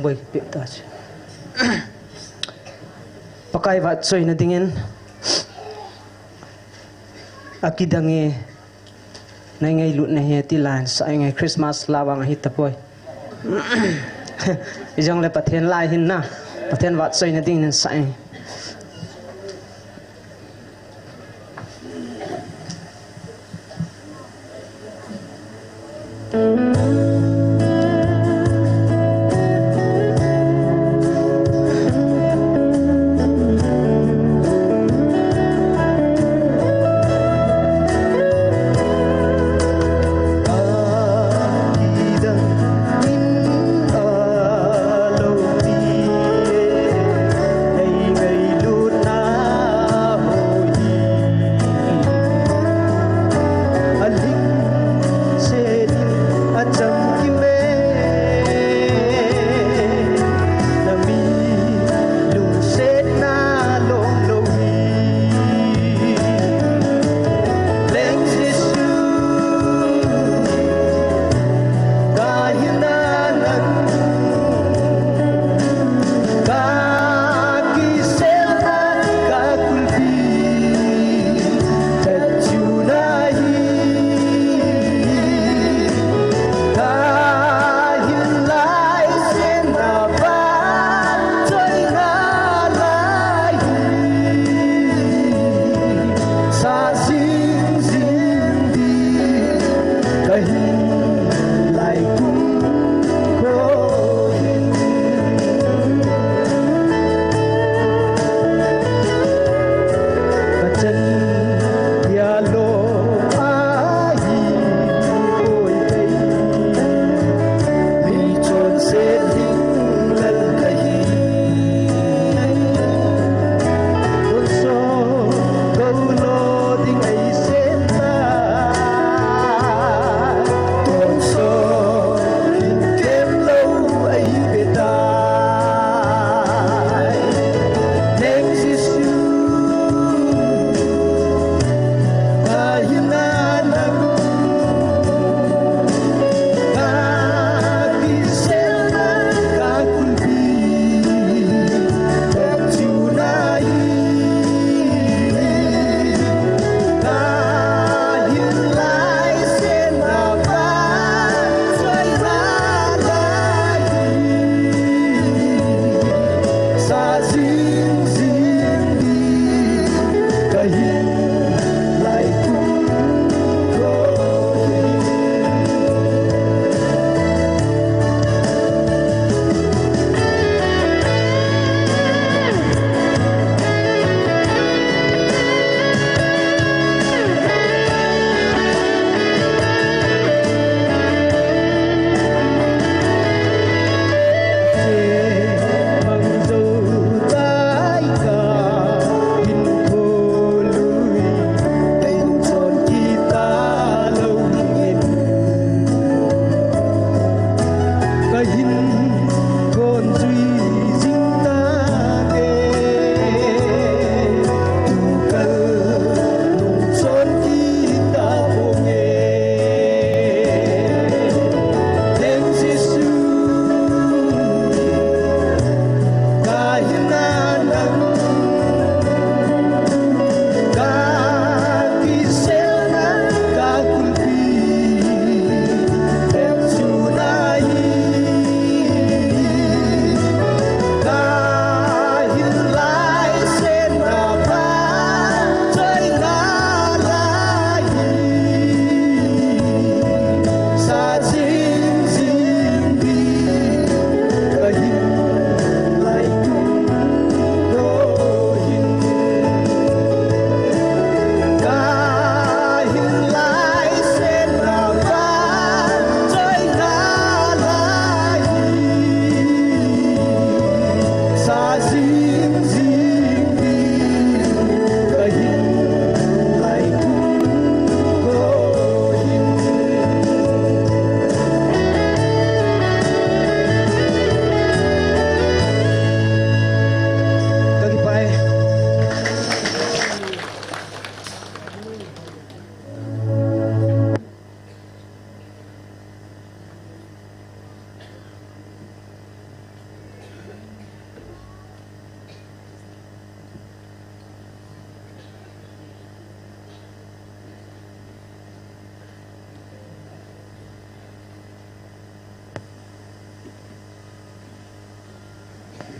boy pip ta pakai wat soi na dingin akidange nay ngay lut na he ti lan sa ngay Christmas lawang hit tapoy ijong le pathen lai hin na pathen wat soi na dingin sa ay a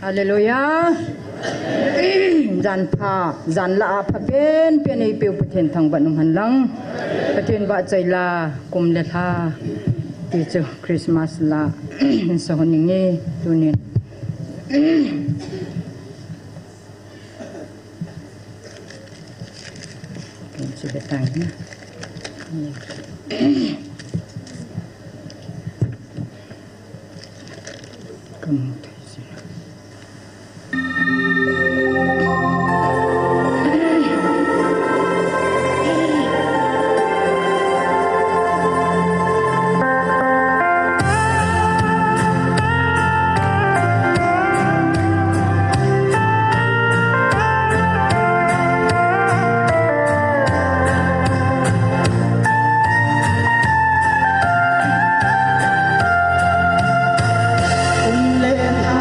Hallelujah. Zan pha zan la pha pen ei piu pathen thang banung han lang pathen ba chai la kum le tha ti chu Christmas la so ninge tunin ken chi betang na kum lên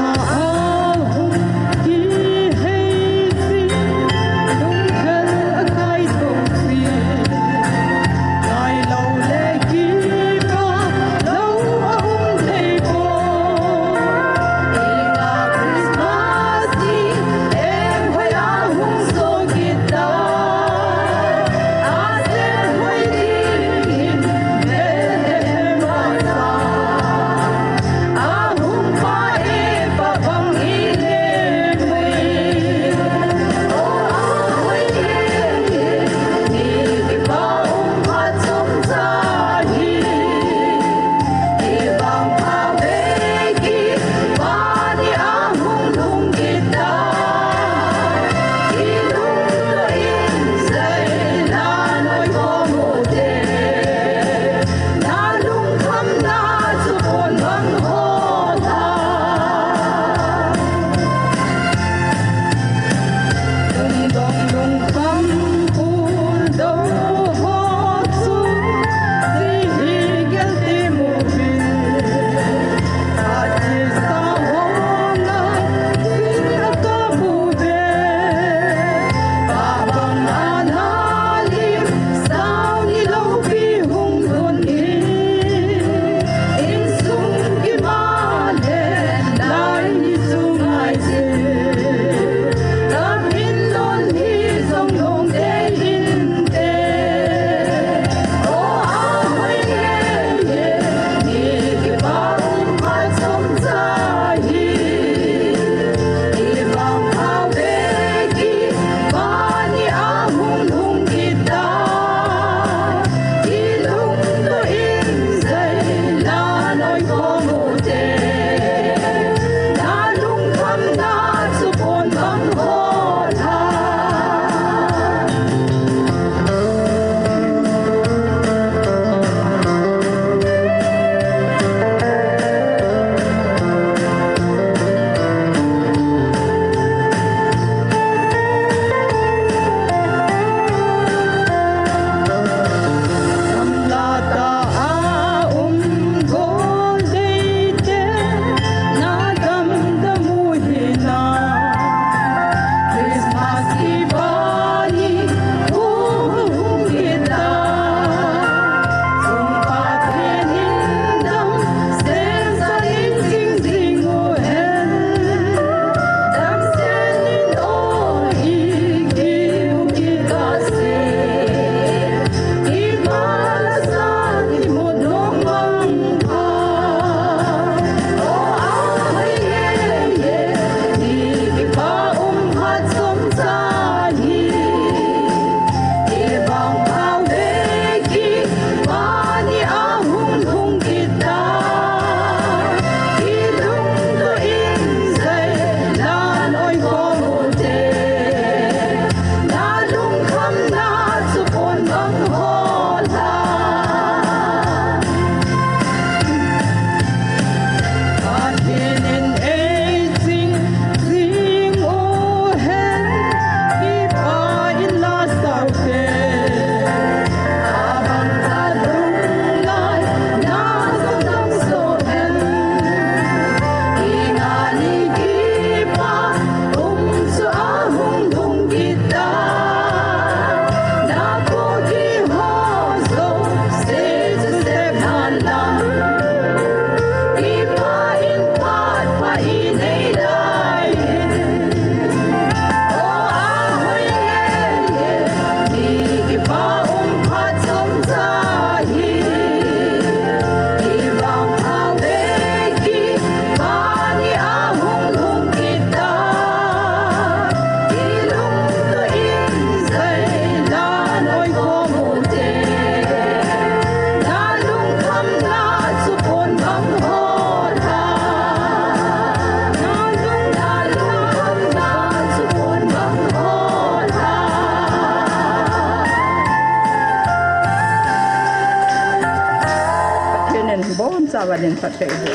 zawalin pakai ibu.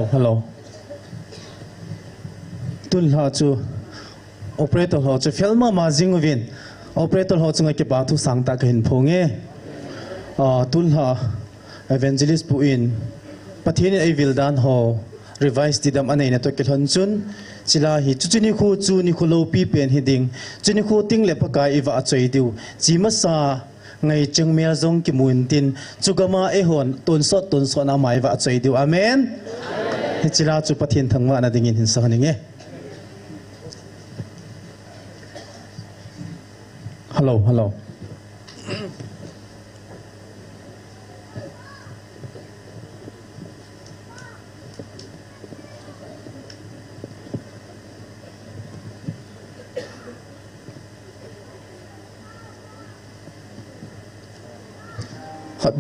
Hello. Tun ha chu operator ho chu filma ma jingwin operator ho chunga ke ba thu sangta ka hin phonge tun ha evangelist puin pathin ai vildan ho revise didam anei na to ke thon chun chila hi chuchuni khu chu ni khulo pi pen hiding chuni khu ting le paka iwa choi diu chima sa ngai chengmel zong ki mun tin chugama e hon ton so na mai wa choi diu amen chila chu pathin thangwa na dingin hin sa haninge hello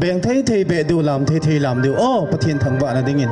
beng thei be du lam thei lam du o pathin thangwa na dingin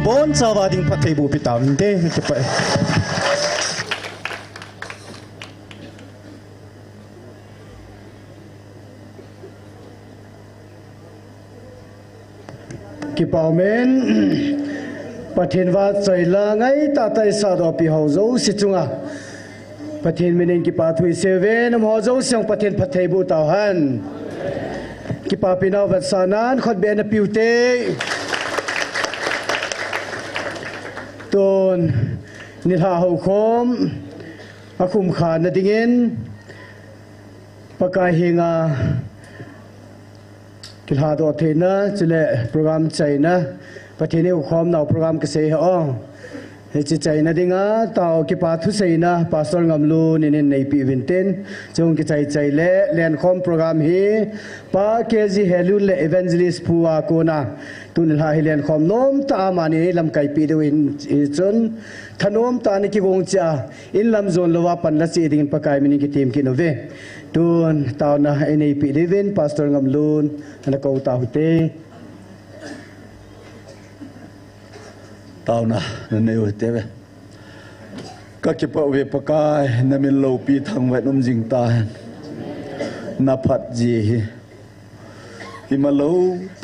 bon sawa ding pathai bu pitam te ke pa ki paumen pathin wa chaila ngai ta tai sa do pi ho zo si chunga pathin minen ki pa thui seven mo zo sang pathin pathai bu taw han ki pa pinaw wat sanan khot be na piute ton ni ha ho khom คุมขานาดิเงินปากายเฮงากิลฮาดอเทนะจะเล่โปรแกรมใจนะประเทศนี้อุคอมเราโปรแกรมเกษตรอ๋อเฮจิใจนะดิงาตาวกิปาทุเซนะปาสตอร์งามลูนินในปีวินเทนจงกิใจใจเล่เลียนคอมโปรแกรมเฮปาเกจิเฮลุเล่เอเวนเจลิสพัวโกนาตุนลาเฮเลียนคอมโนมตามานีลำไก่ปีเดวินจนขนมตานิกิกงจ้าอินลำโซนลวาปันละสีดิ่งปากายมินิกิทีมกินโนเวตุนตาวนะในปีเดวินปาสตอร์งามลูนนักเอาตาหุเตตาวนะนั่นเองเต้ก็เก็บเอาไว้ปากายนั่นเป็นโลปีทางไว้นุ่มจิงตานับพัดจีอิมาโล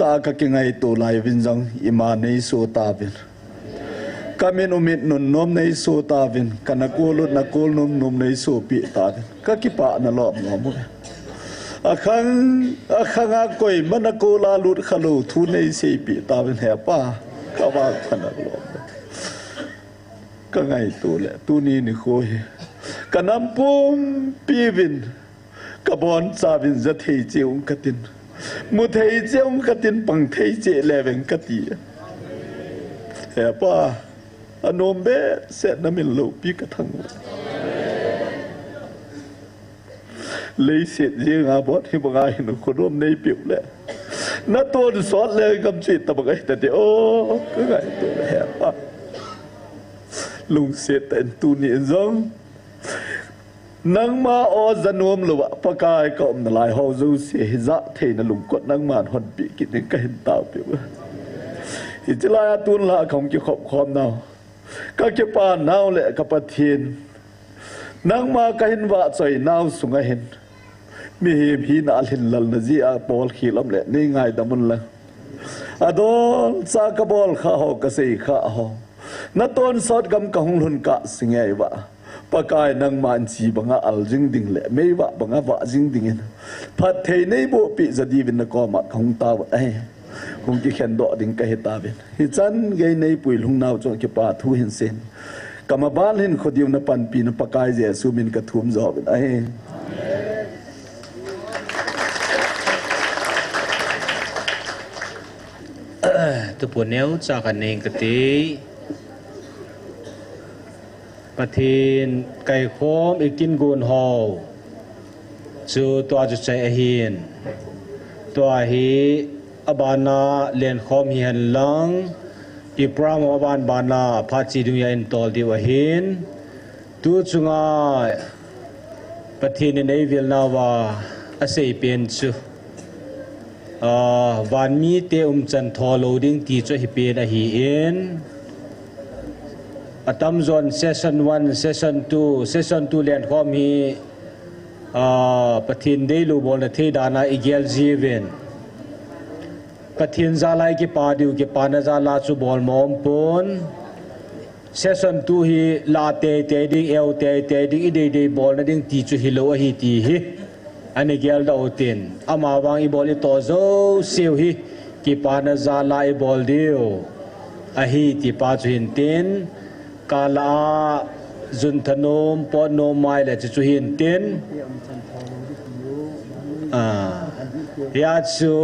ตาก็กิงไงตัวลายวินจังอิมาในโซตาเป็นก็มีนุมิดนุนนมในโซตาเป็นกันนักกูลุนักกูนุมนุมในโซปีตาเป็นก็กิปะนั่นหลอมหอมอาคังอากุยมันนักกูลาลุดขลุ่ทุนในเสียปีตาเป็นแห่ป้าก็ว่าขนาดหลอมก็ไงตัวแหละตัวนี้นี่โคยกันน้ำปุ่มปีวินกระบอนซาวินจะเทเจียวกตินมุเทเจียวกตินปังเทเจเลเวงกติเฮ้ป้าอนมเบเสนมิลโลปีกระทังเลยเสร็จยังอาบอดที่บางไอ้หนูคนร่วมในเปียวแหละน้าตัวสอนเลยกำจิตแต่บางไอ้แต่เดียวก็ไงตัวเฮ้ป้าลุงเสร็จแต่ตัวนี้จังนังมาอจนวมหรือว่าปากายก็อมนลายหอจูเสียจะเทนลุงกดนังมาหอนปีกินก็เห็นตาเปียวหิจลายตุนละของเกี่ยวกับความน่าก็เกี่ยวปานน่าแหละกับปะเทียนนังมาก็เห็นว่าใจน่าสุงเห็นมีเห็นพีน่าเห็นลัลนจีอาปอลขีลำแหละนี่ไงดำมันละอดอนซากบอลข้าหอกเสียข้าหอนัตอนสอดกำกงหลุนกะสิงไงวะปากายนังมันจีบังอาลจิงดิ่งแหละไม่ว่าบังอาวะจิงดิ่งพัดเทในโบปีจะดีวินกอมาของตาวไอคงจะเขียนดอดิ่งกะเหตาเป็นฮิจันไงในปุยลุงนาวจงเก็บปาทูเห็นเซนกำมาบ้านเห็นคนเดียวนปันปีนปากายเจสุมินกระทุ่มจอบไอตัวปวดเนี้ยจากกันเองกติประเทศไก่โคมอีกินกูนฮอลจูตัวจุดใจเฮียนตัวฮีอบานาเลียนคอมเฮียนลังอีพรามอบานบานาพัดจีดุยาอินตอลดีวะเฮียนตัวจุงาประเทศในวิลนาวาอาศัยเป็นจูวันมีเตอุมจันทอโลดิ้งตีจุฮิเปียนอฮีเอ็นอัตมจอนเซสชัน1เซสชัน2เซสชัน2เลียนความฮีปะทินเดลูบอลเทดานาอิเกลจีเวนปะทินซาลายกิปาดิวกิปานาซาลาซูบอลมอมปนเซสชัน2ฮีลาเตเตดิ้งเอลเตเตดิ้งอีเดเดบอลนั่นดิ้งตีจุฮิโลอฮีตีฮีอันนี้เกลดาวตินอามาวางอีบอลอีโตโซเซียวฮีกิปานาซาลาอีบอลเดียวอฮีติปาจุหินตินกาลาจุนทนมปอนโนไมเลจะจุหินตินยาจู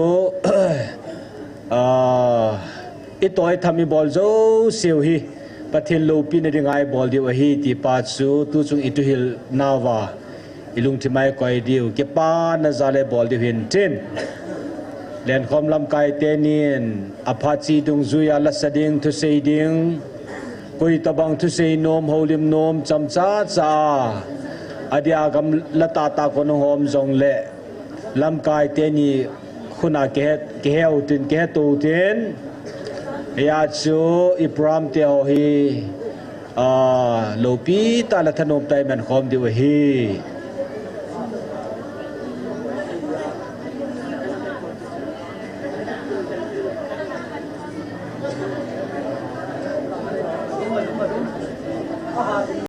อีตัวทำอีบอลโซเซียวฮีปะเทนโลปีนได้ไงบอลเดียวฮีติปาจูตุจุงอิตุฮิลนาวาอิลุงที่ไม่ก่อยเดียวเก็บปานนาซาเลบอลเดียวเห็นตินเล่นคอมลำไกเตนินอภัจีดุงซุยาลัสดิงทุเซดิงกุยตะบังทุเซนมโฮลิมนมจำจ้าจ้าอดีอากำละตาตาคนหอมจงเละลำไกเตนีคุณอาเกตเกลตินเกตูตินยาจูอิพรามเตียวฮีโลปีตาละทนมไตแมนคอมเดียวฮี